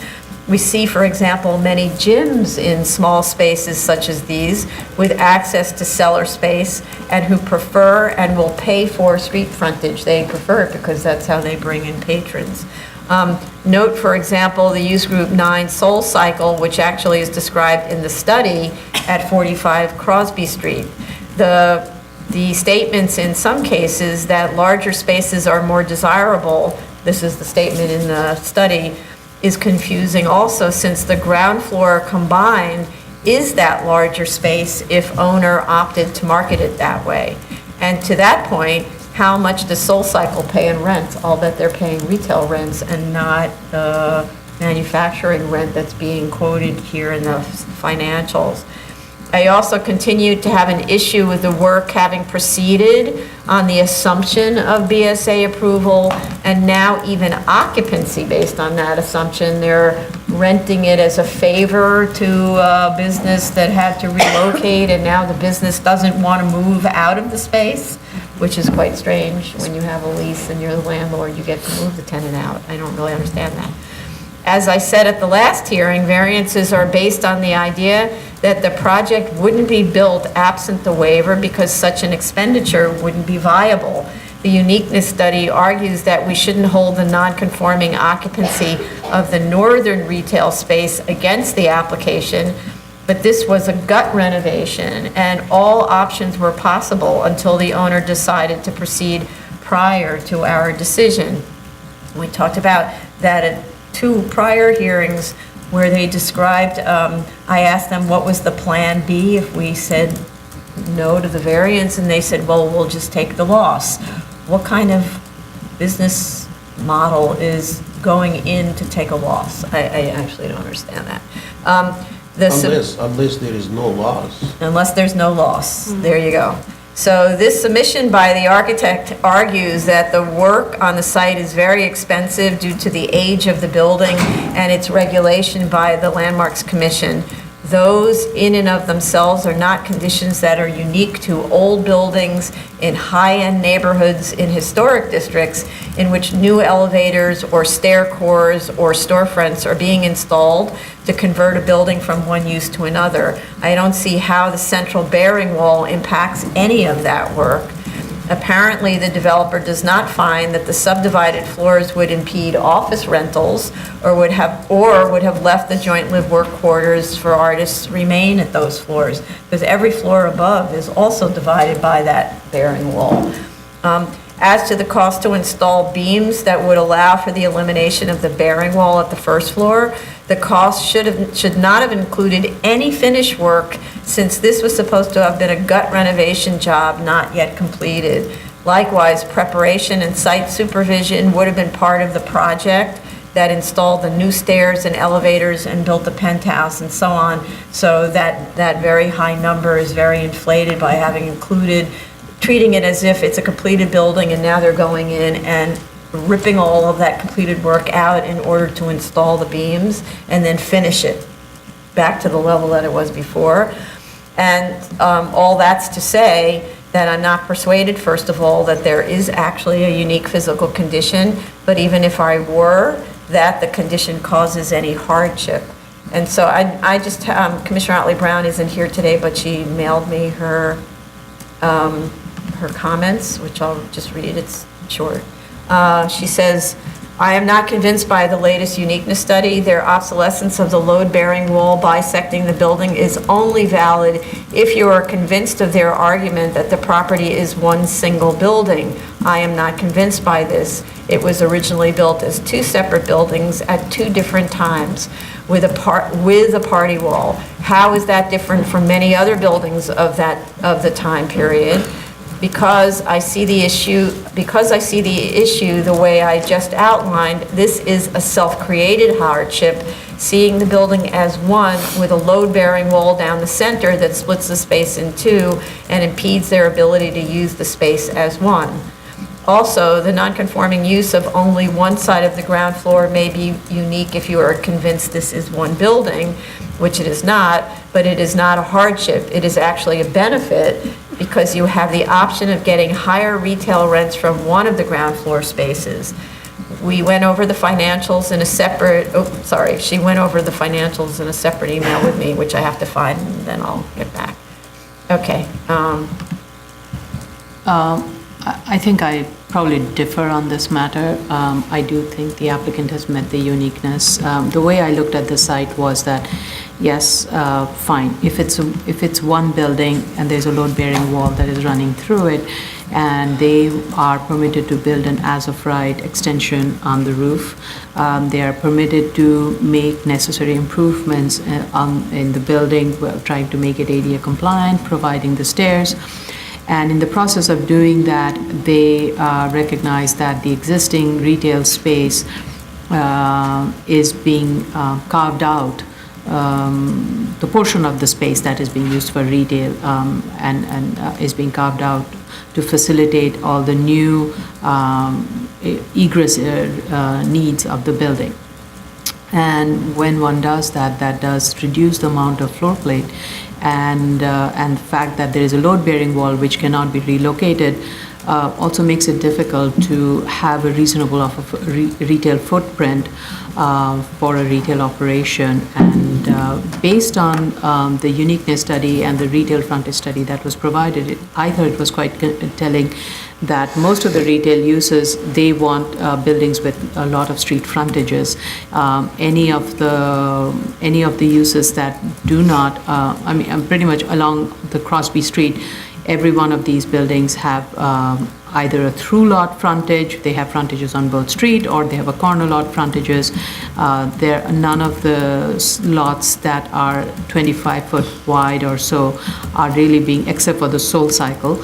We see, for example, many gyms in small spaces such as these with access to cellar space and who prefer and will pay for street frontage. They prefer it because that's how they bring in patrons. Note, for example, the use group 9 Soul Cycle, which actually is described in the study at 45 Crosby Street. The statements in some cases that larger spaces are more desirable, this is the statement in the study, is confusing also, since the ground floor combined is that larger space if owner opted to market it that way. And to that point, how much does Soul Cycle pay in rent? I'll bet they're paying retail rents and not the manufacturing rent that's being quoted here in the financials. I also continue to have an issue with the work having proceeded on the assumption of BSA approval and now even occupancy based on that assumption. They're renting it as a favor to a business that had to relocate, and now the business doesn't want to move out of the space, which is quite strange. When you have a lease and you're the landlord, you get to move the tenant out. I don't really understand that. As I said at the last hearing, variances are based on the idea that the project wouldn't be built absent the waiver because such an expenditure wouldn't be viable. The uniqueness study argues that we shouldn't hold the non-conforming occupancy of the northern retail space against the application, but this was a gut renovation and all options were possible until the owner decided to proceed prior to our decision. We talked about that at 2 prior hearings where they described, I asked them what was the plan B if we said no to the variance, and they said, well, we'll just take the loss. What kind of business model is going in to take a loss? I actually don't understand that. Unless there is no loss. Unless there's no loss. There you go. So this submission by the architect argues that the work on the site is very expensive due to the age of the building and its regulation by the Landmarks Commission. Those in and of themselves are not conditions that are unique to old buildings in high-end neighborhoods in historic districts in which new elevators or stair cores or storefronts are being installed to convert a building from one use to another. I don't see how the central bearing wall impacts any of that work. Apparently, the developer does not find that the subdivided floors would impede office rentals or would have left the joint live-work quarters for artists remain at those floors, because every floor above is also divided by that bearing wall. As to the cost to install beams that would allow for the elimination of the bearing wall at the first floor, the cost should not have included any finish work, since this was supposed to have been a gut renovation job not yet completed. Likewise, preparation and site supervision would have been part of the project that installed the new stairs and elevators and built the penthouse and so on. So that very high number is very inflated by having included, treating it as if it's a completed building and now they're going in and ripping all of that completed work out in order to install the beams and then finish it back to the level that it was before. And all that's to say that I'm not persuaded, first of all, that there is actually a unique physical condition, but even if I were, that the condition causes any hardship. And so I just, Commissioner Otley Brown isn't here today, but she mailed me her comments, which I'll just read, it's short. She says, I am not convinced by the latest uniqueness study. Their obsolescence of the load-bearing wall bisecting the building is only valid if you are convinced of their argument that the property is one single building. I am not convinced by this. It was originally built as two separate buildings at two different times with a party wall. How is that different from many other buildings of the time period? Because I see the issue the way I just outlined, this is a self-created hardship, seeing the building as one with a load-bearing wall down the center that splits the space in two and impedes their ability to use the space as one. Also, the non-conforming use of only one side of the ground floor may be unique if you are convinced this is one building, which it is not, but it is not a hardship. It is actually a benefit because you have the option of getting higher retail rents from one of the ground floor spaces. We went over the financials in a separate, she went over the financials in a separate email with me, which I have to find, and then I'll get back. Okay. I think I probably differ on this matter. I do think the applicant has met the uniqueness. The way I looked at the site was that, yes, fine. If it's one building and there's a load-bearing wall that is running through it, and they are permitted to build an as-of-right extension on the roof, they are permitted to make necessary improvements in the building, trying to make it ADA compliant, providing the stairs. And in the process of doing that, they recognize that the existing retail space is being carved out, the portion of the space that is being used for retail and is being carved out to facilitate all the new egress needs of the building. And when one does that, that does reduce the amount of floor plate, and the fact that there is a load-bearing wall which cannot be relocated also makes it difficult to have a reasonable retail footprint for a retail operation. And based on the uniqueness study and the retail frontage study that was provided, I thought it was quite telling that most of the retail uses, they want buildings with a lot of street frontages. Any of the uses that do not, I'm pretty much along the Crosby Street, every one of these buildings have either a through lot frontage, they have frontages on both street, or they have a corner lot frontages. None of the lots that are 25 foot wide or so are really being, except for the Soul Cycle,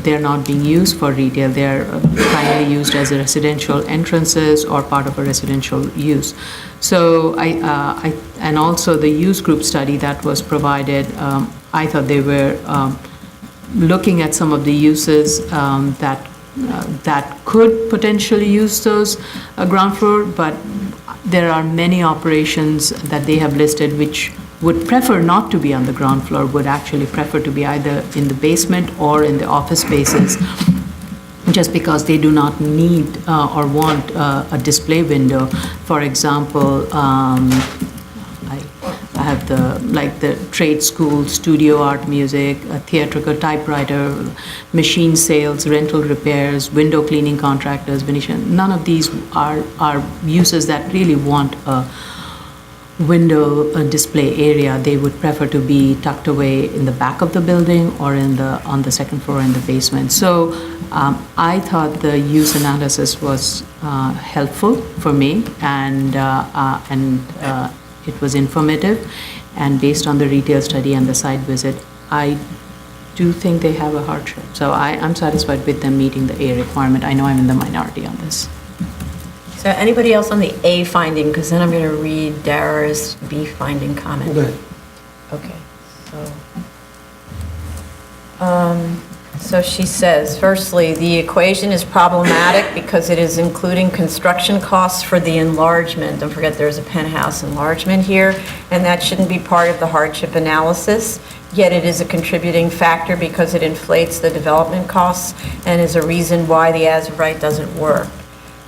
they're not being used for retail. They're primarily used as residential entrances or part of a residential use. So and also the use group study that was provided, I thought they were looking at some of the uses that could potentially use those ground floor, but there are many operations that they have listed which would prefer not to be on the ground floor, would actually prefer to be either in the basement or in the office spaces, just because they do not need or want a display window. For example, I have the trade school, studio art music, a theatrical typewriter, machine sales, rental repairs, window cleaning contractors, Venetian. None of these are uses that really want a window display area. They would prefer to be tucked away in the back of the building or on the second floor in the basement. So I thought the use analysis was helpful for me, and it was informative. And based on the retail study and the site visit, I do think they have a hardship. So I'm satisfied with them meeting the A requirement. I know I'm in the minority on this. So anybody else on the A finding? Because then I'm going to read Dara's B finding comment. Go ahead. Okay, so she says, firstly, the equation is problematic because it is including construction costs for the enlargement. Don't forget there's a penthouse enlargement here, and that shouldn't be part of the hardship analysis. yet it is a contributing factor because it inflates the development costs and is a reason why the as-of-right doesn't work.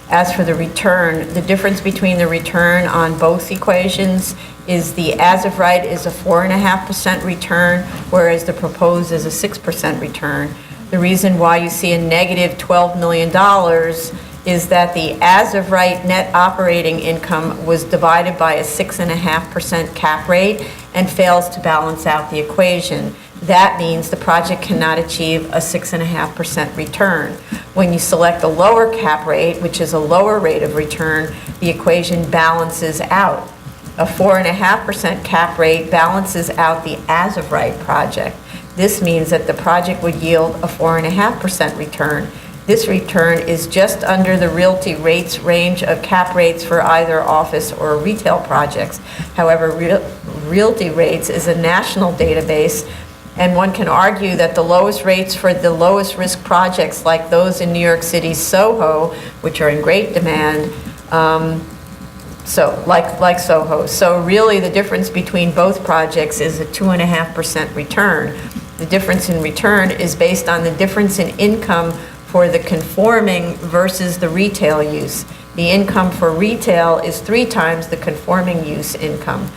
As for the return, the difference between the return on both equations is the as-of-right is a 4.5% return, whereas the proposed is a 6% return. The reason why you see a negative $12 million is that the as-of-right net operating income was divided by a 6.5% cap rate and fails to balance out the equation. That means the project cannot achieve a 6.5% return. When you select a lower cap rate, which is a lower rate of return, the equation balances out. A 4.5% cap rate balances out the as-of-right project. This means that the project would yield a 4.5% return. This return is just under the realty rates range of cap rates for either office or retail projects. However, realty rates is a national database, and one can argue that the lowest rates for the lowest risk projects like those in New York City's Soho, which are in great demand, like Soho. So really the difference between both projects is a 2.5% return. The difference in return is based on the difference in income for the conforming versus the retail use. The income for retail is 3 times the conforming use income.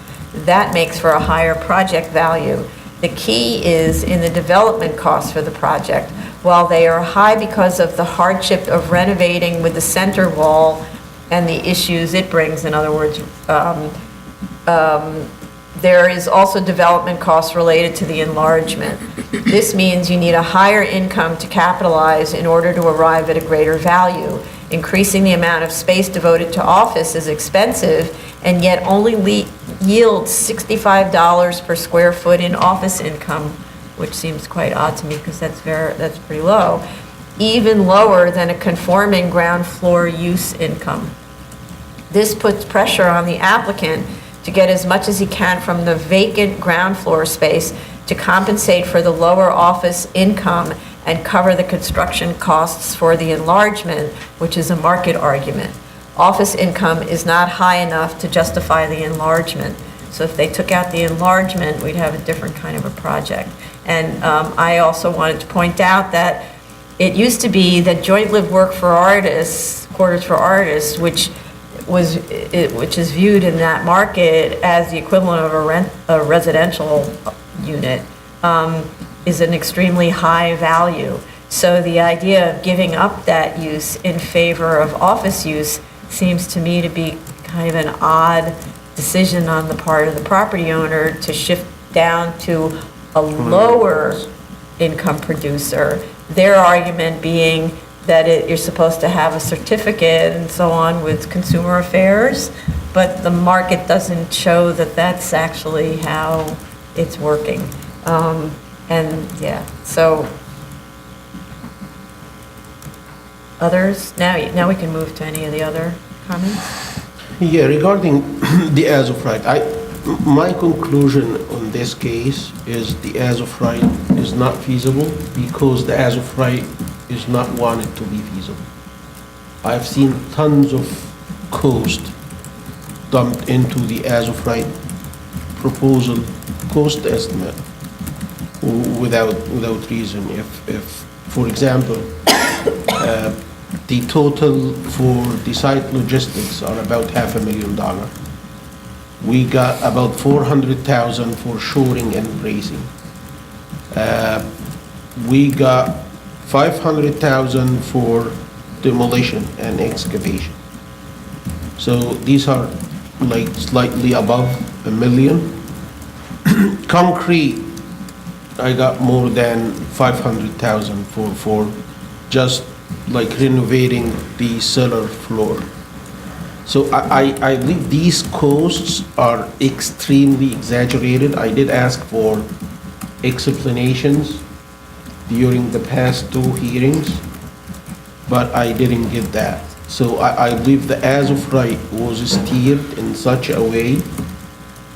That makes for a higher project value. The key is in the development costs for the project. While they are high because of the hardship of renovating with the center wall and the issues it brings, in other words, there is also development costs related to the enlargement. This means you need a higher income to capitalize in order to arrive at a greater value. Increasing the amount of space devoted to office is expensive and yet only yields $65 per square foot in office income, which seems quite odd to me because that's pretty low, even lower than a conforming ground floor use income. This puts pressure on the applicant to get as much as he can from the vacant ground floor space to compensate for the lower office income and cover the construction costs for the enlargement, which is a market argument. Office income is not high enough to justify the enlargement. So if they took out the enlargement, we'd have a different kind of a project. And I also wanted to point out that it used to be that joint live work for artists, quarters for artists, which is viewed in that market as the equivalent of a residential unit, is an extremely high value. So the idea of giving up that use in favor of office use seems to me to be kind of an odd decision on the part of the property owner to shift down to a lower income producer. Their argument being that you're supposed to have a certificate and so on with consumer affairs, but the market doesn't show that that's actually how it's working. So others, now we can move to any of the other comments. Yeah, regarding the as-of-right, my conclusion on this case is the as-of-right is not feasible because the as-of-right is not wanted to be feasible. I've seen tons of cost dumped into the as-of-right proposal cost estimate without reason. If for example, the total for the site logistics are about $500,000. We got about $400,000 for shoring and bracing. We got $500,000 for demolition and excavation. So these are like slightly above $1 million. Concrete, I got more than $500,000 for just like renovating the cellar floor. So I believe these costs are extremely exaggerated. I did ask for explanations during the past 2 hearings, but I didn't get that. So I believe the as-of-right was steered in such a way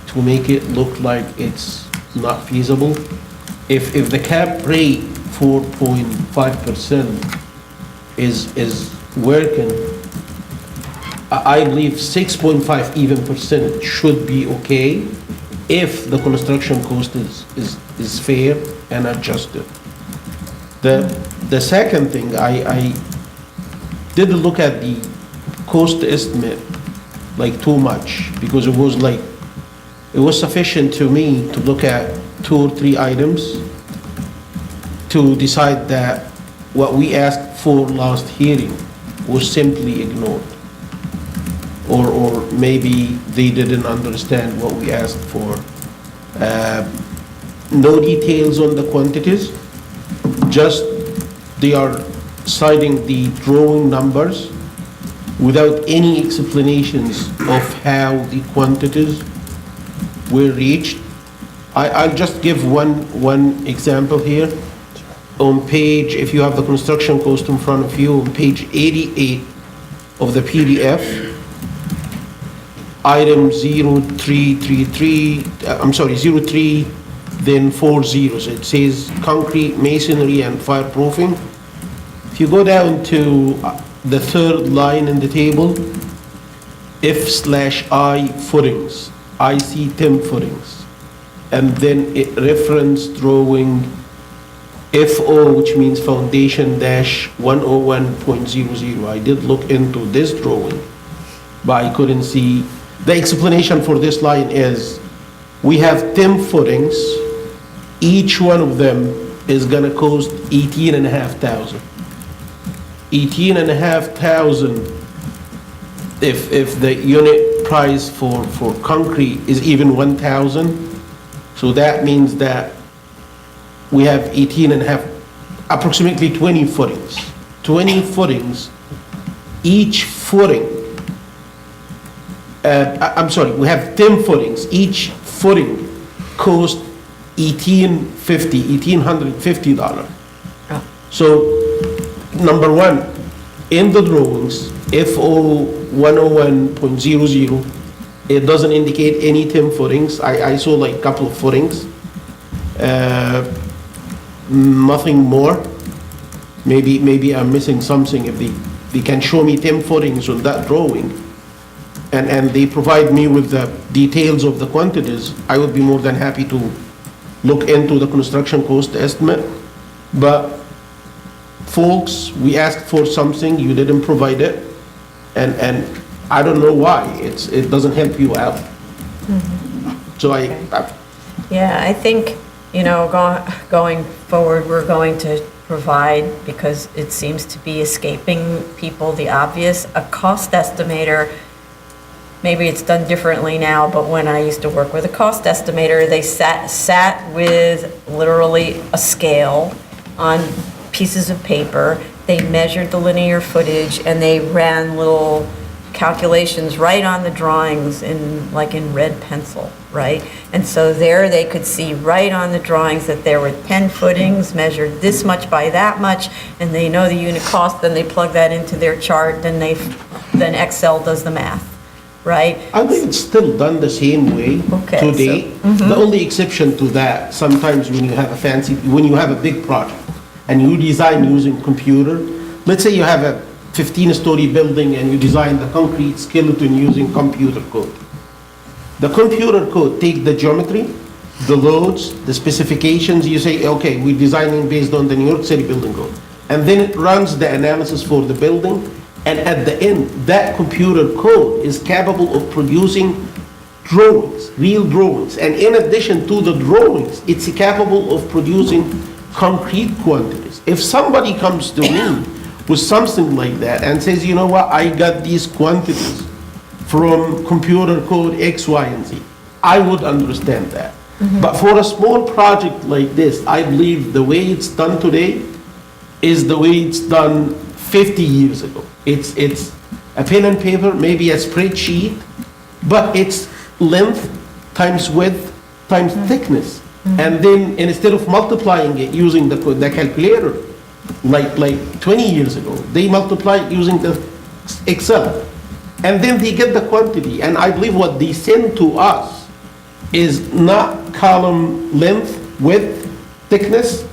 to make it look like it's not feasible. If the cap rate 4.5% is working, I believe 6.5% should be okay. if the construction cost is fair and adjusted. The second thing, I did look at the cost estimate like too much, because it was sufficient to me to look at 2 or 3 items to decide that what we asked for last hearing was simply ignored. Or maybe they didn't understand what we asked for. No details on the quantities, just they are citing the drawing numbers without any explanations of how the quantities were reached. I'll just give one example here. On page, if you have the construction cost in front of you, on page 88 of the PDF, item 0333, 03, then 4 zeros. It says concrete, masonry, and fireproofing. If you go down to the third line in the table, F/I footings, I see 10 footings. And then it reference drawing FO, which means foundation dash 101.00. I did look into this drawing, but I couldn't see. The explanation for this line is we have 10 footings. Each one of them is gonna cost 18,500. 18,500 if the unit price for concrete is even 1,000. So that means that we have 18.5, approximately 20 footings. 20 footings, each footing, I'm sorry, we have 10 footings. Each footing cost $1,850. So, number one, in the drawings, FO 101.00, it doesn't indicate any 10 footings. I saw like a couple of footings. Nothing more. Maybe I'm missing something. If they can show me 10 footings on that drawing, and they provide me with the details of the quantities, I would be more than happy to look into the construction cost estimate. But folks, we asked for something, you didn't provide it, and I don't know why. It doesn't help you out. So Yeah, I think, going forward, we're going to provide, because it seems to be escaping people, the obvious, a cost estimator. Maybe it's done differently now, but when I used to work with a cost estimator, they sat with literally a scale on pieces of paper. They measured the linear footage, and they ran little calculations right on the drawings in red pencil, right? And so there they could see right on the drawings that there were 10 footings measured this much by that much, and they know the unit cost, then they plug that into their chart, then Excel does the math, right? I think it's still done the same way today. The only exception to that, sometimes when you have a big project and you design using computer, let's say you have a 15-story building and you design the concrete skeleton using computer code. The computer code take the geometry, the loads, the specifications, you say, okay, we're designing based on the New York City building code. And then it runs the analysis for the building, and at the end, that computer code is capable of producing drawings, real drawings. And in addition to the drawings, it's capable of producing concrete quantities. If somebody comes to me with something like that and says, you know what, I got these quantities from computer code X, Y, and Z, I would understand that. But for a small project like this, I believe the way it's done today is the way it's done 50 years ago. It's a pen and paper, maybe a spreadsheet, but it's length times width times thickness. And then instead of multiplying it using the calculator, like 20 years ago, they multiply it using the Excel. And then they get the quantity. And I believe what they send to us is not column length, width, thickness,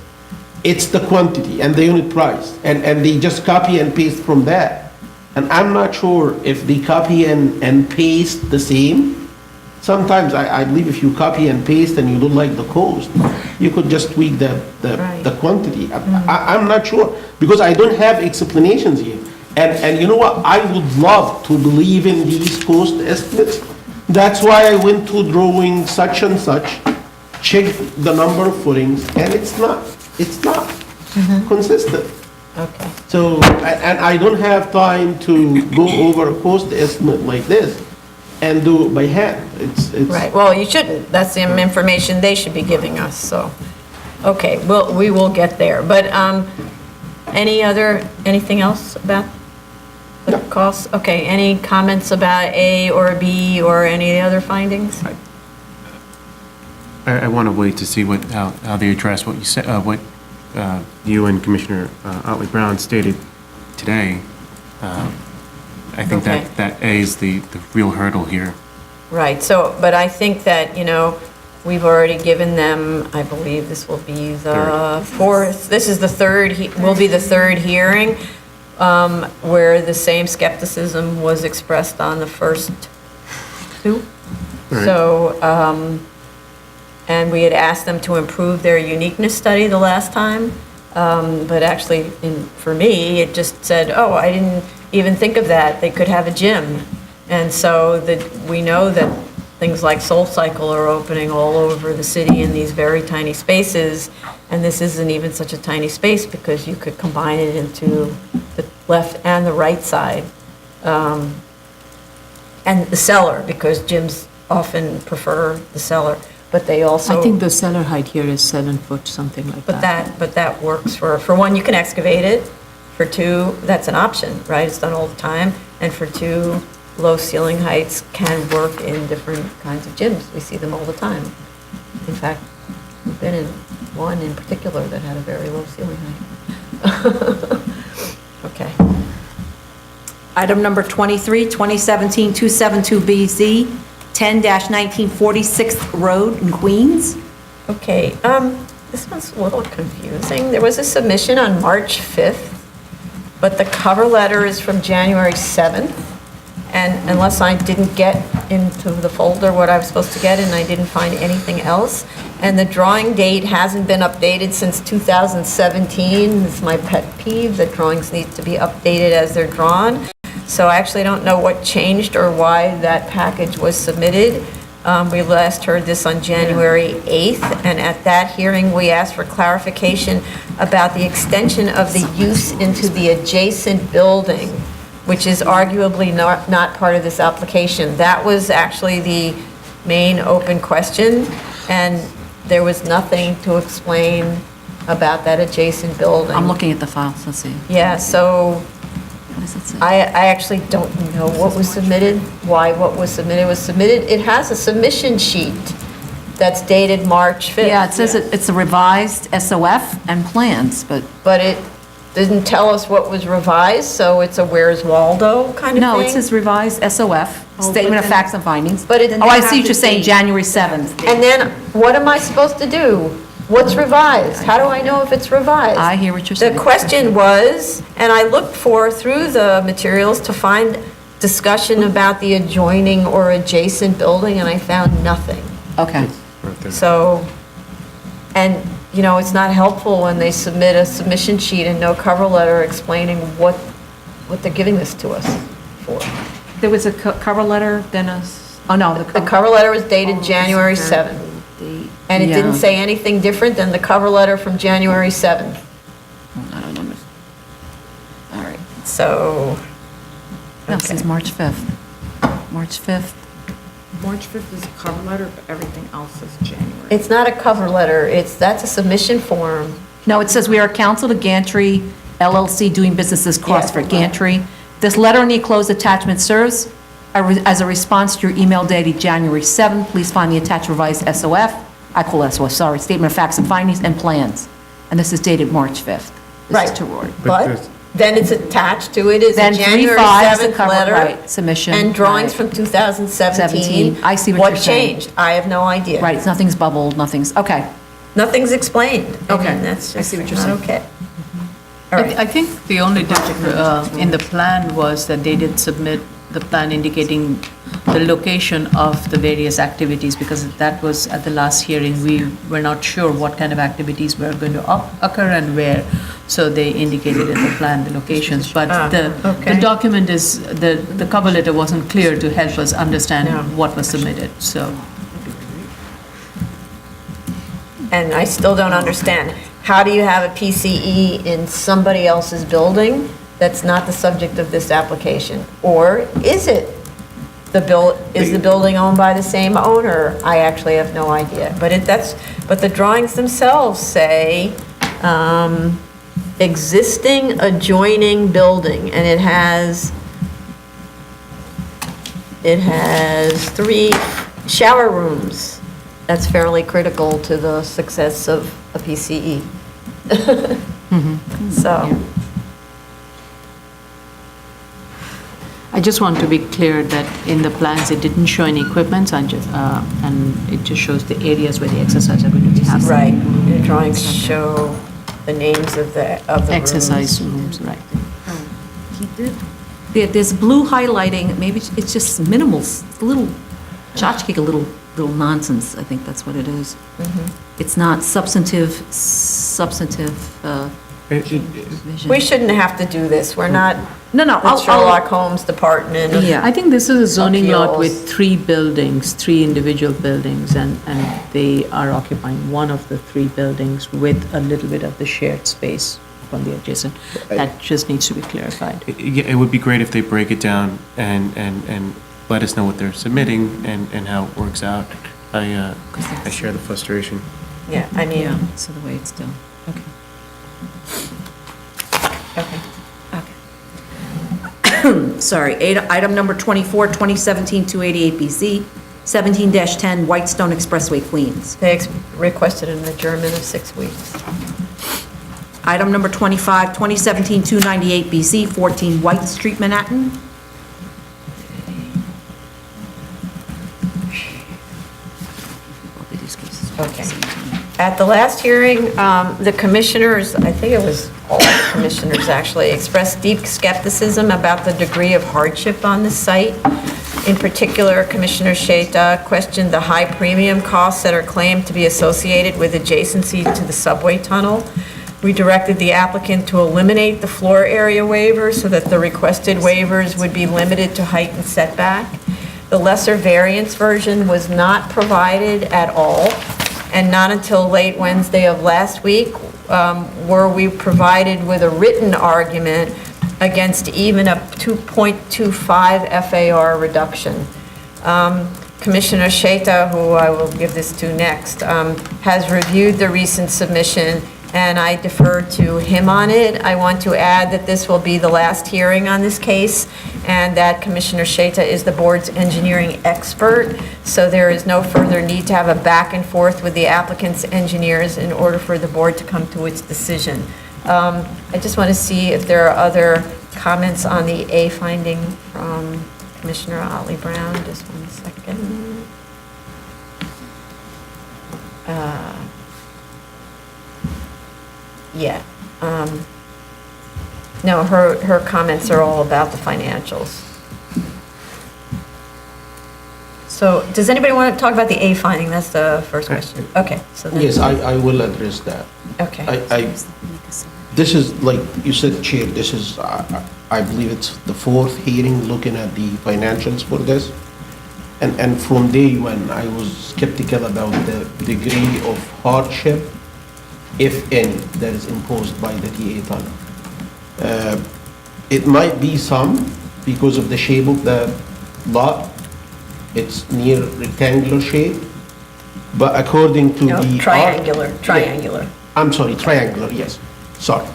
it's the quantity and the unit price. And they just copy and paste from that. And I'm not sure if they copy and paste the same sometimes I believe if you copy and paste and you don't like the cost, you could just tweak the quantity. I'm not sure, because I don't have explanations here. And you know what, I would love to believe in these cost estimates. That's why I went to drawing such and such, checked the number of footings, and it's not consistent. Okay. So, and I don't have time to go over a cost estimate like this and do it by hand. It's. Right, well, you shouldn't, that's the information they should be giving us, so, okay, we will get there. But anything else about the costs? Okay, any comments about A or B or any other findings? I want to wait to see how they address what you said, what you and Commissioner Otley Brown stated today. I think Okay. that A is the real hurdle here. Right, so, but I think that, we've already given them, I believe this will be the fourth, this is the third, will be the third hearing, where the same skepticism was expressed on the first two. Right. So, and we had asked them to improve their uniqueness study the last time, but actually, for me, it just said, oh, I didn't even think of that, they could have a gym. And so we know that things like Soul Cycle are opening all over the city in these very tiny spaces, and this isn't even such a tiny space because you could combine it into the left and the right side. And the cellar, because gyms often prefer the cellar, but they also. I think the cellar height here is 7 foot, something like that. But that works for one, you can excavate it. For two, that's an option, right? It's done all the time. And for two, low ceiling heights can work in different kinds of gyms. We see them all the time. In fact, we've been in one in particular that had a very low ceiling height. Okay. Item number 23, 2017-272BZ, 10-1946 Road in Queens. Okay, this one's a little confusing. There was a submission on March 5th, but the cover letter is from January 7th. And unless I didn't get into the folder what I was supposed to get, and I didn't find anything else. And the drawing date hasn't been updated since 2017. It's my pet peeve, that drawings need to be updated as they're drawn. So I actually don't know what changed or why that package was submitted. We last heard this on January 8th, and at that hearing, we asked for clarification about the extension of the use into the adjacent building, which is arguably not part of this application. That was actually the main open question, and there was nothing to explain about that adjacent building. I'm looking at the files, let's see. Yeah, so What does it say? I actually don't know what was submitted, why what was submitted was submitted. It has a submission sheet that's dated March 5th. Yeah, it says it's a revised SOF and plans, but. But it didn't tell us what was revised, so it's a Where's Waldo kind of thing? No, it says revised SOF, Statement of Facts and Findings. But it Oh, I didn't see have what you're the saying, date. January 7th. And then, what am I supposed to do? What's revised? How do I know if it's revised? I hear what you're saying. The question was, and I looked through the materials to find discussion about the adjoining or adjacent building, and I found nothing. Okay. Right there. So, and, it's not helpful when they submit a submission sheet and no cover letter explaining what they're giving this to us for. There was a cover letter, then The cover letter was dated January 7th, and it didn't say anything different than the cover letter from January 7th. I don't know. All right, so, No, it says March 5th. March 5th. March 5th is a cover letter, but everything else is January. it's not a cover letter, that's a submission form. No, it says we are counsel to Gantry LLC doing business as CrossFit Yeah. Gantry. This letter in the enclosed attachment serves as a response to your email dated January 7th. Please find the attached revised SOF, I call SOF, sorry, Statement of Facts and Findings and Plans. And this is dated March 5th. This Right. is to Roy. But there's- then it's attached to it is a Then January 3/5 is the 7th cover- letter. right, submission, And drawings right. from 2017. I see what you're saying. What changed? I have no idea. Right, nothing's bubbled, nothing's, okay. Nothing's explained. I Okay. mean, that's I just see what you're saying. okay. All right. I think the only in the plan was that they did submit the plan indicating the location of the various activities, because that was at the last hearing, we were not sure what kind of activities were going to occur and where, so they indicated in the plan the locations, but the okay. document is, the cover letter wasn't clear to help us understand Yeah. what was submitted, so. And I still don't understand, how do you have a PCE in somebody else's building that's not the subject of this application? Or is it is the building owned by the same owner? I actually have no idea, but the drawings themselves say, existing adjoining building, and it has 3 shower rooms. That's fairly critical to the success of a PCE. So, I just want to be clear that in the plans, it didn't show any equipment, and it just shows the areas where the exercise equipment is happening. right, your drawings show the names of the rooms. Exercise rooms, right. There's blue highlighting, maybe it's just minimal, it's a little tchotchke, a little nonsense, I think that's what it is. It's not substantive vision. We shouldn't have to do this, we're not No, the Sherlock Holmes Department. Yeah. I think this is a zoning lot Appeals. with 3 buildings, 3 individual buildings, and they are occupying one of the 3 buildings with a little bit of the shared space from the adjacent. That just needs to be clarified. Yeah, it would be great if they break it down and let us know what they're submitting and how it works out. I share the frustration. Yeah, I mean, Yeah, so the way it's done, okay. okay. Sorry, item number 24, 2017-288BZ, 17-10 Whitestone Expressway, Queens. They requested an adjournment of 6 weeks. Item number 25, 2017-298BZ, 14 White Street, Manhattan. Okay. At the last hearing, the commissioners, I think it was all the commissioners actually, expressed deep skepticism about the degree of hardship on this site. In particular, Commissioner Sheta questioned the high premium costs that are claimed to be associated with adjacency to the subway tunnel. We directed the applicant to eliminate the floor area waiver so that the requested waivers would be limited to height and setback. The lesser variance version was not provided at all, and not until late Wednesday of last week were we provided with a written argument against even a 2.25 FAR reduction. Commissioner Sheta, who I will give this to next, has reviewed the recent submission, and I defer to him on it. I want to add that this will be the last hearing on this case, and that Commissioner Sheta is the board's engineering expert, so there is no further need to have a back and forth with the applicant's engineers in order for the board to come to its decision. I just want to see if there are other comments on the A finding from Commissioner Otley Brown. Just 1 second. Yeah. No, her comments are all about the financials. So, does anybody want to talk about the A finding? That's the first question. Okay, so then. Yes, I will address that. Okay. This is, like you said, Chair, this is, I believe it's the 4th hearing looking at the financials for this. And from day one, I was skeptical about the degree of hardship, if any, that is imposed by the TA tunnel. It might be some because of the shape of the lot. It's near rectangular shape, but according to No, the... triangular. I'm sorry, triangular, yes, sorry.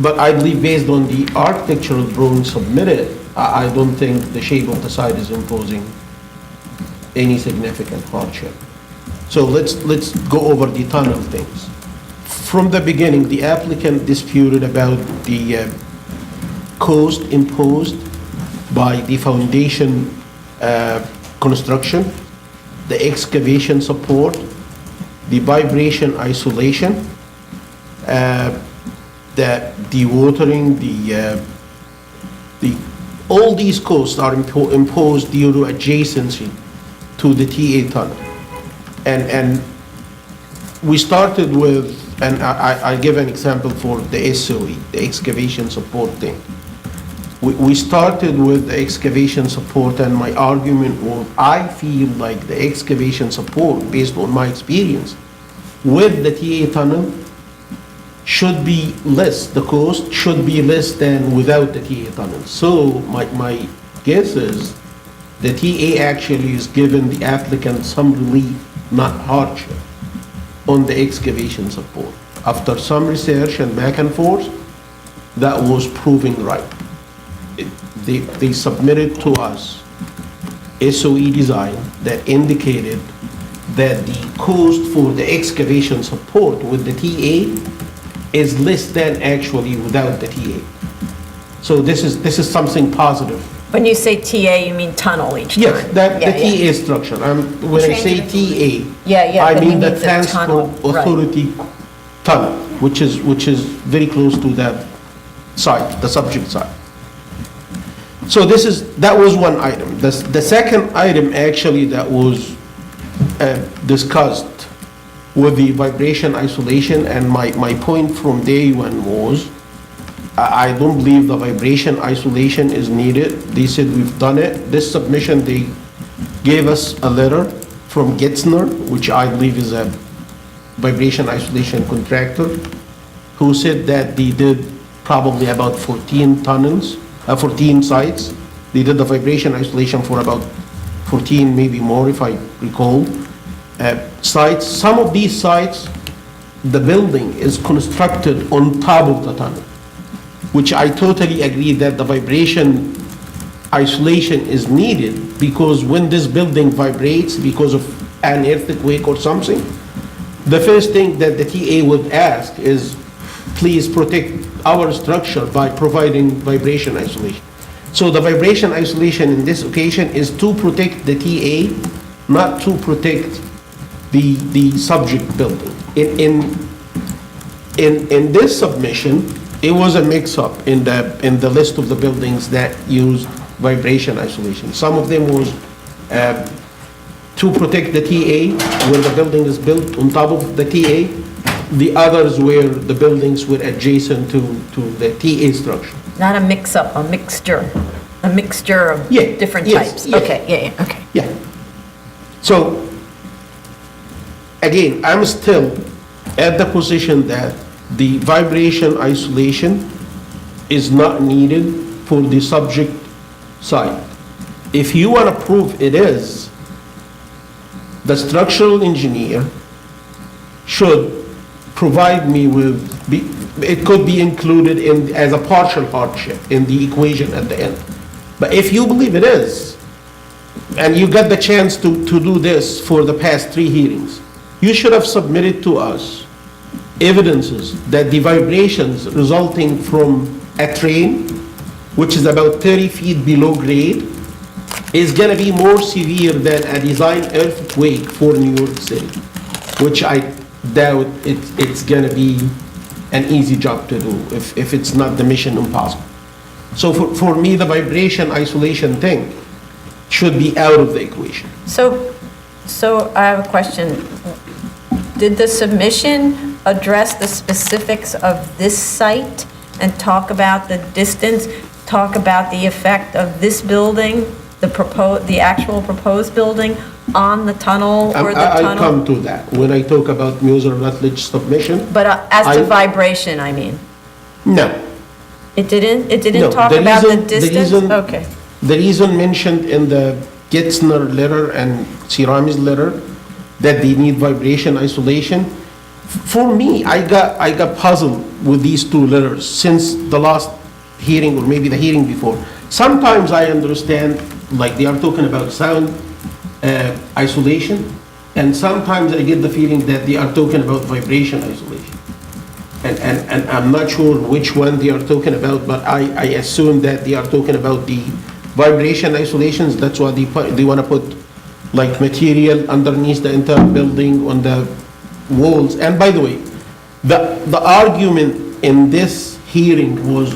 But I believe based on the architectural drawing submitted, I don't think the shape of the site is imposing any significant hardship. So let's go over the tunnel things. From the beginning, the applicant disputed about the cost imposed by the foundation construction, the excavation support, the vibration isolation, the dewatering, all these costs are imposed due to adjacency to the TA tunnel. And we started with, and I give an example for the SOE, the excavation support thing. We started with the excavation support, and my argument was, I feel like the excavation support, based on my experience with the TA tunnel, should be less, the cost should be less than without the TA tunnel. So my guess is the TA actually is giving the applicant some relief, not hardship, on the excavation support. After some research and back and forth, that was proving right. They submitted to us SOE design that indicated that the cost for the excavation support with the TA is less than actually without the TA. So this is something positive. When you say TA, you mean tunnel each time? Yes, the Yeah, yeah. TA structure. When I say TA, Yeah, I but he mean the means a Transport tunnel, right. Authority tunnel, which is very close to that site, the subject site. So that was one item. The second item actually that was discussed with the vibration isolation, and my point from day one was, I don't believe the vibration isolation is needed. They said we've done it. This submission, they gave us a letter from Getzner, which I believe is a vibration isolation contractor, who said that they did probably about 14 tunnels, 14 sites. They did the vibration isolation for about 14, maybe more if I recall, sites. Some of these sites, the building is constructed on top of the tunnel, which I totally agree that the vibration isolation is needed, because when this building vibrates because of an earthquake or something, the first thing that the TA would ask is, please protect our structure by providing vibration isolation. So the vibration isolation in this occasion is to protect the TA, not to protect the subject building. In this submission, it was a mix-up in the list of the buildings that used vibration isolation. Some of them was to protect the TA, where the building is built on top of the TA. The others where the buildings were adjacent to the TA structure. Not a mix-up, a mixture of Yeah, different yes, types. yes. Okay, yeah, okay. Yeah. So, again, I'm still at the position that the vibration isolation is not needed for the subject site. If you want to prove it is, the structural engineer should provide me with, it could be included as a partial hardship in the equation at the end. But if you believe it is, and you got the chance to do this for the past 3 hearings, you should have submitted to us evidences that the vibrations resulting from a train, which is about 30 feet below grade, is gonna be more severe than a design earthquake for New York City, which I doubt it's gonna be an easy job to do if it's not the mission impossible. So for me, the vibration isolation thing should be out of the equation. So I have a question. Did the submission address the specifics of this site and talk about the distance, talk about the effect of this building, the actual proposed building on the tunnel or the I'll tunnel? come to that when I talk about Muser-Rutledge submission. But as to I- vibration, I mean? No. It didn't? It No, didn't talk the about the reason- distance? Okay. The reason mentioned in the Getzner letter and Sirami's letter that they need vibration isolation, for me, I got puzzled with these 2 letters since the last hearing or maybe the hearing before. Sometimes I understand, like they are talking about sound isolation, and sometimes I get the feeling that they are talking about vibration isolation. And I'm not sure which one they are talking about, but I assume that they are talking about the vibration isolations. That's why they want to put like material underneath the entire building on the walls. And by the way, the argument in this hearing was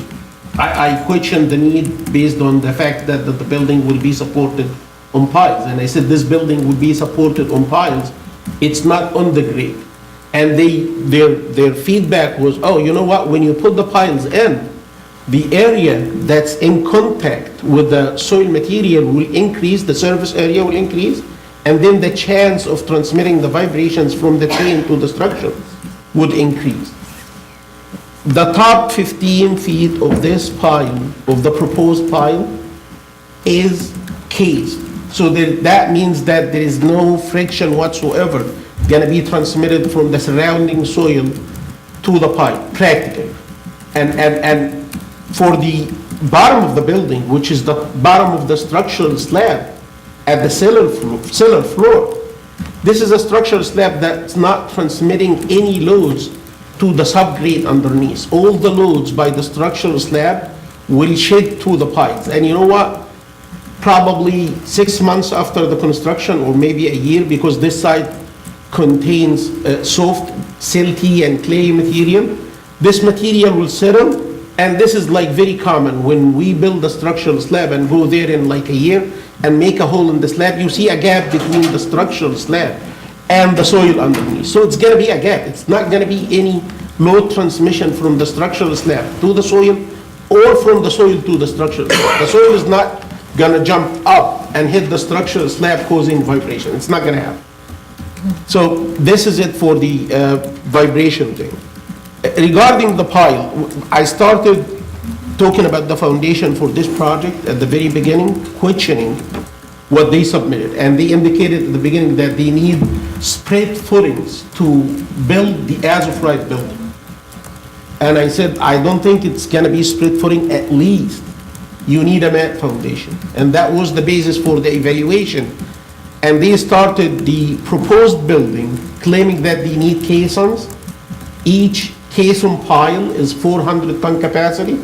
I questioned the need based on the fact that the building will be supported on piles. And I said, this building will be supported on piles. It's not on the grade. And their feedback was, oh, you know what, when you put the piles in, the area that's in contact with the soil material will increase, the surface area will increase, and then the chance of transmitting the vibrations from the train to the structure would increase. The top 15 feet of this pile, of the proposed pile, is cased. So that means that there is no friction whatsoever going to be transmitted from the surrounding soil to the pile, practically. And for the bottom of the building, which is the bottom of the structural slab at the cellar floor, this is a structural slab that's not transmitting any loads to the subgrade underneath. All the loads by the structural slab will shed to the piles. And you know what? Probably 6 months after the construction, or maybe a year, because this site contains soft, silty, and clay material, this material will settle. And this is like very common when we build a structural slab and go there in like a year and make a hole in the slab, you see a gap between the structural slab and the soil underneath. So it's going to be a gap. It's not going to be any load transmission from the structural slab to the soil or from the soil to the structural slab. The soil is not going to jump up and hit the structural slab causing vibration. It's not going to happen. So this is it for the vibration thing. Regarding the pile, I started talking about the foundation for this project at the very beginning, questioning what they submitted. And they indicated at the beginning that they need spread footings to build the as-of-right building. And I said, I don't think it's gonna be spread footing. At least you need a mat foundation. And that was the basis for the evaluation. And they started the proposed building claiming that they need caissons. Each caisson pile is 400-ton capacity.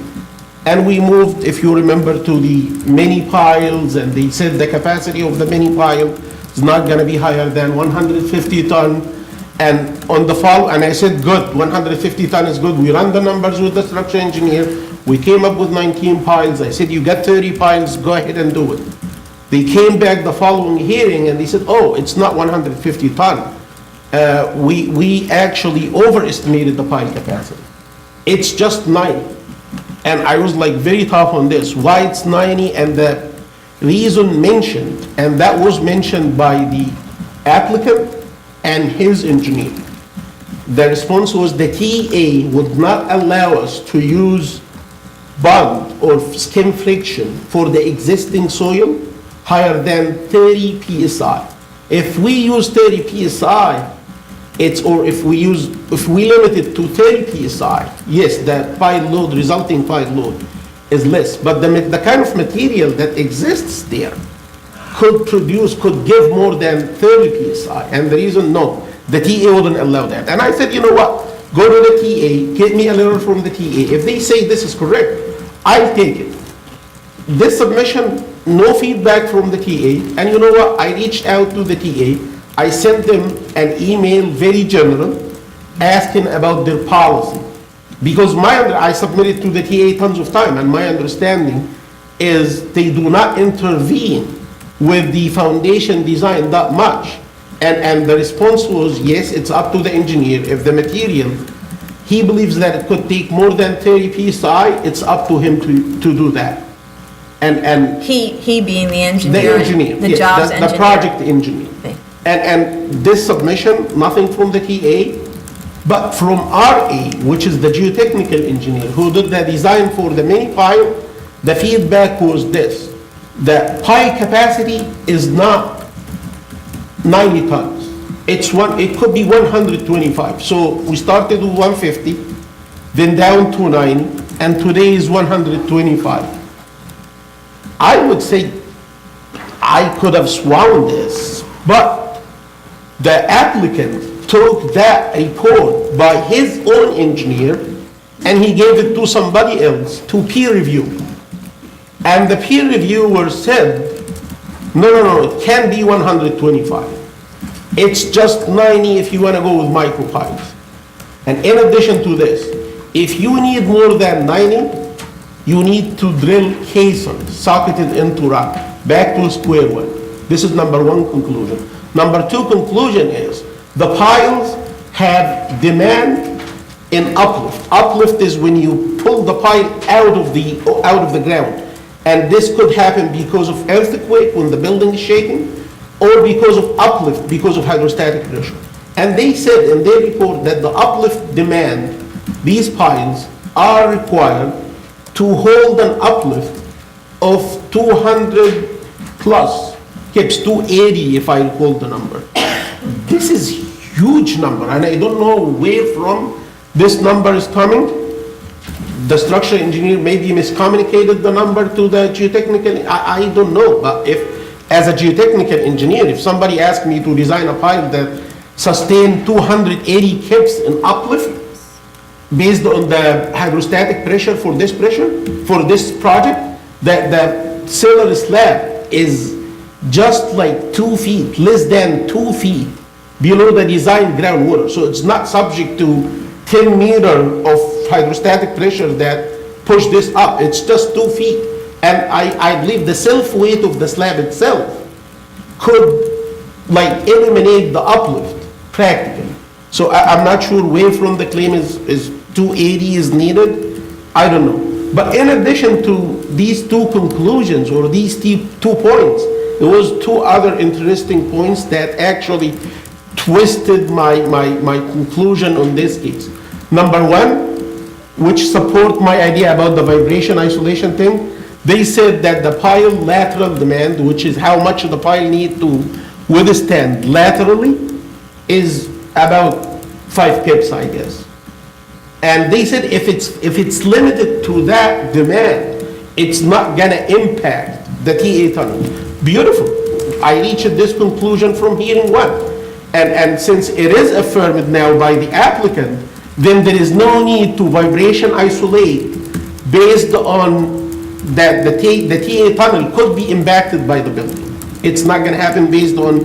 And we moved, if you remember, to the mini piles, and they said the capacity of the mini pile is not gonna be higher than 150 ton. And on the fall, and I said, good, 150 ton is good. We ran the numbers with the structural engineer. We came up with 19 piles. I said, you got 30 piles, go ahead and do it. They came back the following hearing and they said, oh, it's not 150 ton. We actually overestimated the pile capacity. It's just 90. And I was like very tough on this. Why it's 90? And the reason mentioned, and that was mentioned by the applicant and his engineer. The response was the TA would not allow us to use bond or skim friction for the existing soil higher than 30 PSI. If we use 30 PSI, if we limit it to 30 PSI, yes, the pile load, resulting pile load is less, but the kind of material that exists there could give more than 30 PSI, and the reason, no, the TA wouldn't allow that. And I said, you know what, go to the TA, get me a letter from the TA. If they say this is correct, I'll take it. This submission, no feedback from the TA, and you know what, I reached out to the TA, I sent them an email, very general, asking about their policy. Because I submitted to the TA tons of time, and my understanding is they do not intervene with the foundation design that much. And the response was, yes, it's up to the engineer. If the material, he believes that it could take more than 30 PSI, it's up to him to do that. And He being the engineer. the engineer, The yes, job's the engineer. project engineer. Okay. And this submission, nothing from the TA, but from RA, which is the geotechnical engineer who did the design for the mini pile, the feedback was this: the pile capacity is not 90 tons. It could be 125. So we started with 150, then down to 90, and today is 125. I would say I could have sworn this, but the applicant took that report by his own engineer and he gave it to somebody else to peer review. And the peer reviewer said, no, it can't be 125. It's just 90 if you want to go with micropiles. And in addition to this, if you need more than 90, you need to drill caissons socketed into rock, back to square one. This is number one conclusion. Number two conclusion is, the piles have demand in uplift. Uplift is when you pull the pile out of the ground. And this could happen because of earthquake when the building is shaking, or because of uplift, because of hydrostatic pressure. And they said in their report that the uplift demand, these piles are required to hold an uplift of 200 plus kips, 280 if I recall the number. This is huge number, and I don't know where from this number is coming. The structural engineer maybe miscommunicated the number to the geotechnical, I don't know, but if, as a geotechnical engineer, if somebody asked me to design a pile that sustain 280 kips in uplift based on the hydrostatic pressure for this project, the cellar slab is just like 2 feet, less than 2 feet below the design groundwater. So it's not subject to 10 meter of hydrostatic pressure that push this up. It's just 2 feet. And I believe the self-weight of the slab itself could like eliminate the uplift practically. So I'm not sure where from the claim is 280 is needed. I don't know. But in addition to these two conclusions or these 2 points, there was 2 other interesting points that actually twisted my conclusion on this case. Number one, which support my idea about the vibration isolation thing, they said that the pile lateral demand, which is how much the pile need to withstand laterally, is about 5 kips, I guess. And they said if it's limited to that demand, it's not gonna impact the TA tunnel. Beautiful. I reached this conclusion from hearing one. And since it is affirmed now by the applicant, then there is no need to vibration isolate based on that the TA tunnel could be impacted by the building. It's not gonna happen based on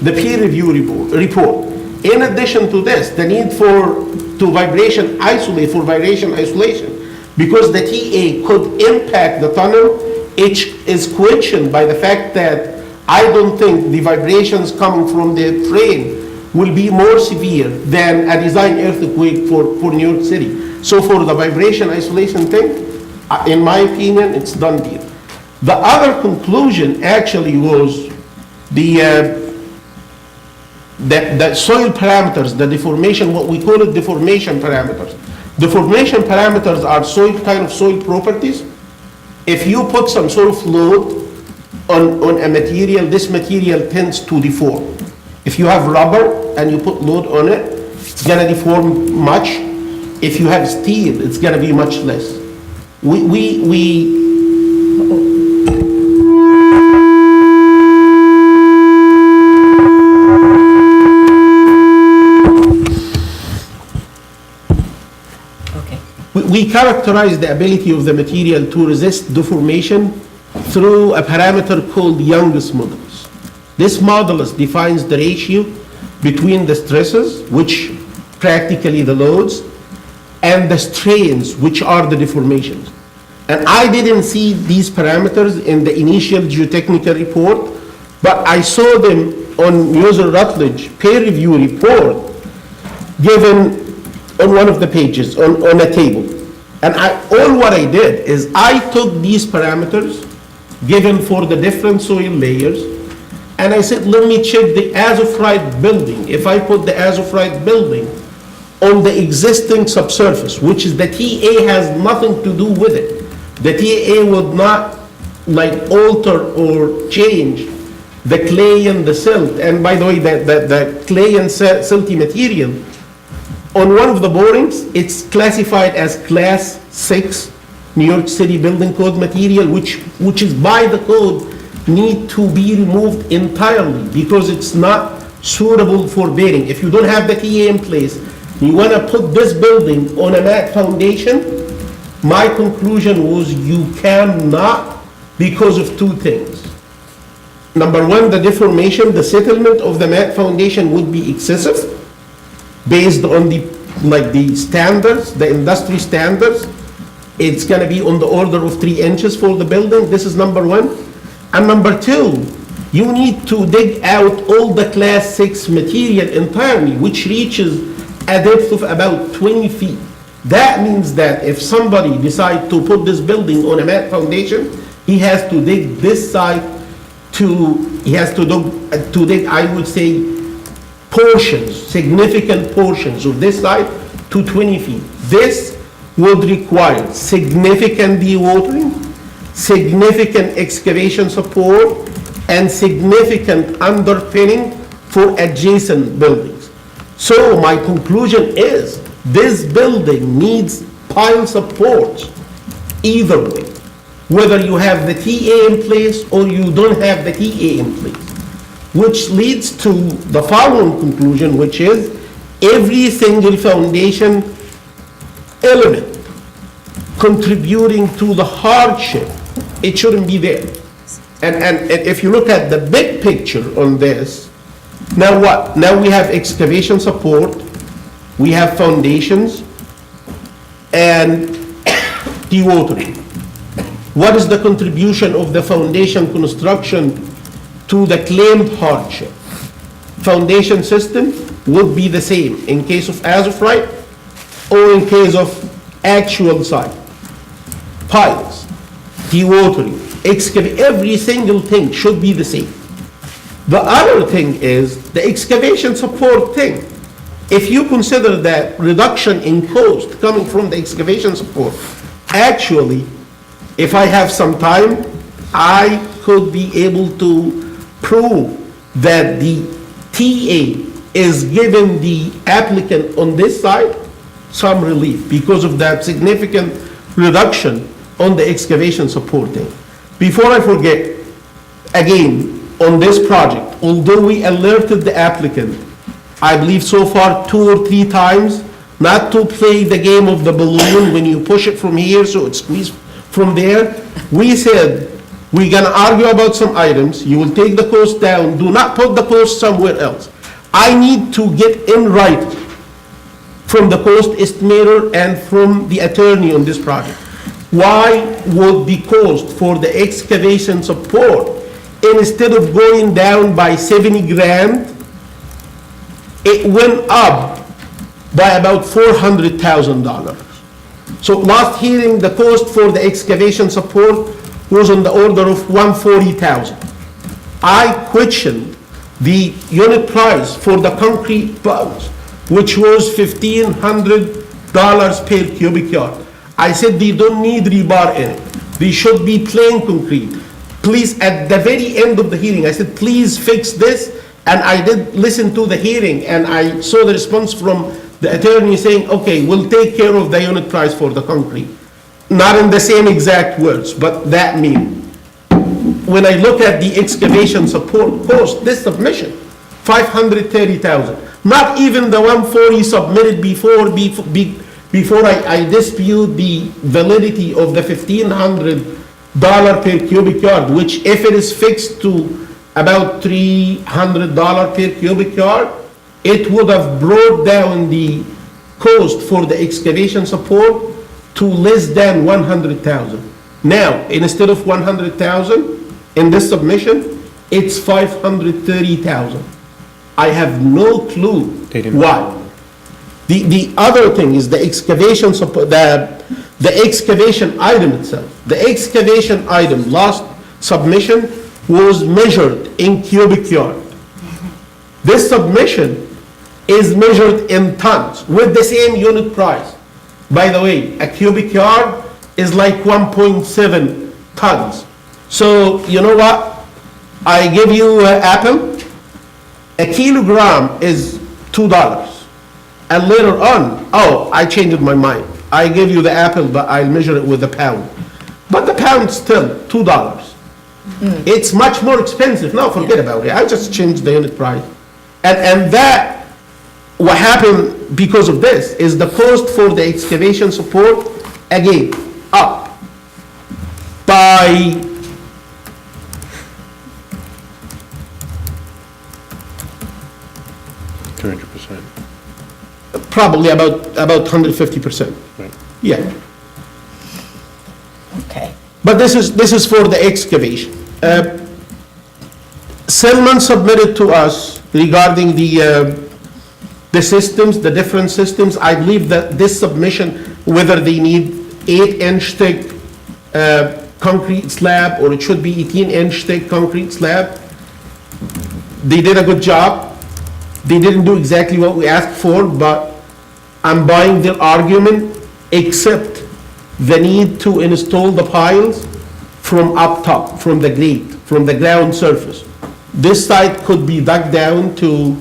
the peer review report. In addition to this, the need for vibration isolation, because the TA could impact the tunnel, it is questioned by the fact that I don't think the vibrations coming from the frame will be more severe than a design earthquake for New York City. So for the vibration isolation thing, in my opinion, it's done deal. The other conclusion actually was the soil parameters, the deformation, what we call it deformation parameters. Deformation parameters are kind of soil properties. If you put some sort of load on a material, this material tends to deform. If you have rubber and you put load on it, it's gonna deform much. If you have steel, it's gonna be much less. We characterize the ability of the material to resist deformation through a parameter called Young's modulus. This modulus defines the ratio between the stresses, which practically the loads, and the strains, which are the deformations. And I didn't see these parameters in the initial geotechnical report, but I saw them on Moser-Rutledge peer review report given on one of the pages, on a table. And all what I did is I took these parameters given for the different soil layers, and I said, let me check the azophrite building. If I put the azophrite building on the existing subsurface, which is the TA has nothing to do with it. The TA would not like alter or change the clay and the silt. And by the way, the clay and silty material, on one of the borings, it's classified as class 6 New York City Building Code material, which is by the code need to be removed entirely because it's not suitable for bearing. If you don't have the TA in place, you want to put this building on a mat foundation, my conclusion was you cannot because of 2 things. Number one, the deformation, the settlement of the mat foundation would be excessive based on the standards, the industry standards. it's gonna be on the order of 3 inches for the building. This is number one. And number two, you need to dig out all the class 6 material entirely, which reaches a depth of about 20 feet. That means that if somebody decides to put this building on a mat foundation, he has to dig this side to dig, I would say, portions, significant portions of this side to 20 feet. This would require significant dewatering, significant excavation support, and significant underpinning for adjacent buildings. So my conclusion is, this building needs pile support either way, whether you have the TA in place or you don't have the TA in place, which leads to the following conclusion, which is every single foundation element contributing to the hardship, it shouldn't be there. And if you look at the big picture on this, now what? Now we have excavation support, we have foundations, and dewatering. What is the contribution of the foundation construction to the claimed hardship? Foundation system would be the same in case of as-of-right or in case of actual site. Piles, dewatering, excavate, every single thing should be the same. The other thing is the excavation support thing. If you consider that reduction in cost coming from the excavation support, actually, if I have some time, I could be able to prove that the TA is giving the applicant on this side some relief because of that significant reduction on the excavation support thing. Before I forget, again, on this project, although we alerted the applicant, I believe so far 2 or 3 times, not to play the game of the balloon when you push it from here so it squeezes from there, we said, we're gonna argue about some items, you will take the cost down, do not put the cost somewhere else. I need to get in writing from the cost estimator and from the attorney on this project. Why would the cost for the excavation support, instead of going down by 70 grand, it went up by about $400,000. So last hearing, the cost for the excavation support was on the order of $140,000. I questioned the unit price for the concrete pounds, which was $1,500 per cubic yard. I said they don't need rebar in it. They should be plain concrete. Please, at the very end of the hearing, I said, please fix this. And I did listen to the hearing, and I saw the response from the attorney saying, okay, we'll take care of the unit price for the concrete. Not in the same exact words, but that means. When I look at the excavation support cost, this submission, $530,000. Not even the 140 submitted before I dispute the validity of the $1,500 per cubic yard, which if it is fixed to about $300 per cubic yard, it would have brought down the cost for the excavation support to less than 100,000. Now, instead of 100,000 in this submission, it's 530,000. I have no clue why. The other thing is the excavation support, the excavation item itself. The excavation item last submission was measured in cubic yard. This submission is measured in tons with the same unit price. By the way, a cubic yard is like 1.7 tons. So you know what? I give you an apple. A kilogram is $2. And later on, oh, I changed my mind. I give you the apple, but I'll measure it with a pound. But the pound's still $2. It's much more expensive. Now forget about it. I just changed the unit price. And that, what happened because of this is the cost for the excavation support, again, up by probably about 150%. Right. Yeah. Okay. But this is for the excavation. Selman submitted to us regarding the systems, the different systems. I believe that this submission, whether they need 8-inch thick concrete slab or it should be 18-inch thick concrete slab, they did a good job. They didn't do exactly what we asked for, but I'm buying their argument, except the need to install the piles from up top, from the grade, from the ground surface. This site could be dug down to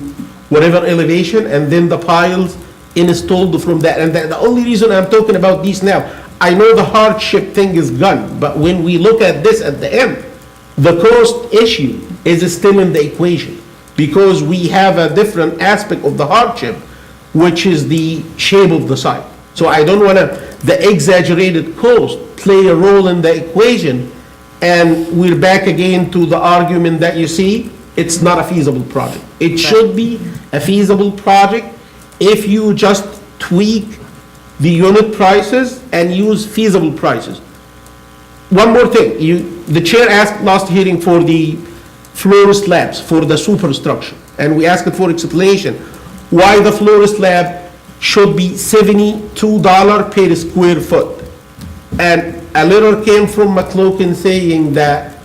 whatever elevation, and then the piles installed from that. And the only reason I'm talking about these now, I know the hardship thing is gone, but when we look at this at the end, the cost issue is still in the equation, because we have a different aspect of the hardship, which is the shape of the site. So I don't want the exaggerated cost play a role in the equation, and we're back again to the argument that you see, it's not a feasible project. It should be a feasible project if you just tweak the unit prices and use feasible prices. One more thing, the chair asked last hearing for the floor slabs, for the superstructure, and we asked for explanation why the floor slab should be $72 per square foot. And a letter came from McLaughlin saying that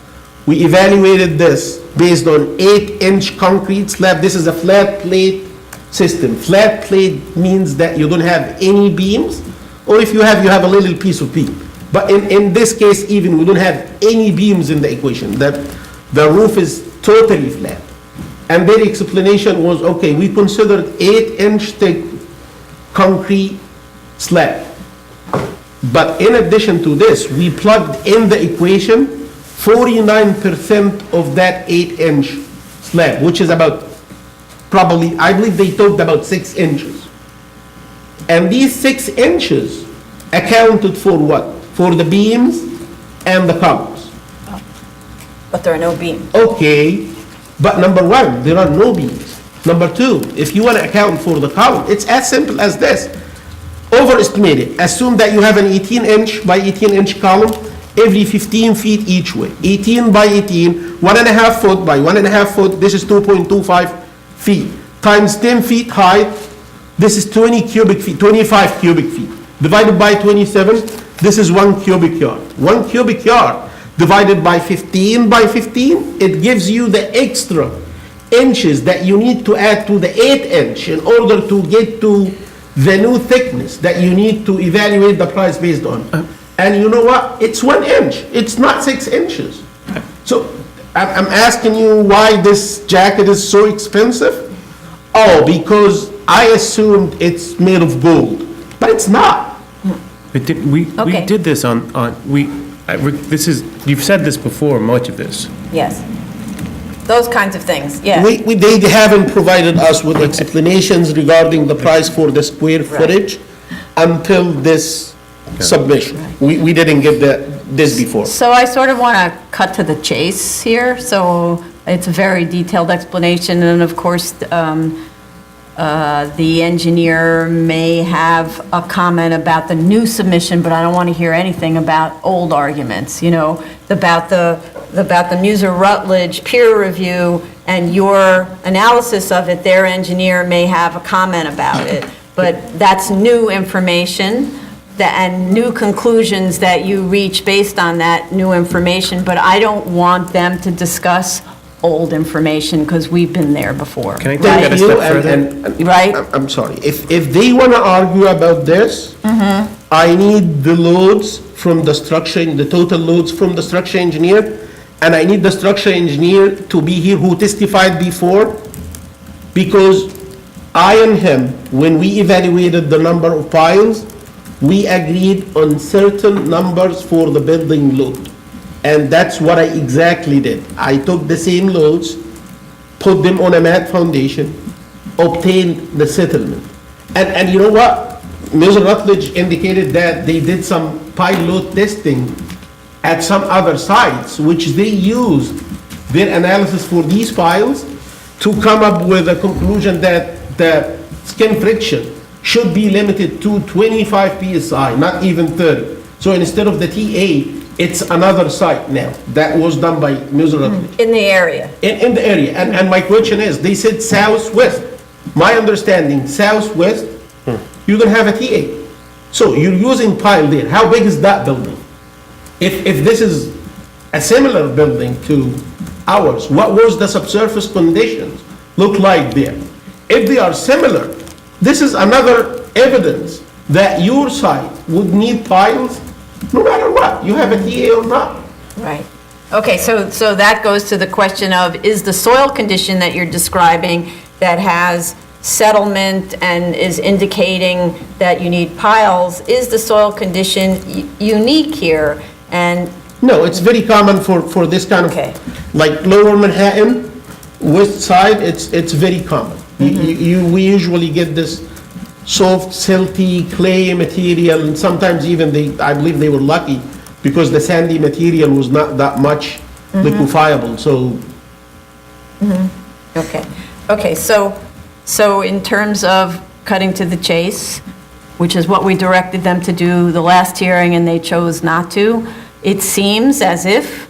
we evaluated this based on 8-inch concrete slab. This is a flat plate system. Flat plate means that you don't have any beams, or if you have a little piece of beam. But in this case, even we don't have any beams in the equation, that the roof is totally flat. And their explanation was, okay, we considered 8-inch thick concrete slab. But in addition to this, we plugged in the equation 49% of that 8-inch slab, which is about probably, I believe they talked about 6 inches. And these 6 inches accounted for what? For the beams and the columns. But there are no beams. Okay, but number one, there are no beams. Number two, if you want to account for the column, it's as simple as this. Overestimate it. Assume that you have an 18-inch by 18-inch column every 15 feet each way. 18 by 18, 1.5 foot by 1.5 foot, this is 2.25 feet. Times 10 feet height, this is 20 cubic feet, 25 cubic feet. Divided by 27, this is 1 cubic yard. 1 cubic yard divided by 15 by 15, it gives you the extra inches that you need to add to the 8-inch in order to get to the new thickness that you need to evaluate the price based on. And you know what? It's 1 inch. It's not 6 inches. So I'm asking you why this jacket is so expensive? Oh, because I assumed it's made of gold, but it's not. But we Okay. did this this is, you've said this before, much of this. Yes. Those kinds of things, yeah. They haven't provided us with explanations regarding the price for the square footage until this submission. We didn't get this before. So I sort of want to cut to the chase here. So it's a very detailed explanation, and of course, the engineer may have a comment about the new submission, but I don't want to hear anything about old arguments, you know, about the Muser-Rutledge peer review and your analysis of it. Their engineer may have a comment about it, but that's new information and new conclusions that you reach based on that new information, but I don't want them to discuss old information, because we've been there before. Can I take right? that a step further? Right. I'm sorry. If they want to argue about this, I need the loads from the structure, the total loads from the structure engineer, and I need the structure engineer to be here who testified before, because I and him, when we evaluated the number of piles, we agreed on certain numbers for the building load. And that's what I exactly did. I took the same loads, put them on a mat foundation, obtained the settlement. And you know what? Mr. Rutledge indicated that they did some pile load testing at some other sites, which they used their analysis for these piles to come up with a conclusion that the skin friction should be limited to 25 psi, not even 30. So instead of the TA, it's another site now. That was done by Muse Rutledge. In the area. In the area, and my question is, they said southwest. My understanding, southwest, you don't have a TA. So you're using pile there. How big is that building? If this is a similar building to ours, what was the subsurface conditions look like there? If they are similar, this is another evidence that your site would need piles no matter what, you have a TA or not. Right. Okay, so that goes to the question of, is the soil condition that you're describing that has settlement and is indicating that you need piles, is the soil condition unique here? And, No, it's very common for this kind of, Okay. like Lower Manhattan, west side, it's very common. We usually get this soft, silty, clay material, and sometimes even I believe they were lucky because the sandy material was not that much liquefiable, so. okay, so in terms of cutting to the chase, which is what we directed them to do the last hearing and they chose not to, it seems as if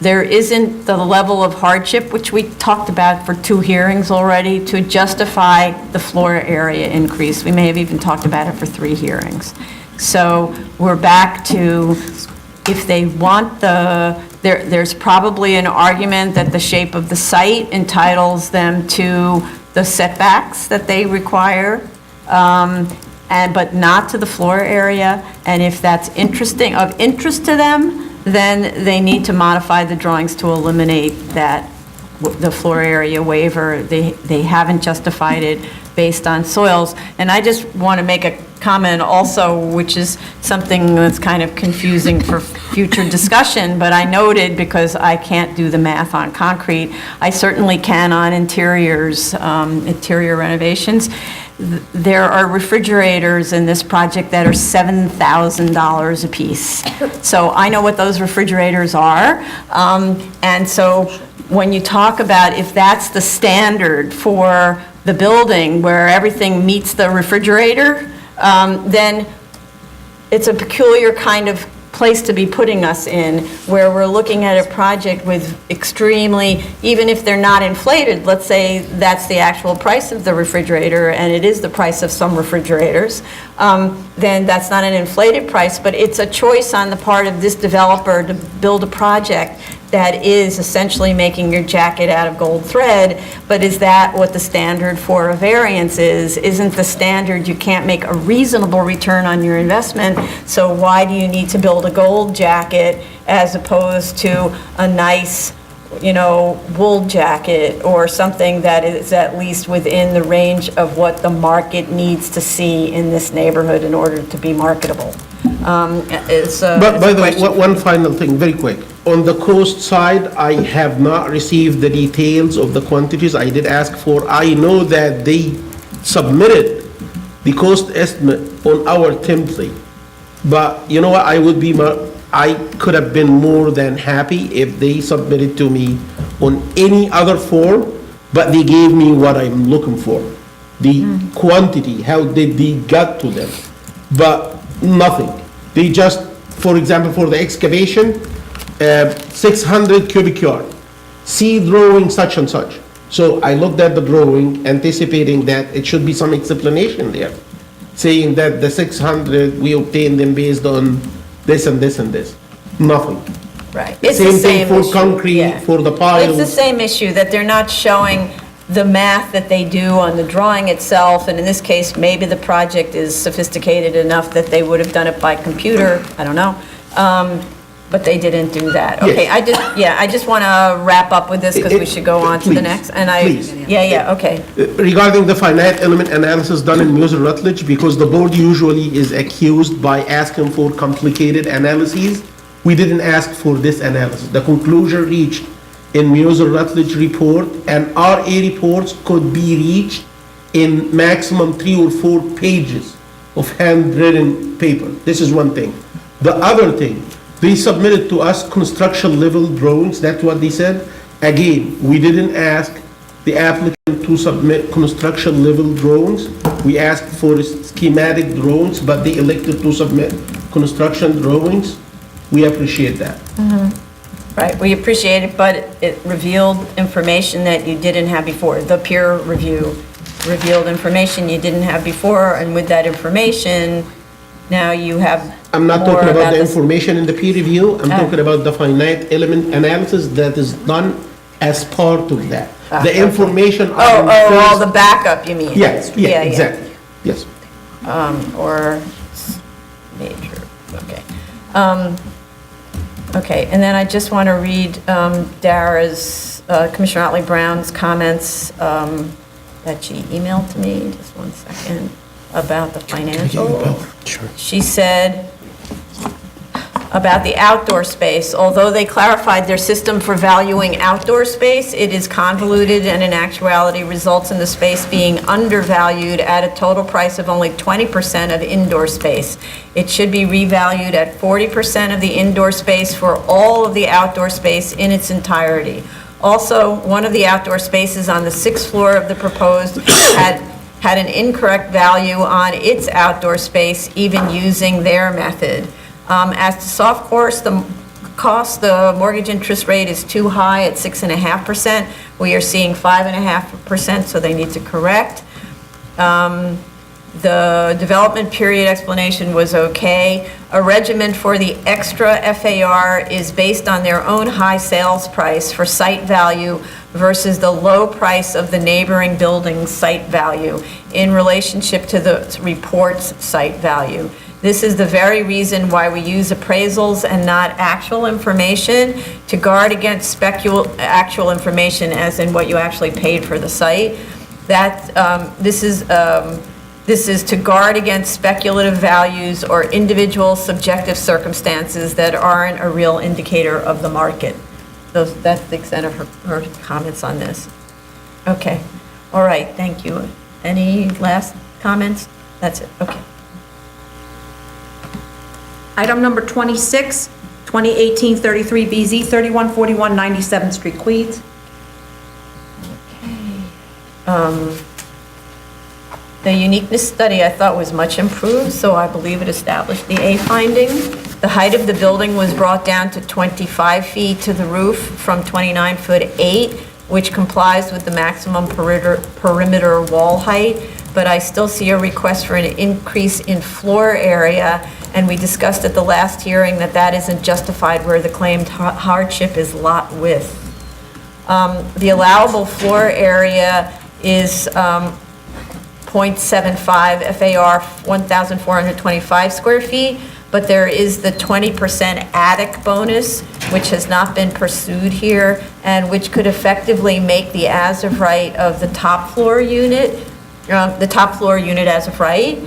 there isn't the level of hardship, which we talked about for 2 hearings already, to justify the floor area increase. We may have even talked about it for 3 hearings. So we're back to, if they want there's probably an argument that the shape of the site entitles them to the setbacks that they require, but not to the floor area. And if that's of interest to them, then they need to modify the drawings to eliminate that, the floor area waiver. They haven't justified it based on soils. And I just want to make a comment also, which is something that's kind of confusing for future discussion, but I noted, because I can't do the math on concrete, I certainly can on interiors, interior renovations. There are refrigerators in this project that are $7,000 a piece. So I know what those refrigerators are. And so when you talk about if that's the standard for the building where everything meets the refrigerator, then it's a peculiar kind of place to be putting us in, where we're looking at a project with extremely, even if they're not inflated, let's say that's the actual price of the refrigerator, and it is the price of some refrigerators, then that's not an inflated price, but it's a choice on the part of this developer to build a project that is essentially making your jacket out of gold thread. But is that what the standard for a variance is? Isn't the standard you can't make a reasonable return on your investment, so why do you need to build a gold jacket as opposed to a nice, wool jacket or something that is at least within the range of what the market needs to see in this neighborhood in order to be marketable? But by the way, one final thing, very quick. On the coast side, I have not received the details of the quantities I did ask for. I know that they submitted the cost estimate on our template. But you know what, I could have been more than happy if they submitted to me on any other form, but they gave me what I'm looking for. The quantity, how did they get to them? But nothing. They just, for example, for the excavation, 600 cubic yard, see drawing such and such. So I looked at the drawing, anticipating that it should be some explanation there, saying that the 600, we obtained them based on this and this and this. Nothing. Right. It's the Same thing for issue, concrete, yeah. for the It's piles. the same issue, that they're not showing the math that they do on the drawing itself, and in this case, maybe the project is sophisticated enough that they would have done it by computer, I don't know, but they didn't do that. Okay, I just want to wrap up with this, because we should go on to the Please, next, please. okay. Regarding the finite element analysis done in Muse Rutledge, because the board usually is accused by asking for complicated analyses, we didn't ask for this analysis. The conclusion reached in Muse Rutledge report and RA reports could be reached in maximum 3 or 4 pages of handwritten paper. This is one thing. The other thing, they submitted to us construction level drawings, that's what they said. Again, we didn't ask the applicant to submit construction level drawings. We asked for schematic drawings, but they elected to submit construction drawings. we appreciate that. Right, we appreciate it, but it revealed information that you didn't have before. The peer review revealed information you didn't have before, and with that information, now you have I'm not more talking about the this- information in the peer review, I'm talking about the finite element analysis that is done as part of that. The okay. information. on all first- the backup, you mean? Yes, yeah, exactly, yes. Or major, okay. Okay, and then I just want to read Dara's, Commissioner Otley Brown's comments that she emailed to me, just one second, about the financial. Sure. She said about the outdoor space, although they clarified their system for valuing outdoor space, it is convoluted and in actuality results in the space being undervalued at a total price of only 20% of indoor space. It should be revalued at 40% of the indoor space for all of the outdoor space in its entirety. Also, one of the outdoor spaces on the 6th floor of the proposed had an incorrect value on its outdoor space, even using their method. As to soft cost, the mortgage interest rate is too high at 6.5%. We are seeing 5.5%, so they need to correct. The development period explanation was okay. A regimen for the extra FAR is based on their own high sales price for site value versus the low price of the neighboring building's site value in relationship to the report's site value. This is the very reason why we use appraisals and not actual information to guard against actual information, as in what you actually paid for the site. This is to guard against speculative values or individual subjective circumstances that aren't a real indicator of the market. That's the extent of her comments on this. Okay, all right, thank you. Any last comments? That's it, okay. Item number 26, 2018-33BZ, 3141 97th Street, Queens. The uniqueness study I thought was much improved, so I believe it established the A finding. The height of the building was brought down to 25 feet to the roof from 29 foot 8, which complies with the maximum perimeter wall height, but I still see a request for an increase in floor area, and we discussed at the last hearing that that isn't justified where the claimed hardship is lot width. The allowable floor area is 0.75 FAR, 1,425 square feet, but there is the 20% attic bonus, which has not been pursued here, and which could effectively make the as of right of the top floor unit, as of right,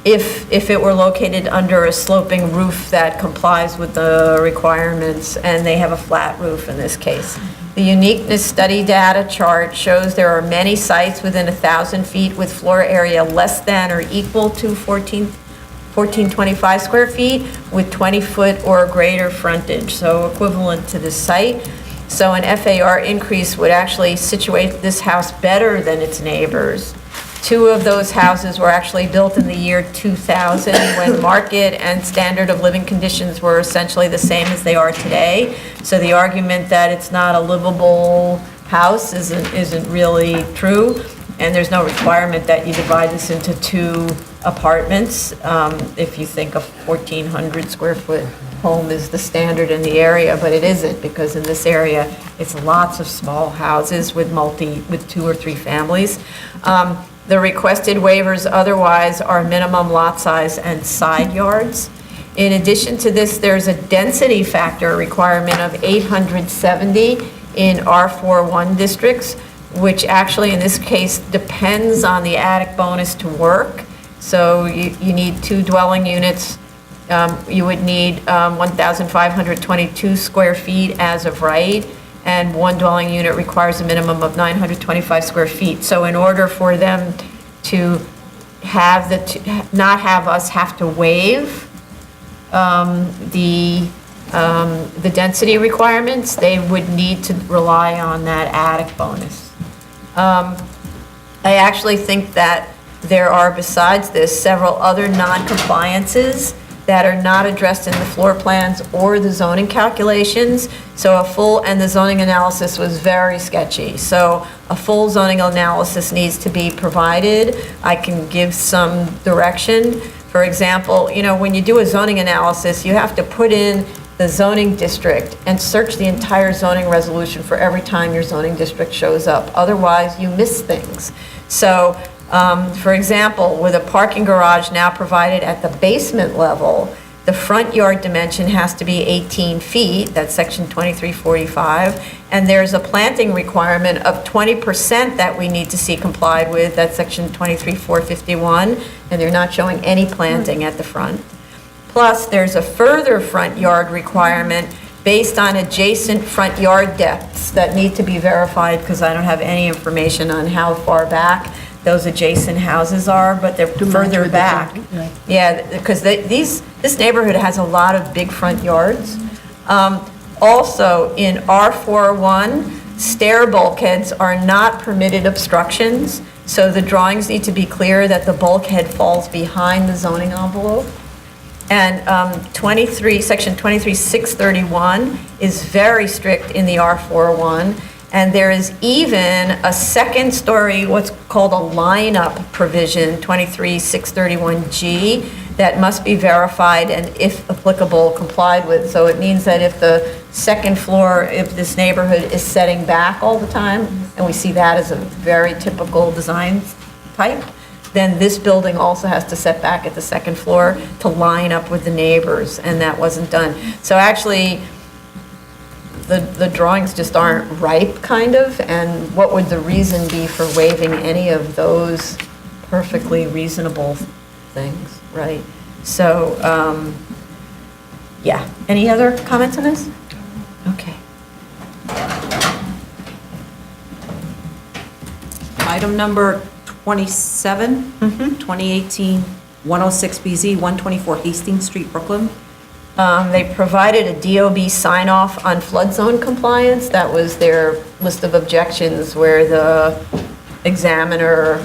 if it were located under a sloping roof that complies with the requirements, and they have a flat roof in this case. The uniqueness study data chart shows there are many sites within 1,000 feet with floor area less than or equal to 1425 square feet with 20-foot or greater frontage, so equivalent to this site. So an FAR increase would actually situate this house better than its neighbors. 2 of those houses were actually built in the year 2000 when market and standard of living conditions were essentially the same as they are today. So the argument that it's not a livable house isn't really true. And there's no requirement that you divide this into 2 apartments. If you think a 1,400 square foot home is the standard in the area, but it isn't, because in this area, it's lots of small houses with 2 or 3 families. The requested waivers otherwise are minimum lot size and side yards. In addition to this, there's a density factor requirement of 870 in R41 districts, which actually in this case depends on the attic bonus to work. So you need 2 dwelling units. You would need 1,522 square feet as of right, and 1 dwelling unit requires a minimum of 925 square feet. So in order for them to have not have us have to waive the density requirements, they would need to rely on that attic bonus. I actually think that there are, besides this, several other non-compliances that are not addressed in the floor plans or the zoning calculations. So and the zoning analysis was very sketchy. So a full zoning analysis needs to be provided. I can give some direction. For example, when you do a zoning analysis, you have to put in the zoning district and search the entire zoning resolution for every time your zoning district shows up. Otherwise, you miss things. So, for example, with a parking garage now provided at the basement level, the front yard dimension has to be 18 feet, that's section 2345, and there's a planting requirement of 20% that we need to see complied with, that's section 23451, and they're not showing any planting at the front. Plus, there's a further front yard requirement based on adjacent front yard depths that need to be verified, because I don't have any information on how far back those adjacent houses are, but they're further back. Yeah, because this neighborhood has a lot of big front yards. Also, in R41, stair bulkheads are not permitted obstructions, so the drawings need to be clear that the bulkhead falls behind the zoning envelope. And section 23631 is very strict in the R41, and there is even a second story, what's called a lineup provision, 23631G, that must be verified and, if applicable, complied with. So it means that if the second floor, if this neighborhood is setting back all the time, and we see that as a very typical design type, then this building also has to set back at the second floor to line up with the neighbors, and that wasn't done. So actually, the drawings just aren't ripe, kind of, and what would the reason be for waiving any of those perfectly reasonable things, right? So, yeah. Any other comments on this? Okay. Item number 27, 2018-106BZ, 124 Hastings Street, Brooklyn. They provided a DOB sign-off on flood zone compliance. That was their list of objections where the examiner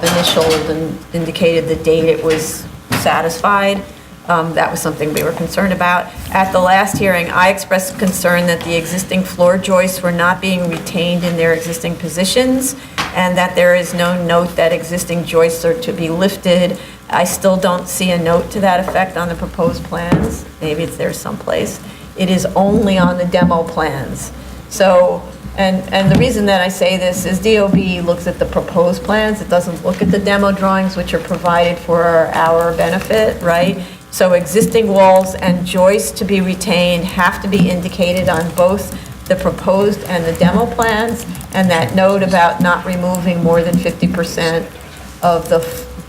initialed and indicated the date it was satisfied. That was something we were concerned about. At the last hearing, I expressed concern that the existing floor joists were not being retained in their existing positions, and that there is no note that existing joists are to be lifted. I still don't see a note to that effect on the proposed plans. Maybe it's there someplace. It is only on the demo plans. So, and the reason that I say this is DOB looks at the proposed plans. It doesn't look at the demo drawings, which are provided for our benefit, right? So existing walls and joists to be retained have to be indicated on both the proposed and the demo plans, and that note about not removing more than 50% of the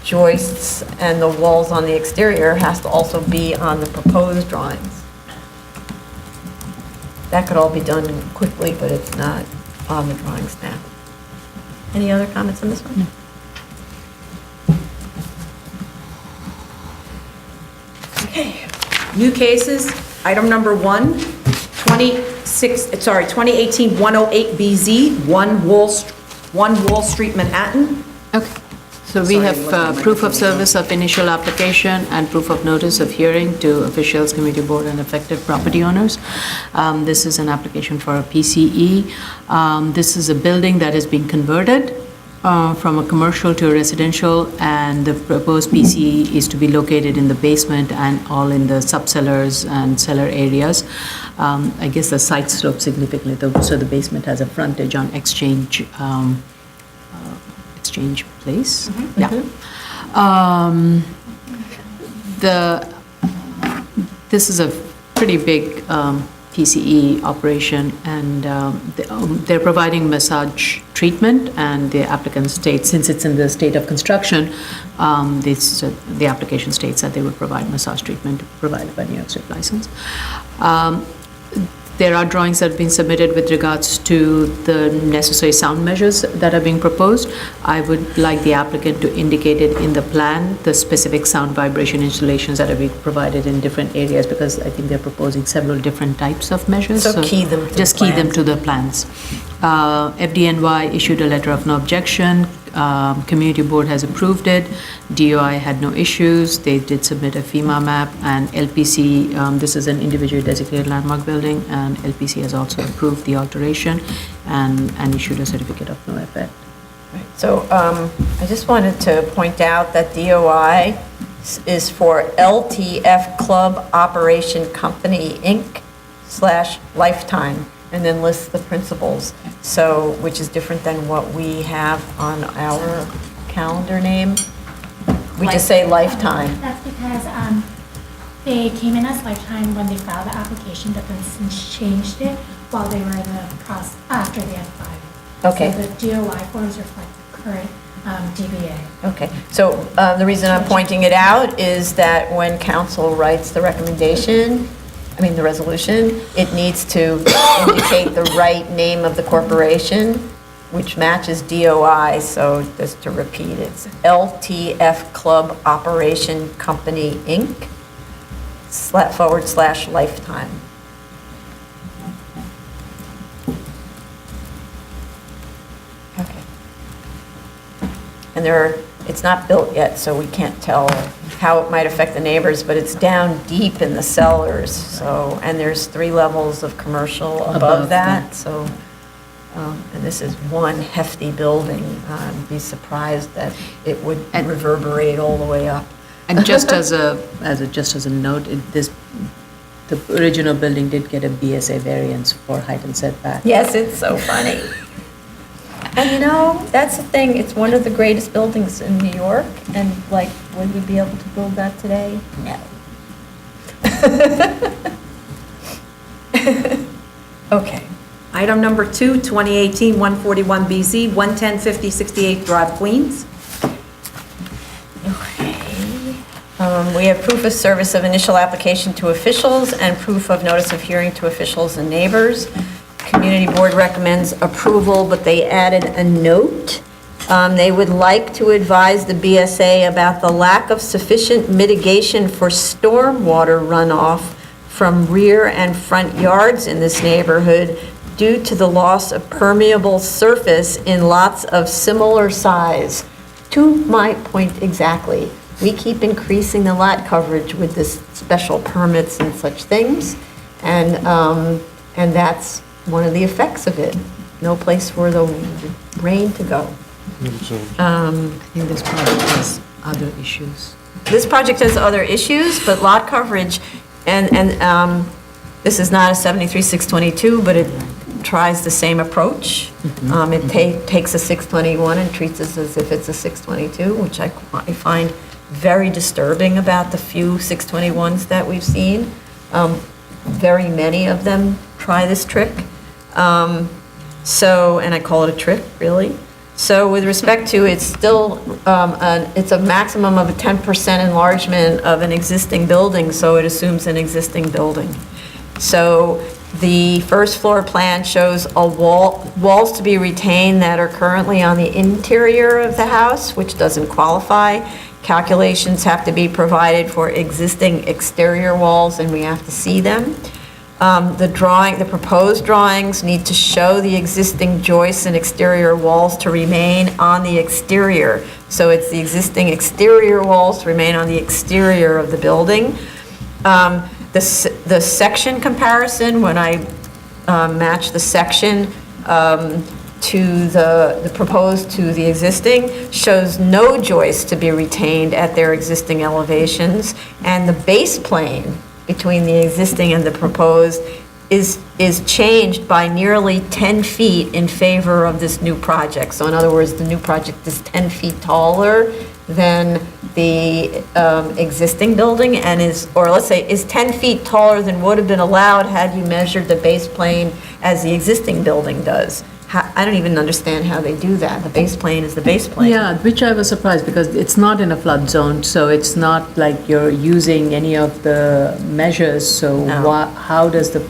joists and the walls on the exterior has to also be on the proposed drawings. That could all be done quickly, but it's not on the drawings now. Any other comments on this one? Okay. New cases, item number 2018-108BZ, 1 Wall Street, Manhattan. Okay. So we have proof of service of initial application and proof of notice of hearing to officials, committee board, and affected property owners. This is an application for a PCE. This is a building that is being converted from a commercial to a residential, and the proposed PCE is to be located in the basement and all in the subcellars and cellar areas. I guess the site slopes significantly, so the basement has a frontage on Exchange Place. Yeah. This is a pretty big PCE operation, and they're providing massage treatment, and the applicant states, since it's in the state of construction, the application states that they would provide massage treatment provided by New York State license. There are drawings that have been submitted with regards to the necessary sound measures that are being proposed. I would like the applicant to indicate it in the plan, the specific sound vibration installations that are being provided in different areas, because I think they're proposing several different types of measures. So key them to just the key them plans. to the plans. FDNY issued a letter of no objection. Community Board has approved it. DOI had no issues. They did submit a FEMA map, and LPC, this is an individually designated landmark building, and LPC has also approved the alteration and issued a certificate of no effect. So I just wanted to point out that DOI is for LTF Club Operation Company, Inc. /Lifetime, and then lists the principals, so, which is different than what we have on our calendar name. We just say Lifetime. That's because they came in as Lifetime when they filed the application, but then since changed it while they were in the process, after they had filed. Okay. So the DOI forms reflect the current DBA. Okay, so the reason I'm pointing it out is that when council writes the recommendation, the resolution, it needs to indicate the right name of the corporation, which matches DOI, so just to repeat, it's LTF Club Operation Company, Inc. /Lifetime. Okay. And it's not built yet, so we can't tell how it might affect the neighbors, but it's down deep in the cellars, so, and there's 3 levels of commercial above that, so, and this is one hefty building. I'd be surprised that it would reverberate all the way up. And just as a note, the original building did get a BSA variance for height and setback. Yes, it's so funny. And that's the thing, it's one of the greatest buildings in New York, and would we be able to build that today? No. Okay. Item number 2, 2018-141BZ, 11050 68th Drive, Queens. We have proof of service of initial application to officials and proof of notice of hearing to officials and neighbors. Community Board recommends approval, but they added a note. They would like to advise the BSA about the lack of sufficient mitigation for stormwater runoff from rear and front yards in this neighborhood due to the loss of permeable surface in lots of similar size. To my point exactly, we keep increasing the lot coverage with this special permits and such things, and that's one of the effects of it. No place for the rain to go. I think this project has other issues. This project has other issues, but lot coverage, and this is not a 73-622, but it tries the same approach. It takes a 621 and treats it as if it's a 622, which I find very disturbing about the few 621s that we've seen. Very many of them try this trick. And I call it a trick, really. So with respect to, it's still, it's a maximum of a 10% enlargement of an existing building, so it assumes an existing building. So the first floor plan shows walls to be retained that are currently on the interior of the house, which doesn't qualify. Calculations have to be provided for existing exterior walls, and we have to see them. The proposed drawings need to show the existing joists and exterior walls to remain on the exterior. So it's the existing exterior walls to remain on the exterior of the building. The section comparison, when I match the section to the proposed to the existing, shows no joists to be retained at their existing elevations, and the base plane between the existing and the proposed is changed by nearly 10 feet in favor of this new project. So in other words, the new project is 10 feet taller than the existing building and is 10 feet taller than would have been allowed had you measured the base plane as the existing building does. I don't even understand how they do that. The base plane is the base plane. Yeah, which I was surprised because it's not in a flood zone, so it's not like you're using any of the measures. So No. how does the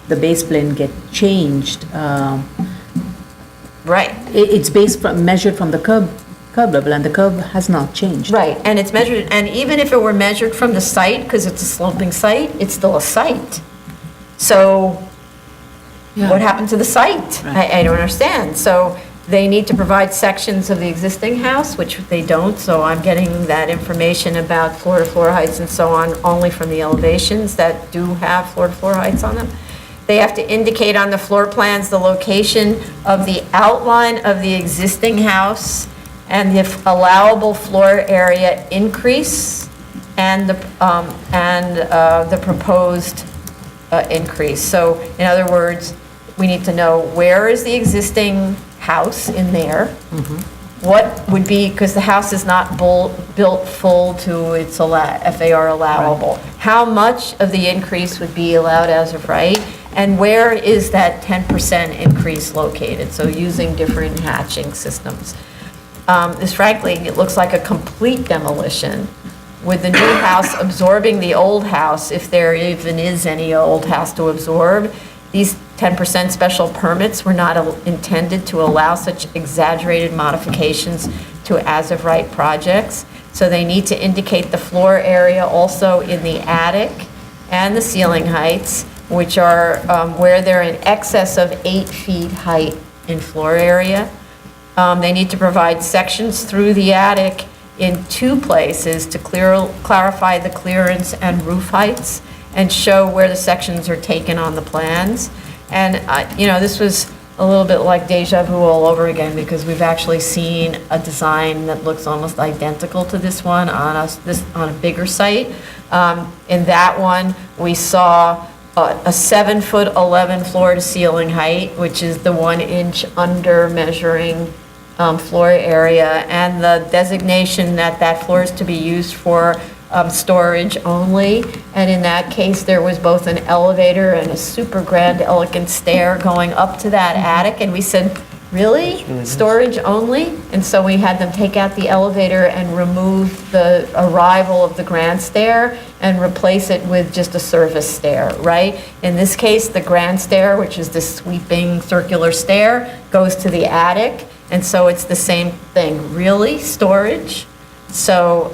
base plane get changed? Right. It's measured from the curb level, and the curb has not changed. Right, and it's measured, and even if it were measured from the site, because it's a sloping site, it's still a site. So Yeah. what happened to the site? Right. I don't understand. So They need to provide sections of the existing house, which they don't, so I'm getting that information about floor-to-floor heights and so on only from the elevations that do have floor-to-floor heights on them. They have to indicate on the floor plans the location of the outline of the existing house and the allowable floor area increase and the proposed increase. So in other words, we need to know where is the existing house in there? What would be, because the house is not built full to its FAR allowable. How much of the increase would be allowed as of right? And where is that 10% increase located? So using different hatching systems. This frankly, it looks like a complete demolition with the new house absorbing the old house, if there even is any old house to absorb. These 10% special permits were not intended to allow such exaggerated modifications to as-of-right projects. So they need to indicate the floor area also in the attic and the ceiling heights, which are where they're in excess of 8 feet height in floor area. They need to provide sections through the attic in 2 places to clarify the clearance and roof heights and show where the sections are taken on the plans. And, this was a little bit like deja vu all over again, because we've actually seen a design that looks almost identical to this one on a bigger site. In that one, we saw a 7-foot 11 floor to ceiling height, which is the 1 inch under measuring floor area, and the designation that floor is to be used for storage only. And in that case, there was both an elevator and a super grand elegant stair going up to that attic. And we said, really? Storage only? And so we had them take out the elevator and remove the arrival of the grand stair and replace it with just a service stair, right? In this case, the grand stair, which is this sweeping circular stair, goes to the attic. And so it's the same thing. Really? Storage? So,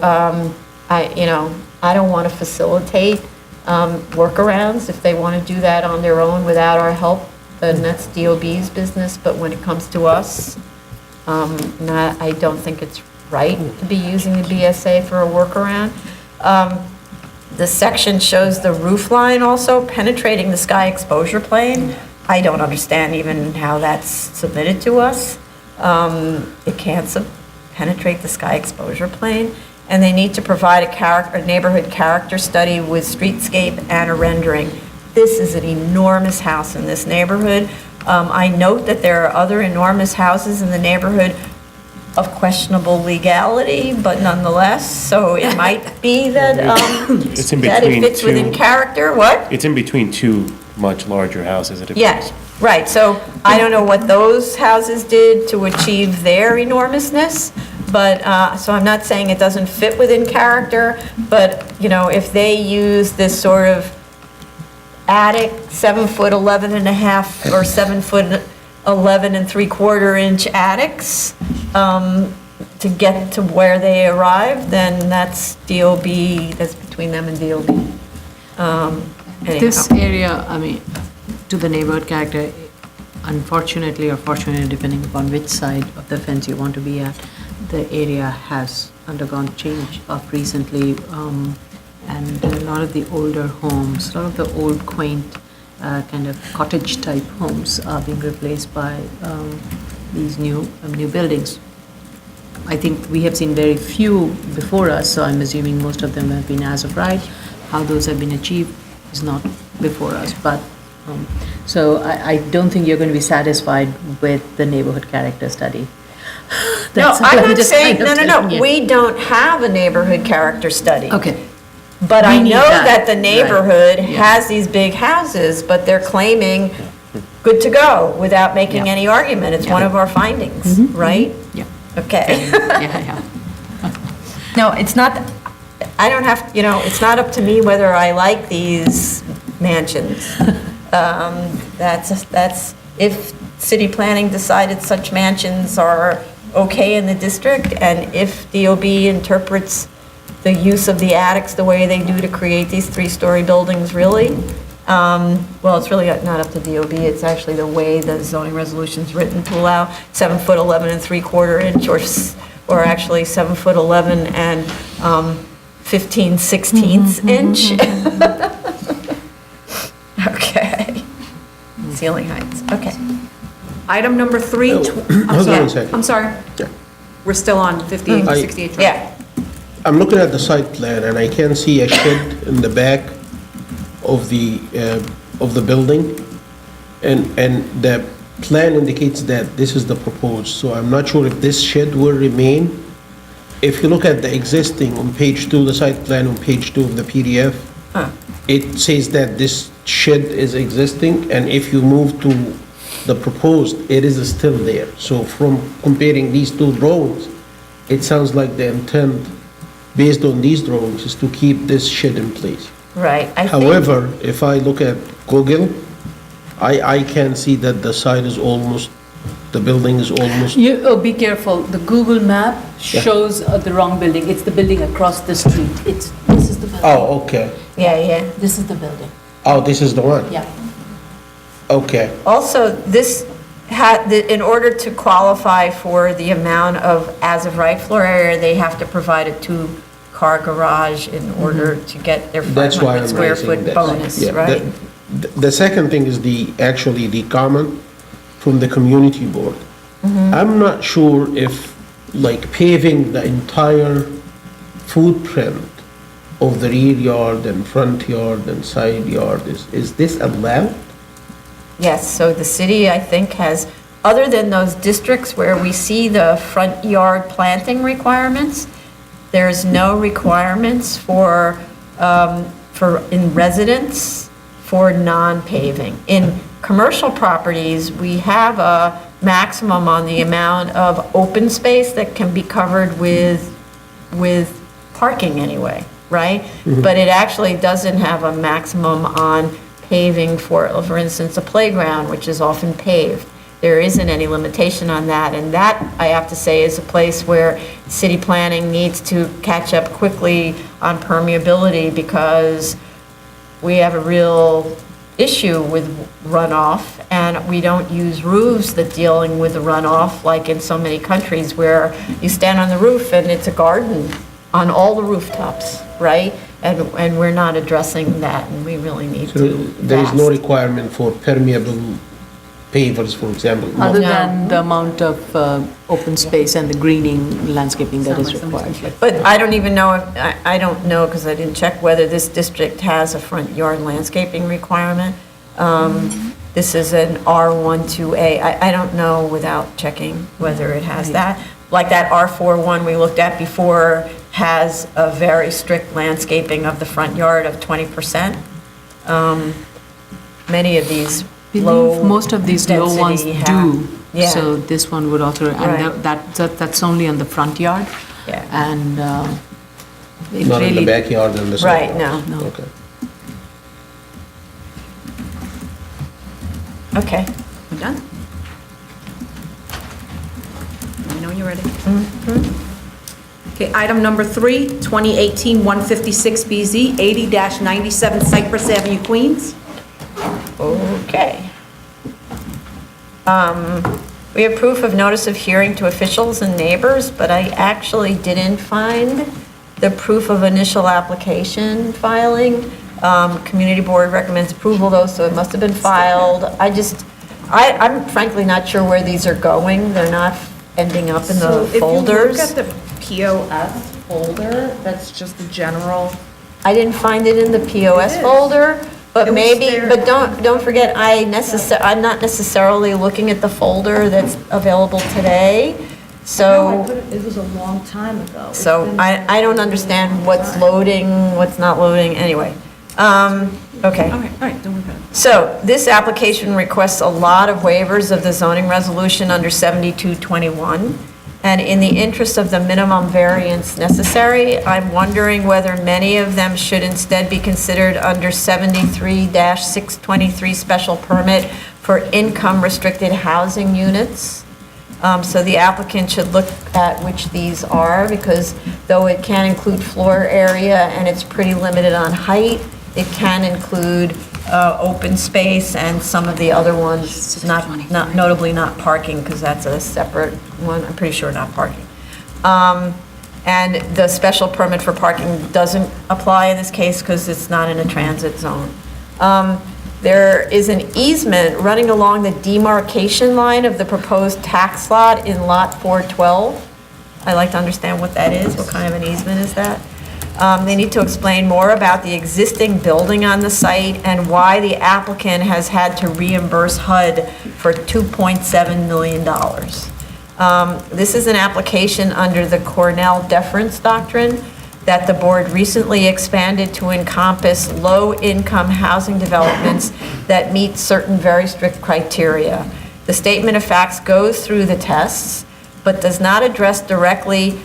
I don't want to facilitate workarounds. If they want to do that on their own without our help, then that's DOB's business. But when it comes to us, I don't think it's right to be using the BSA for a workaround. The section shows the roof line also penetrating the sky exposure plane. I don't understand even how that's submitted to us. It can't penetrate the sky exposure plane. And they need to provide a neighborhood character study with streetscape and a rendering. This is an enormous house in this neighborhood. I note that there are other enormous houses in the neighborhood of questionable legality, but nonetheless, so it might be that, It's in that it between fits within two- character. What? It's in between 2 much larger houses. It appears. Yes, right. So I don't know what those houses did to achieve their enormousness, but, so I'm not saying it doesn't fit within character, but, if they use this sort of attic, 7-foot 11 and a half, or 7-foot 11 and 3/4 inch attics, to get to where they arrive, then that's DOB, that's between them and DOB. This Anyhow. area, to the neighborhood character, unfortunately or fortunately, depending upon which side of the fence you want to be at, the area has undergone change recently, and a lot of the older homes, a lot of the old quaint kind of cottage-type homes are being replaced by these new buildings. I think we have seen very few before us, so I'm assuming most of them have been as of right. How those have been achieved is not before us, but so I don't think you're going to be satisfied with the neighborhood character study. No, That's all I'm not just saying, kind of telling no, you. we don't have a neighborhood character study. Okay. But I We need know that the right. neighborhood Yeah. has these big houses, but they're claiming good to go without making Yeah. any argument. It's one of our findings, right? Yeah. Okay. Yeah. No, it's not, I don't have, it's not up to me whether I like these mansions. That's, if city planning decided such mansions are okay in the district, and if DOB interprets the use of the attics the way they do to create these 3-story buildings, really, Well, it's really not up to DOB, it's actually the way the zoning resolution's written to allow 7 foot 11 and 3/4 inch, or actually 7 foot 11 and 15/16 inch. Okay. Ceiling heights, okay. Item number 3, Hold on a second. I'm sorry. Yeah. We're still on 58 to 68 Drive. Yeah, I'm looking at the site plan, and I can see a shed in the back of the building, and the plan indicates that this is the proposed, so I'm not sure if this shed will remain. If you look at the existing on page 2, the site plan on page 2 of the PDF, it says that this shed is existing, and if you move to the proposed, it is still there. So from comparing these two drawings, it sounds like the intent, based on these drawings, is to keep this shed in place. right. I think- However, if I look at Google, I can see that the site is almost, the building is almost, Be careful, the Google map shows the wrong building. It's the building across the street. This is the building. oh, okay. Yeah. This is the building. Oh, this is the one? Yeah. Okay. Also, this in order to qualify for the amount of as-of-right floor area, they have to provide a 2-car garage in order to get their That's why 500 I'm square raising foot this. bonus, Yeah, right? The second thing is actually the comment from the community board. I'm not sure if, like, paving the entire footprint of the rear yard and front yard and side yard, is this allowed? Yes, so the city, I think, has, other than those districts where we see the front yard planting requirements, there's no requirements for in residence for non-paving. In commercial properties, we have a maximum on the amount of open space that can be covered with parking anyway, right? But it actually doesn't have a maximum on paving for instance, a playground, which is often paved. There isn't any limitation on that, and that, I have to say, is a place where city planning needs to catch up quickly on permeability, because we have a real issue with runoff, and we don't use roofs that dealing with the runoff like in so many countries where you stand on the roof and it's a garden on all the rooftops, right? And we're not addressing that, and we really need So to. there is no fast. requirement for permeable pavers, for example? No. Other No. than the amount of open space and the greening, landscaping that is required. But I don't even know, I don't know, because I didn't check whether this district has a front yard landscaping requirement. This is an R12A. I don't know without checking whether it has that. Like that R41 we looked at before has a very strict landscaping of the front yard of 20%. Many of these low Believe most of these low ones density have- do. Yeah. So this one would also, Right. and that's only on the front yard. Yeah. And it Not in the really, backyard and the side? Right, no. No. Okay. Okay. We're done? Let me know when you're ready. Okay, item number 3, 2018-156BZ, 80-97 Cypress Avenue, Queens. Okay. We have proof of notice of hearing to officials and neighbors, but I actually didn't find the proof of initial application filing. Community board recommends approval though, so it must have been filed. I'm frankly not sure where these are going. They're not ending up in the folders. So if you look at the POS folder, that's just the general. I didn't find it in the POS It is. folder, but It was maybe, there. but don't forget, I'm not necessarily looking at the folder that's available today, so, It was a long time ago. It's so been- I don't understand what's loading, what's not loading, anyway. Okay. Okay, all right, don't worry about it. So this application requests a lot of waivers of the zoning resolution under 7221. And in the interest of the minimum variance necessary, I'm wondering whether many of them should instead be considered under 73-623 special permit for income-restricted housing units. So the applicant should look at which these are, because though it can include floor area and it's pretty limited on height, It can include open space and some of the other ones, not notably not parking, because that's a separate one, I'm pretty sure not parking. And the special permit for parking doesn't apply in this case because it's not in a transit zone. There is an easement running along the demarcation line of the proposed tax lot in Lot 412. I'd like to understand what that is. What kind of an easement is that? They need to explain more about the existing building on the site and why the applicant has had to reimburse HUD for $2.7 million. This is an application under the Cornell deference doctrine that the board recently expanded to encompass low-income housing developments that meet certain very strict criteria. The statement of facts goes through the tests, but does not address directly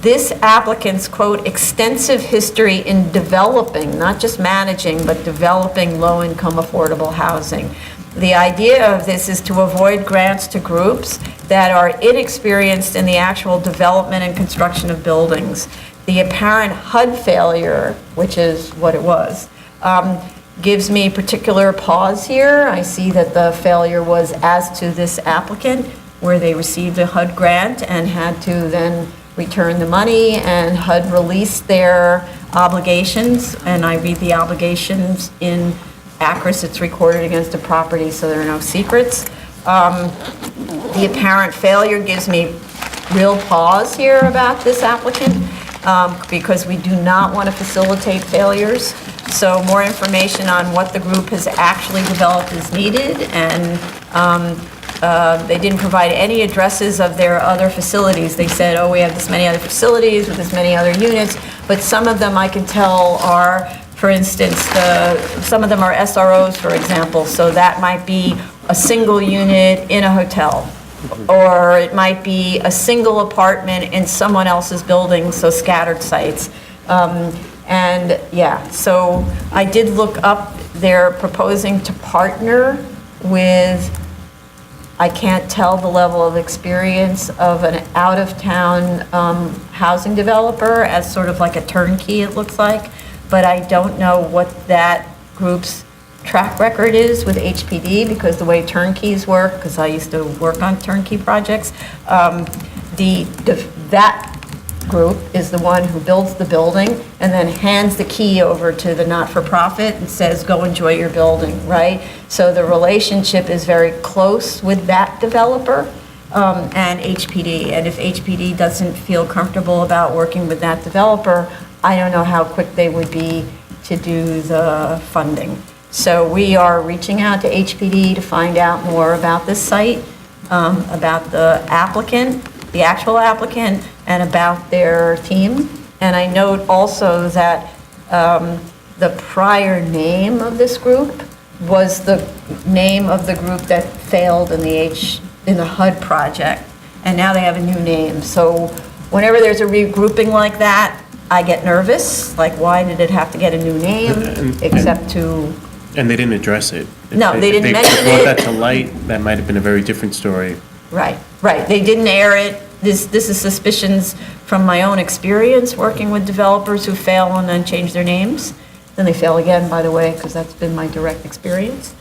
this applicant's, quote, extensive history in developing, not just managing, but developing low-income affordable housing. The idea of this is to avoid grants to groups that are inexperienced in the actual development and construction of buildings. The apparent HUD failure, which is what it was, gives me particular pause here. I see that the failure was as to this applicant, where they received a HUD grant and had to then return the money, and HUD released their obligations, and I read the obligations in ACRIS, it's recorded against the property, so there are no secrets. The apparent failure gives me real pause here about this applicant, because we do not want to facilitate failures. So more information on what the group has actually developed is needed, and they didn't provide any addresses of their other facilities. They said, oh, we have this many other facilities with this many other units, but some of them I can tell are, for instance, some of them are SROs, for example, so that might be a single unit in a hotel, or it might be a single apartment in someone else's building, so scattered sites. And yeah, so I did look up, they're proposing to partner with, I can't tell the level of experience of an out-of-town housing developer as sort of like a turnkey, it looks like, but I don't know what that group's track record is with HPD, because the way turnkeys work, because I used to work on turnkey projects, that group is the one who builds the building and then hands the key over to the not-for-profit and says, go enjoy your building, right? So the relationship is very close with that developer and HPD. And if HPD doesn't feel comfortable about working with that developer, I don't know how quick they would be to do the funding. So we are reaching out to HPD to find out more about this site, about the applicant, the actual applicant, and about their team. And I note also that the prior name of this group was the name of the group that failed in the HUD project, and now they have a new name. So whenever there's a regrouping like that, I get nervous, like why did it have to get a new name, except to... And they didn't address it. No, they didn't mention If they brought it. that to light, that might have been a very different story. Right. They didn't air it. This is suspicions from my own experience working with developers who fail and then change their names. Then they fail again, by the way, because that's been my direct experience.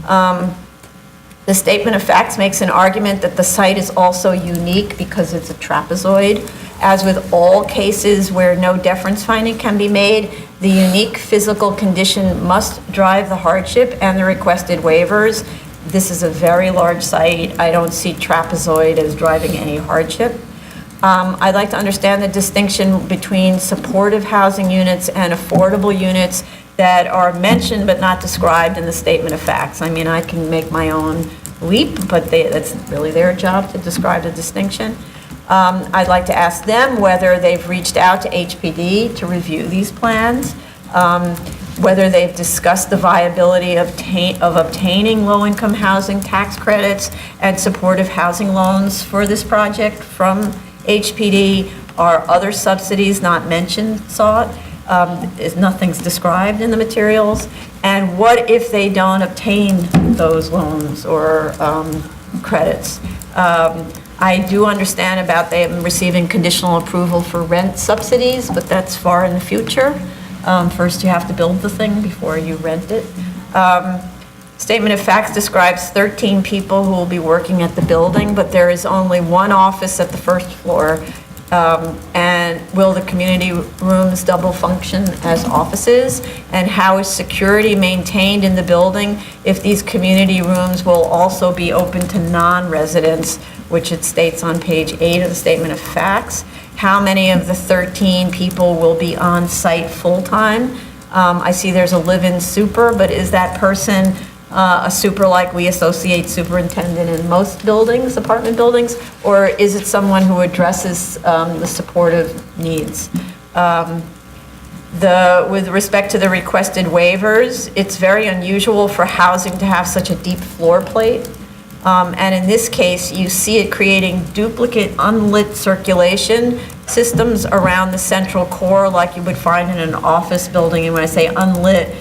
The statement of facts makes an argument that the site is also unique because it's a trapezoid. As with all cases where no deference finding can be made, the unique physical condition must drive the hardship and the requested waivers. This is a very large site. I don't see trapezoid as driving any hardship. I'd like to understand the distinction between supportive housing units and affordable units that are mentioned but not described in the statement of facts. I mean, I can make my own leap, but that's really their job to describe the distinction. I'd like to ask them whether they've reached out to HPD to review these plans, whether they've discussed the viability of obtaining low-income housing tax credits and supportive housing loans for this project from HPD. Are other subsidies not mentioned sought? Nothing's described in the materials. And what if they don't obtain those loans or credits? I do understand about them receiving conditional approval for rent subsidies, but that's far in the future. First, you have to build the thing before you rent it. Statement of facts describes 13 people who will be working at the building, but there is only one office at the first floor. And will the community rooms double function as offices? And how is security maintained in the building if these community rooms will also be open to non-residents, which it states on page 8 of the statement of facts? How many of the 13 people will be on site full-time? I see there's a live-in super, but is that person a super like we associate superintendent in most buildings, apartment buildings, or is it someone who addresses the supportive needs? With respect to the requested waivers, it's very unusual for housing to have such a deep floor plate. And in this case, you see it creating duplicate unlit circulation systems around the central core like you would find in an office building. And when I say unlit,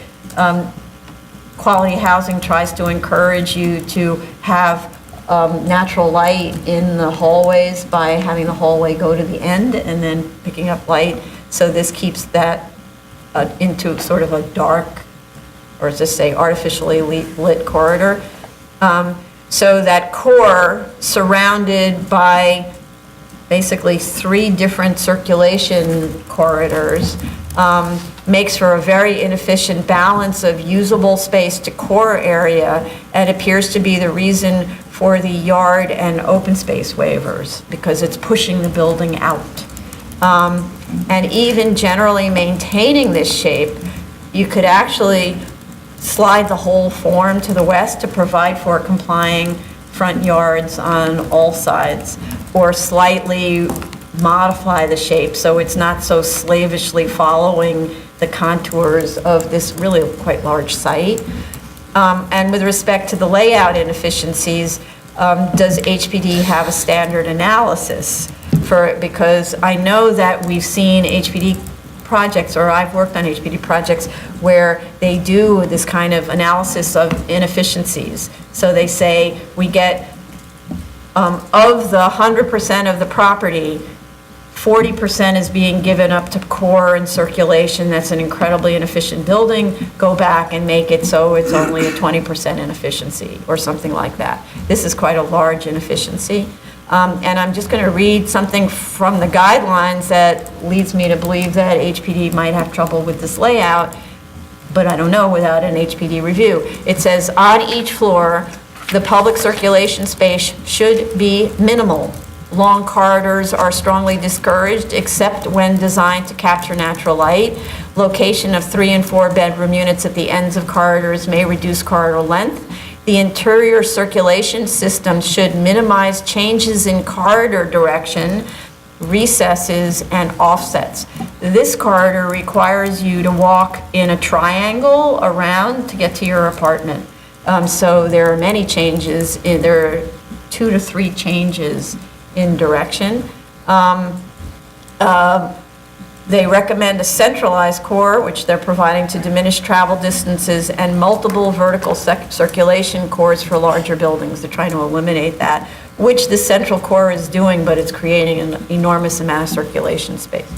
Quality Housing tries to encourage you to have natural light in the hallways by having the hallway go to the end and then picking up light. So this keeps that into sort of a dark, or just say artificially lit corridor. So that core surrounded by basically 3 different circulation corridors makes for a very inefficient balance of usable space to core area, and appears to be the reason for the yard and open space waivers, because it's pushing the building out. And even generally maintaining this shape, you could actually slide the whole form to the west to provide for complying front yards on all sides, or slightly modify the shape so it's not so slavishly following the contours of this really quite large site. And with respect to the layout inefficiencies, does HPD have a standard analysis for it? Because I know that we've seen HPD projects, or I've worked on HPD projects, where they do this kind of analysis of inefficiencies. So they say we get, of the 100% of the property, 40% is being given up to core and circulation. That's an incredibly inefficient building. Go back and make it so it's only a 20% inefficiency, or something like that. This is quite a large inefficiency. And I'm just going to read something from the guidelines that leads me to believe that HPD might have trouble with this layout, but I don't know without an HPD review. It says, on each floor, the public circulation space should be minimal. Long corridors are strongly discouraged, except when designed to capture natural light. Location of 3 and 4 bedroom units at the ends of corridors may reduce corridor length. The interior circulation system should minimize changes in corridor direction, recesses, and offsets. This corridor requires you to walk in a triangle around to get to your apartment. So there are many changes. There are 2 to 3 changes in direction. They recommend a centralized core, which they're providing to diminish travel distances, and multiple vertical circulation cores for larger buildings. They're trying to eliminate that, which the central core is doing, but it's creating an enormous amount of circulation space.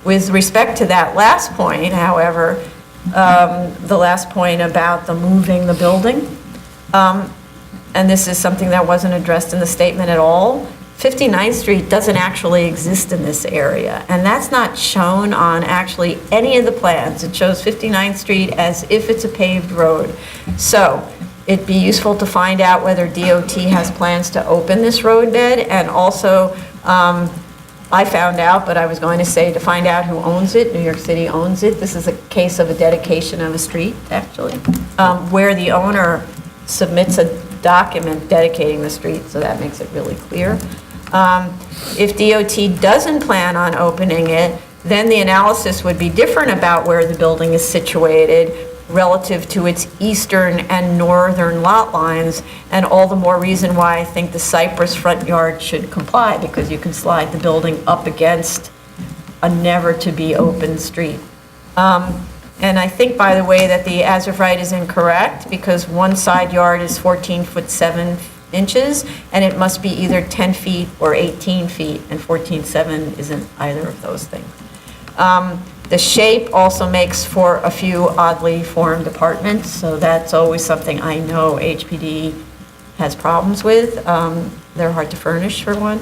With respect to that last point, however, the last point about the moving the building, and this is something that wasn't addressed in the statement at all, 59th Street doesn't actually exist in this area, and that's not shown on actually any of the plans. It shows 59th Street as if it's a paved road. So it'd be useful to find out whether DOT has plans to open this roadbed, and also, I found out, but I was going to say to find out who owns it. New York City owns it. This is a case of a dedication of a street, actually, where the owner submits a document dedicating the street, so that makes it really clear. If DOT doesn't plan on opening it, then the analysis would be different about where the building is situated relative to its eastern and northern lot lines, and all the more reason why I think the Cypress front yard should comply, because you can slide the building up against a never-to-be-open street. And I think, by the way, that the as of right is incorrect, because one side yard is 14 foot 7 inches, and it must be either 10 feet or 18 feet, and 14.7 isn't either of those things. The shape also makes for a few oddly formed apartments, so that's always something I know HPD has problems with. They're hard to furnish, for one.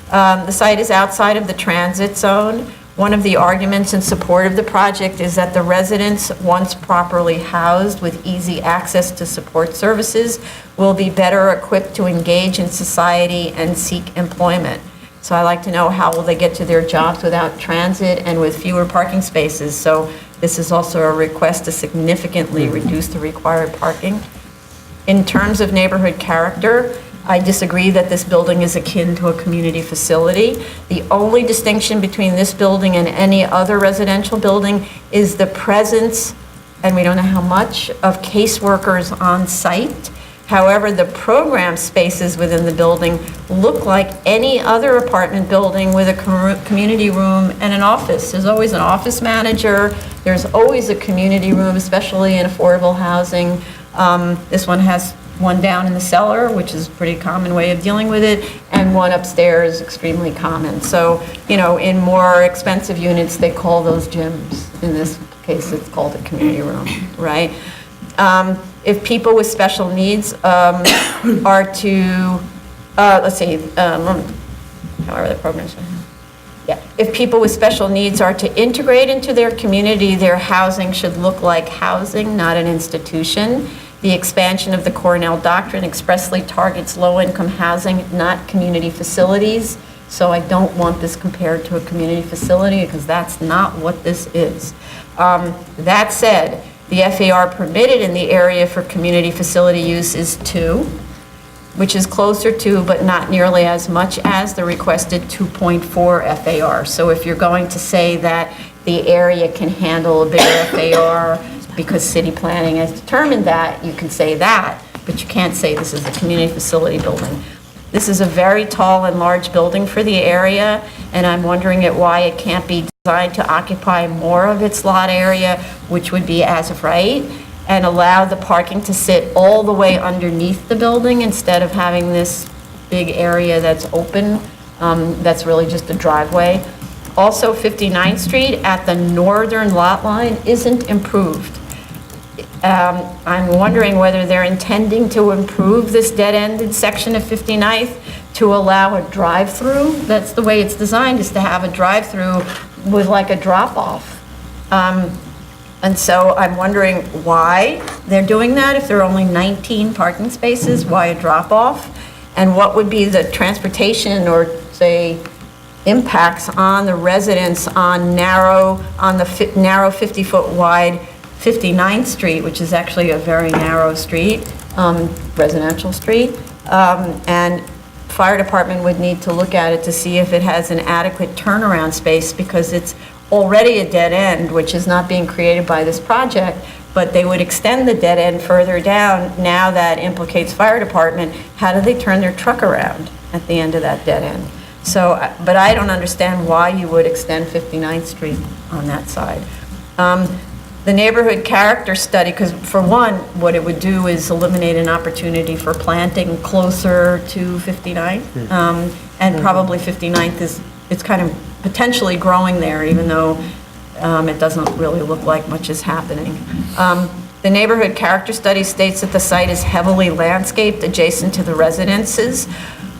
The site is outside of the transit zone. One of the arguments in support of the project is that the residents, once properly housed with easy access to support services, will be better equipped to engage in society and seek employment. So I like to know, how will they get to their jobs without transit and with fewer parking spaces? So this is also a request to significantly reduce the required parking. In terms of neighborhood character, I disagree that this building is akin to a community facility. The only distinction between this building and any other residential building is the presence, and we don't know how much, of caseworkers on site. However, the program spaces within the building look like any other apartment building with a community room and an office. There's always an office manager. There's always a community room, especially in affordable housing. This one has one down in the cellar, which is a pretty common way of dealing with it, and one upstairs, extremely common. So, in more expensive units, they call those gyms. In this case, it's called a community room, right? If people with special needs are to, however the program's going. Yeah, if people with special needs are to integrate into their community, their housing should look like housing, not an institution. The expansion of the Cornell Doctrine expressly targets low-income housing, not community facilities. So I don't want this compared to a community facility, because that's not what this is. That said, the FAR permitted in the area for community facility use is 2, which is closer to, but not nearly as much as, the requested 2.4 FAR. So if you're going to say that the area can handle a bigger FAR because city planning has determined that, you can say that, but you can't say this is a community facility building. This is a very tall and large building for the area, and I'm wondering why it can't be designed to occupy more of its lot area, which would be as of right, and allow the parking to sit all the way underneath the building instead of having this big area that's open, that's really just a driveway. Also, 59th Street at the northern lot line isn't improved. I'm wondering whether they're intending to improve this dead-ended section of 59th to allow a drive-through. That's the way it's designed, is to have a drive-through with like a drop-off. And so I'm wondering why they're doing that. If there are only 19 parking spaces, why a drop-off? And what would be the transportation or, say, impacts on the residents on the narrow 50-foot wide 59th Street, which is actually a very narrow street, residential street. And fire department would need to look at it to see if it has an adequate turnaround space, because it's already a dead end, which is not being created by this project, but they would extend the dead end further down. Now that implicates fire department. How do they turn their truck around at the end of that dead end? So, but I don't understand why you would extend 59th Street on that side. The neighborhood character study, because for one, what it would do is eliminate an opportunity for planting closer to 59th. And probably 59th it's kind of potentially growing there, even though it doesn't really look like much is happening. The neighborhood character study states that the site is heavily landscaped adjacent to the residences,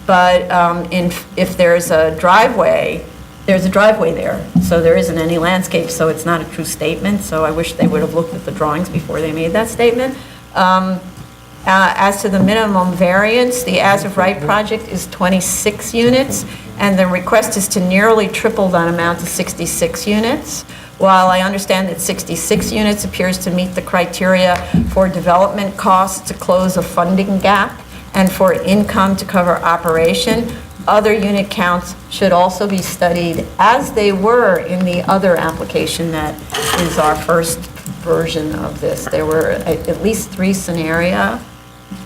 but if there's a driveway, there's a driveway there, so there isn't any landscape, so it's not a true statement. So I wish they would have looked at the drawings before they made that statement. As to the minimum variance, the as-of-right project is 26 units, and the request is to nearly triple that amount to 66 units. While I understand that 66 units appears to meet the criteria for development costs to close a funding gap and for income to cover operation, other unit counts should also be studied, as they were in the other application that is our first version of this. There were at least 3 scenarios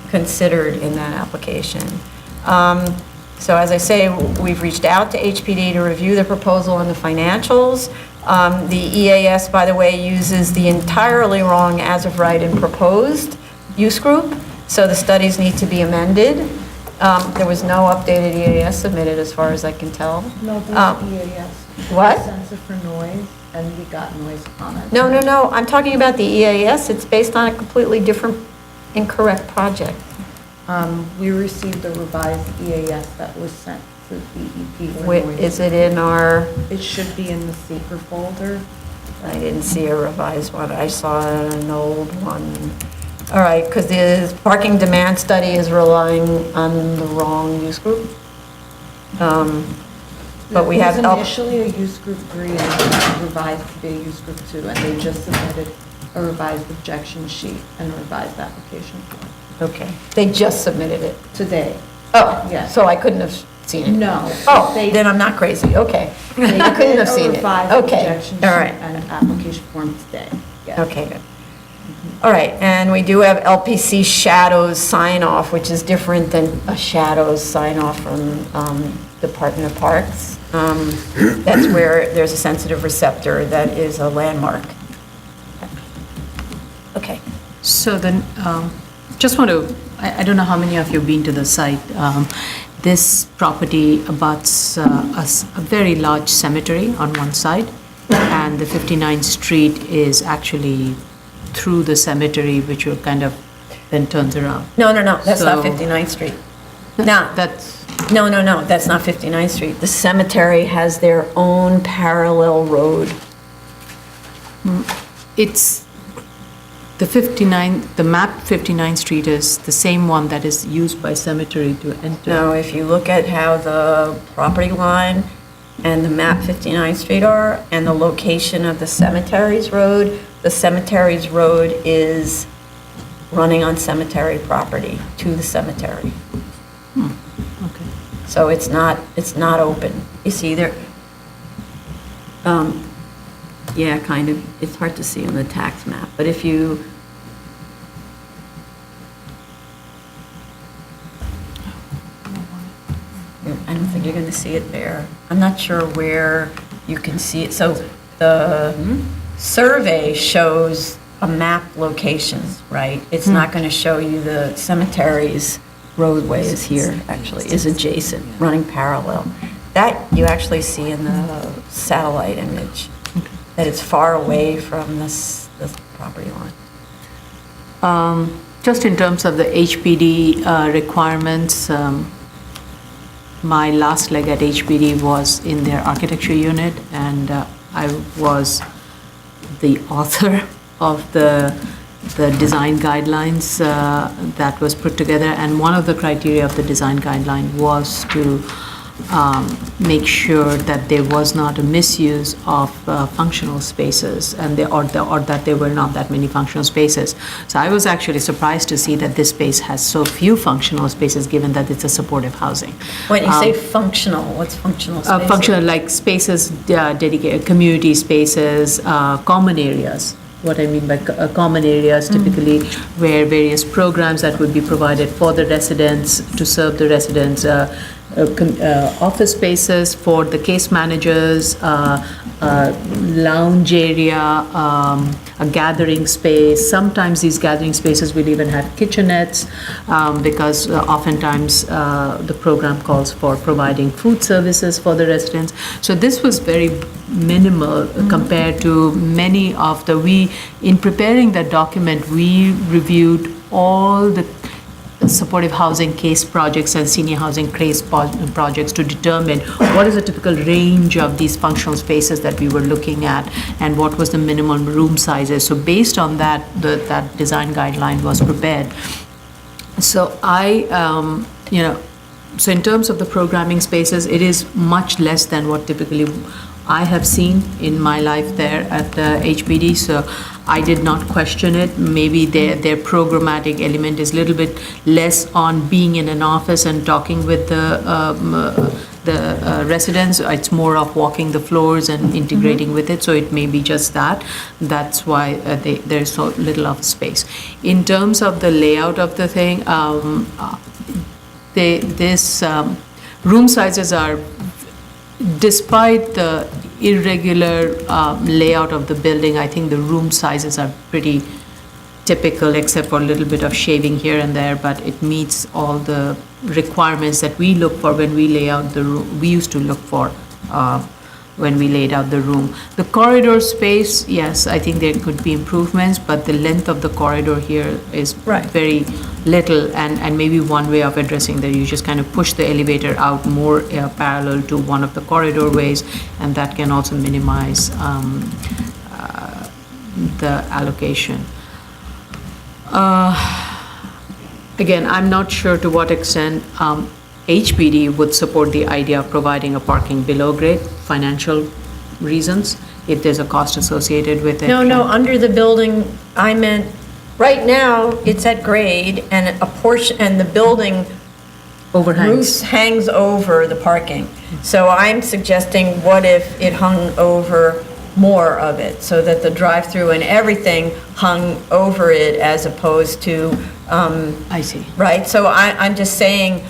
considered in that application. So as I say, we've reached out to HPD to review the proposal and the financials. The EAS, by the way, uses the entirely wrong as-of-right and proposed use group, so the studies need to be amended. There was no updated EAS submitted, as far as I can tell. No, there's EAS. What? Sensor for noise. and we got noise comments. No, I'm talking about the EAS. It's based on a completely different, incorrect project. We received a revised EAS that was sent to DEP. Wait, is it in our, It should be in the seeker folder. I didn't see a revised one. I saw an old one. All right, because the parking demand study is relying on the wrong use group. But we have. It was initially a use group 3 and it revised to be a use group 2, and they just submitted a revised objection sheet and a revised application form Okay, they just submitted it. today. Oh, Yeah. so I couldn't have seen it? No. Oh, They- then I'm not crazy, okay. They I couldn't did have a seen it. revised Okay, objection sheet all right. and an application form today. Yes. Okay, good. All right, and we do have LPC shadows sign off, which is different than a shadows sign off from Department of Parks. That's where there's a sensitive receptor that is a landmark. Okay. So then, just want to, I don't know how many of you have been to the site. This property abuts a very large cemetery on one side, and the 59th Street is actually through the cemetery, which will kind of then turns around. No, that's not So- 59th Street. No, That's, no, that's not 59th Street. The cemetery has their own parallel road. it's, the map 59th Street is the same one that is used by cemetery to enter. Now, if you look at how the property line and the map 59th Street are, and the location of the cemetery's road, the cemetery's road is running on cemetery property to the cemetery. Okay. So it's not open. You see there, yeah, kind of, it's hard to see on the tax map, but if you, I don't think you're going to see it there. I'm not sure where you can see it. So the survey shows a map locations, right? It's not going to show you the cemetery's roadway is here, actually, is adjacent, running parallel. That you actually see in the satellite image, that it's far away from this property line. Just in terms of the HPD requirements, my last leg at HPD was in their architecture unit, and I was the author of the design guidelines that was put together. And one of the criteria of the design guideline was to make sure that there was not a misuse of functional spaces, and or that there were not that many functional spaces. So I was actually surprised to see that this space has so few functional spaces, given that it's a supportive housing. When you say functional, what's functional spaces? Functional, like spaces, dedicated community spaces, common areas. What I mean by common areas, typically where various programs that would be provided for the residents, to serve the residents, office spaces for the case managers, lounge area, a gathering space. Sometimes these gathering spaces will even have kitchenettes, because oftentimes the program calls for providing food services for the residents. So this was very minimal compared to many of in preparing that document, we reviewed all the supportive housing case projects and senior housing case projects to determine what is the typical range of these functional spaces that we were looking at, and what was the minimum room sizes. So based on that, that design guideline was prepared. So so in terms of the programming spaces, it is much less than what typically I have seen in my life there at HPD, so I did not question it. Maybe their programmatic element is a little bit less on being in an office and talking with the residents. It's more of walking the floors and integrating with it, so it may be just that. That's why there's so little of space. In terms of the layout of the thing, room sizes are, despite the irregular layout of the building, I think the room sizes are pretty typical, except for a little bit of shaving here and there, but it meets all the requirements that we look for when we lay out the room. We used to look for when we laid out the room. The corridor space, yes, I think there could be improvements, but the length of the corridor here is Right. very little, and maybe one way of addressing that, you just kind of push the elevator out more parallel to one of the corridor ways, and that can also minimize the allocation. Again, I'm not sure to what extent HPD would support the idea of providing a parking below grade, financial reasons, if there's a cost associated with it. No, under the building, I meant, right now, it's at grade, and a portion, and the building Overhangs. roof hangs over the parking. So I'm suggesting, what if it hung over more of it, so that the drive-through and everything hung over it as opposed to, I see. right? So I'm just saying,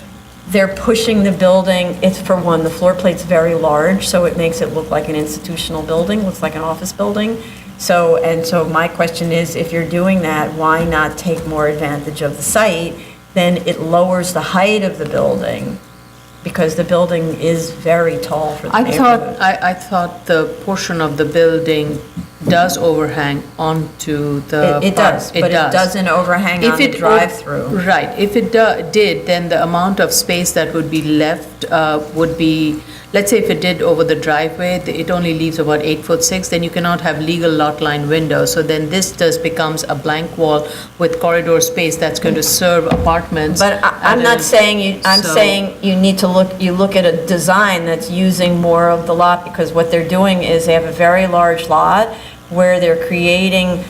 they're pushing the building, it's for one, the floor plate's very large, so it makes it look like an institutional building, looks like an office building. So my question is, if you're doing that, why not take more advantage of the site? Then it lowers the height of the building, because the building is very tall for the neighborhood. I thought the portion of the building does overhang onto the It park. does, but it doesn't overhang on the drive-through. Right, if it did, then the amount of space that would be left would be, let's say if it did over the driveway, it only leaves about 8'6", then you cannot have legal lot line windows. So then this becomes a blank wall with corridor space that's going to serve apartments. But I'm not saying, I'm So- saying you need to look at a design that's using more of the lot, because what they're doing is they have a very large lot where they're creating,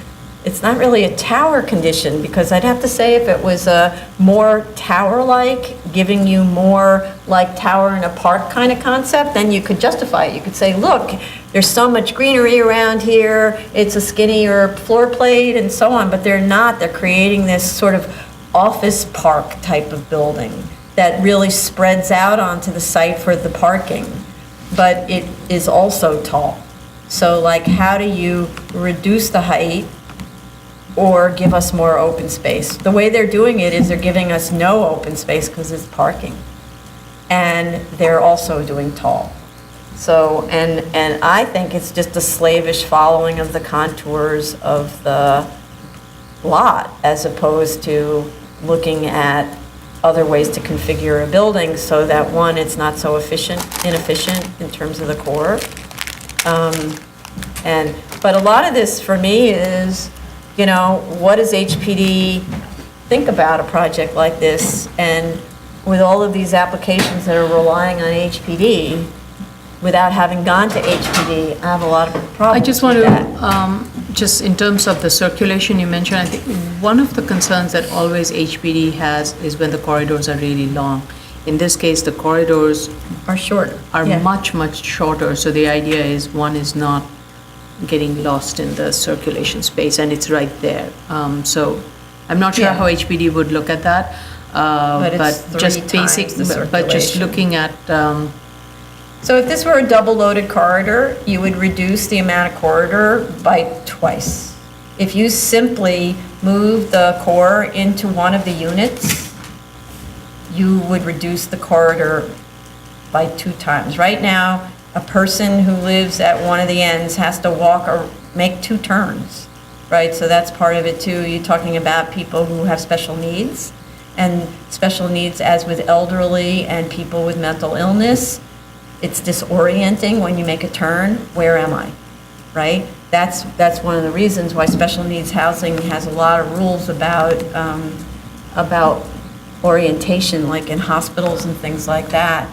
it's not really a tower condition, because I'd have to say if it was a more tower-like, giving you more like tower in a park kind of concept, then you could justify it. You could say, look, there's so much greenery around here, it's a skinnier floor plate and so on, but they're not. They're creating this sort of office park type of building that really spreads out onto the site for the parking, but it is also tall. So like, how do you reduce the height or give us more open space? The way they're doing it is they're giving us no open space because it's parking. And they're also doing tall. So, and I think it's just a slavish following of the contours of the lot, as opposed to looking at other ways to configure a building so that, one, it's not so inefficient in terms of the core. But a lot of this for me is, you know, what does HPD think about a project like this? And with all of these applications that are relying on HPD, without having gone to HPD, I have a lot of problems I just want with to, that. just in terms of the circulation you mentioned, I think one of the concerns that always HPD has is when the corridors are really long. In this case, the corridors Are shorter. are Yeah. much, much shorter, so the idea is one is not getting lost in the circulation space, and it's right there. So I'm not sure Yeah. how HPD would look at that, But it's but just three basic, times the but just circulation. looking at, So if this were a double-loaded corridor, you would reduce the amount of corridor by twice. If you simply move the core into one of the units, you would reduce the corridor by 2 times. Right now, a person who lives at one of the ends has to walk or make 2 turns, right? So that's part of it too. You're talking about people who have special needs, and special needs as with elderly and people with mental illness. It's disorienting when you make a turn. Where am I? Right? That's one of the reasons why special needs housing has a lot of rules about orientation, like in hospitals and things like that.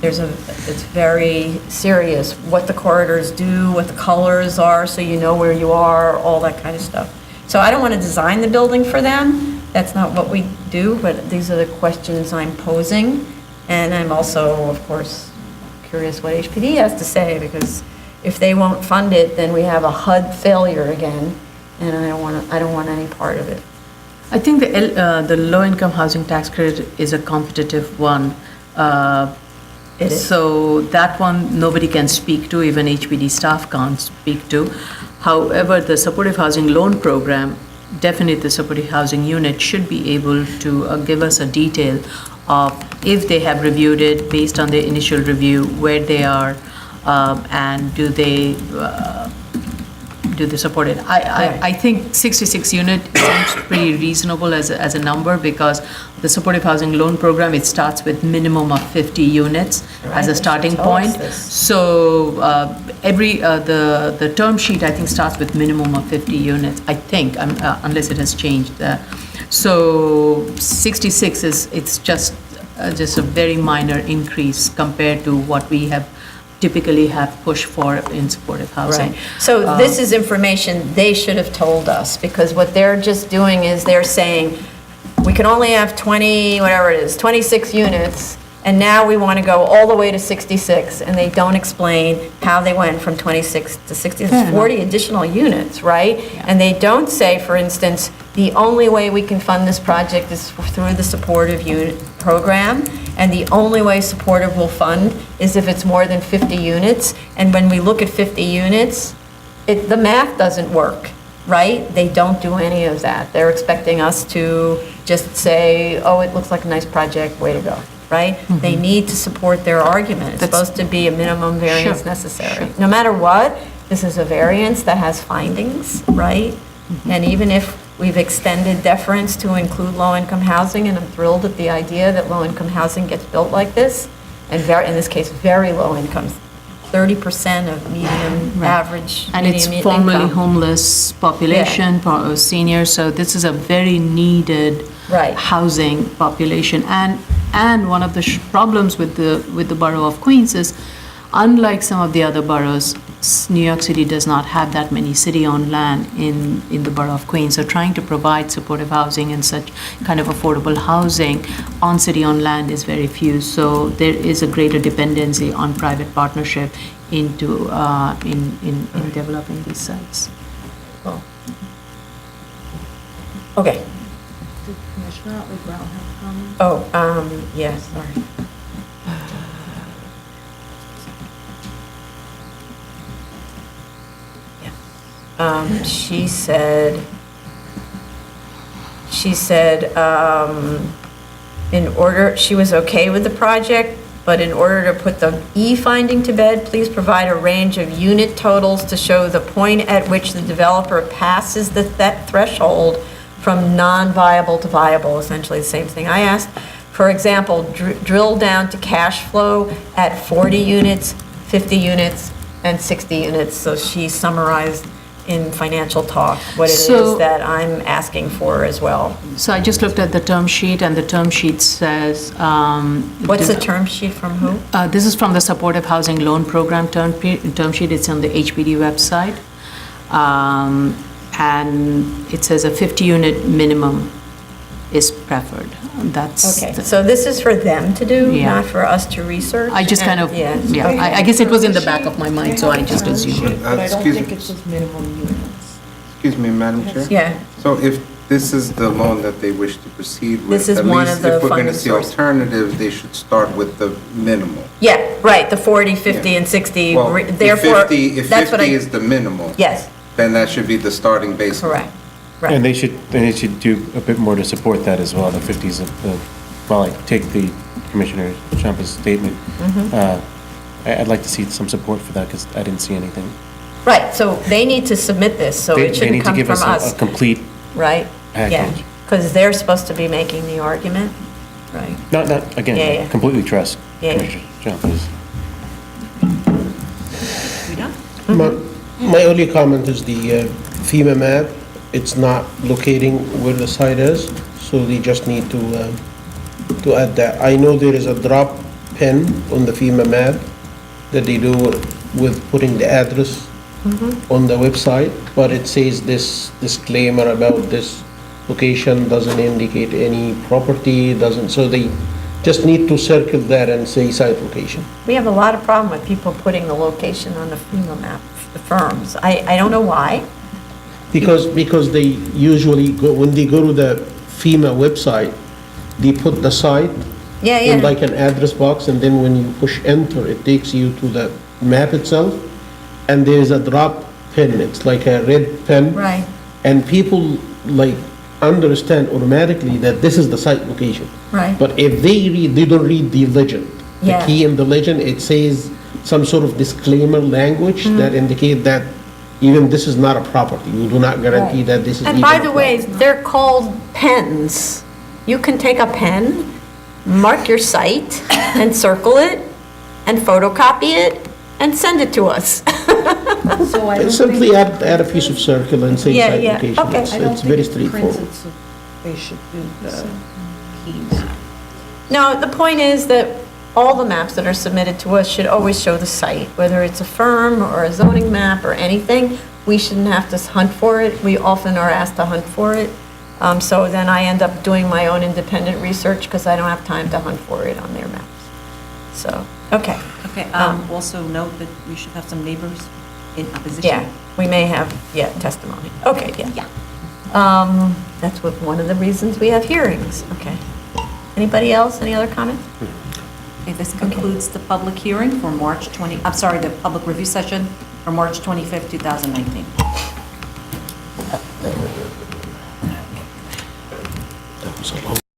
It's very serious what the corridors do, what the colors are, so you know where you are, all that kind of stuff. So I don't want to design the building for them. That's not what we do, but these are the questions I'm posing. And I'm also, of course, curious what HPD has to say, because if they won't fund it, then we have a HUD failure again, and I don't want any part of it. I think the low-income housing tax credit is a competitive one. It is. So that one, nobody can speak to, even HPD staff can't speak to. However, the supportive housing loan program, definitely the supportive housing unit should be able to give us a detail of if they have reviewed it based on their initial review, where they are, and do they support it? I think 66 unit seems pretty reasonable as a number, because the supportive housing loan program, it starts with minimum of 50 units as a starting point. So the term sheet, I think, starts with minimum of 50 units, I think, unless it has changed. So 66 it's just a very minor increase compared to what we have typically have pushed for in supportive housing. Right. So this is information they should have told us, because what they're just doing is they're saying, we can only have 26 units, and now we want to go all the way to 66, and they don't explain how they went from 26 to 60. It's 40 additional units, right? And they don't say, for instance, the only way we can fund this project is through the supportive unit program, and the only way supportive will fund is if it's more than 50 units. And when we look at 50 units, the math doesn't work, right? They don't do any of that. They're expecting us to just say, oh, it looks like a nice project, way to go, right? They need to support their argument. It's supposed to be a minimum variance necessary. No matter what, this is a variance that has findings, right? And even if we've extended deference to include low-income housing, and I'm thrilled at the idea that low-income housing gets built like this, and in this case, very low income, 30% of median average. And it's formerly homeless population, seniors, so this is a very needed housing population. And one of the problems with the borough of Queens is, unlike some of the other boroughs, New York City does not have that many city-owned land in the borough of Queens. So trying to provide supportive housing and such kind of affordable housing on city-owned land is very few. So there is a greater dependency on private partnership into in developing these sites. Cool. Okay. Did Commissioner Otley Brown have comments? Oh, yes, sorry. She said, she was okay with the project, but in order to put the E finding to bed, please provide a range of unit totals to show the point at which the developer passes that threshold from non-viable to viable, essentially the same thing I asked. For example, drill down to cash flow at 40 units, 50 units, and 60 units. So she summarized in financial talk what it is that I'm asking for as well. So I just looked at the term sheet, and the term sheet says... What's the term sheet from who? This is from the Supportive Housing Loan Program term sheet. It's on the HPD website. And it says a 50-unit minimum is preferred. That's... Okay, so this is for them to do, not for us to research? I just kind of, I guess it was in the back of my mind, so I just assumed. But I don't Excuse think me. it says minimum units. Excuse me, Madam Chair? Yeah, So if this is the loan that they wish to proceed with, This is at one least of the if we're going to funding see sources. alternatives, they should start with the minimal. yeah, right, the 40, 50, and 60, Well, if therefore, 50 if that's what 50 I... is the minimal, Yes, then that should be the starting baseline. correct, right. And they should do a bit more to support that as well, the 50s while I take the Commissioner Champa's statement. I'd like to see some support for that, because I didn't see anything. Right, so they need to submit this, so They it shouldn't come need to from give us us, a complete right? Yeah, package. because they're supposed to be making the argument, right? Not, Yeah, yeah. again, completely trust Yeah, yeah. Commissioner Champa's. My only comment is the FEMA map. It's not locating where the site is, so they just need to add that. I know there is a drop pin on the FEMA map that they do with putting the address on the website, but it says this disclaimer about this location doesn't indicate any property, so they just need to circle that and say site location. We have a lot of problem with people putting the location on the FEMA map, the firms. I don't know why. Because they usually go, when they go to the FEMA website, they put the site Yeah, in yeah, like an address box, and then when you push enter, it takes you to the map itself, and there's a drop pin, it's like a red pen. right, And people like understand automatically that this is the site location. right. But if they don't read the legend. The Yeah. key in the legend, it says some sort of disclaimer language that indicate that even this is not a property. We do not guarantee that this is even And a by the way, property. they're called pens. You can take a pen, mark your site, and circle it, and photocopy it, and send it to us. So I And don't simply think, add a piece of circle and say Yeah, site yeah, location. okay. It's I don't it's very think the straightforward. printed, they should do the keys. No, the point is that all the maps that are submitted to us should always show the site, whether it's a firm or a zoning map or anything. We shouldn't have to hunt for it. We often are asked to hunt for it. So then I end up doing my own independent research because I don't have time to hunt for it on their maps. So, okay. Okay, also note that we should have some neighbors in opposition. Yeah, we may have, testimony. Okay, yeah. That's one of the reasons we have hearings. Okay. Anybody else? Any other comments? Okay, this concludes the public hearing for March 20, I'm sorry, the public review session for March 25th, 2019. That was a long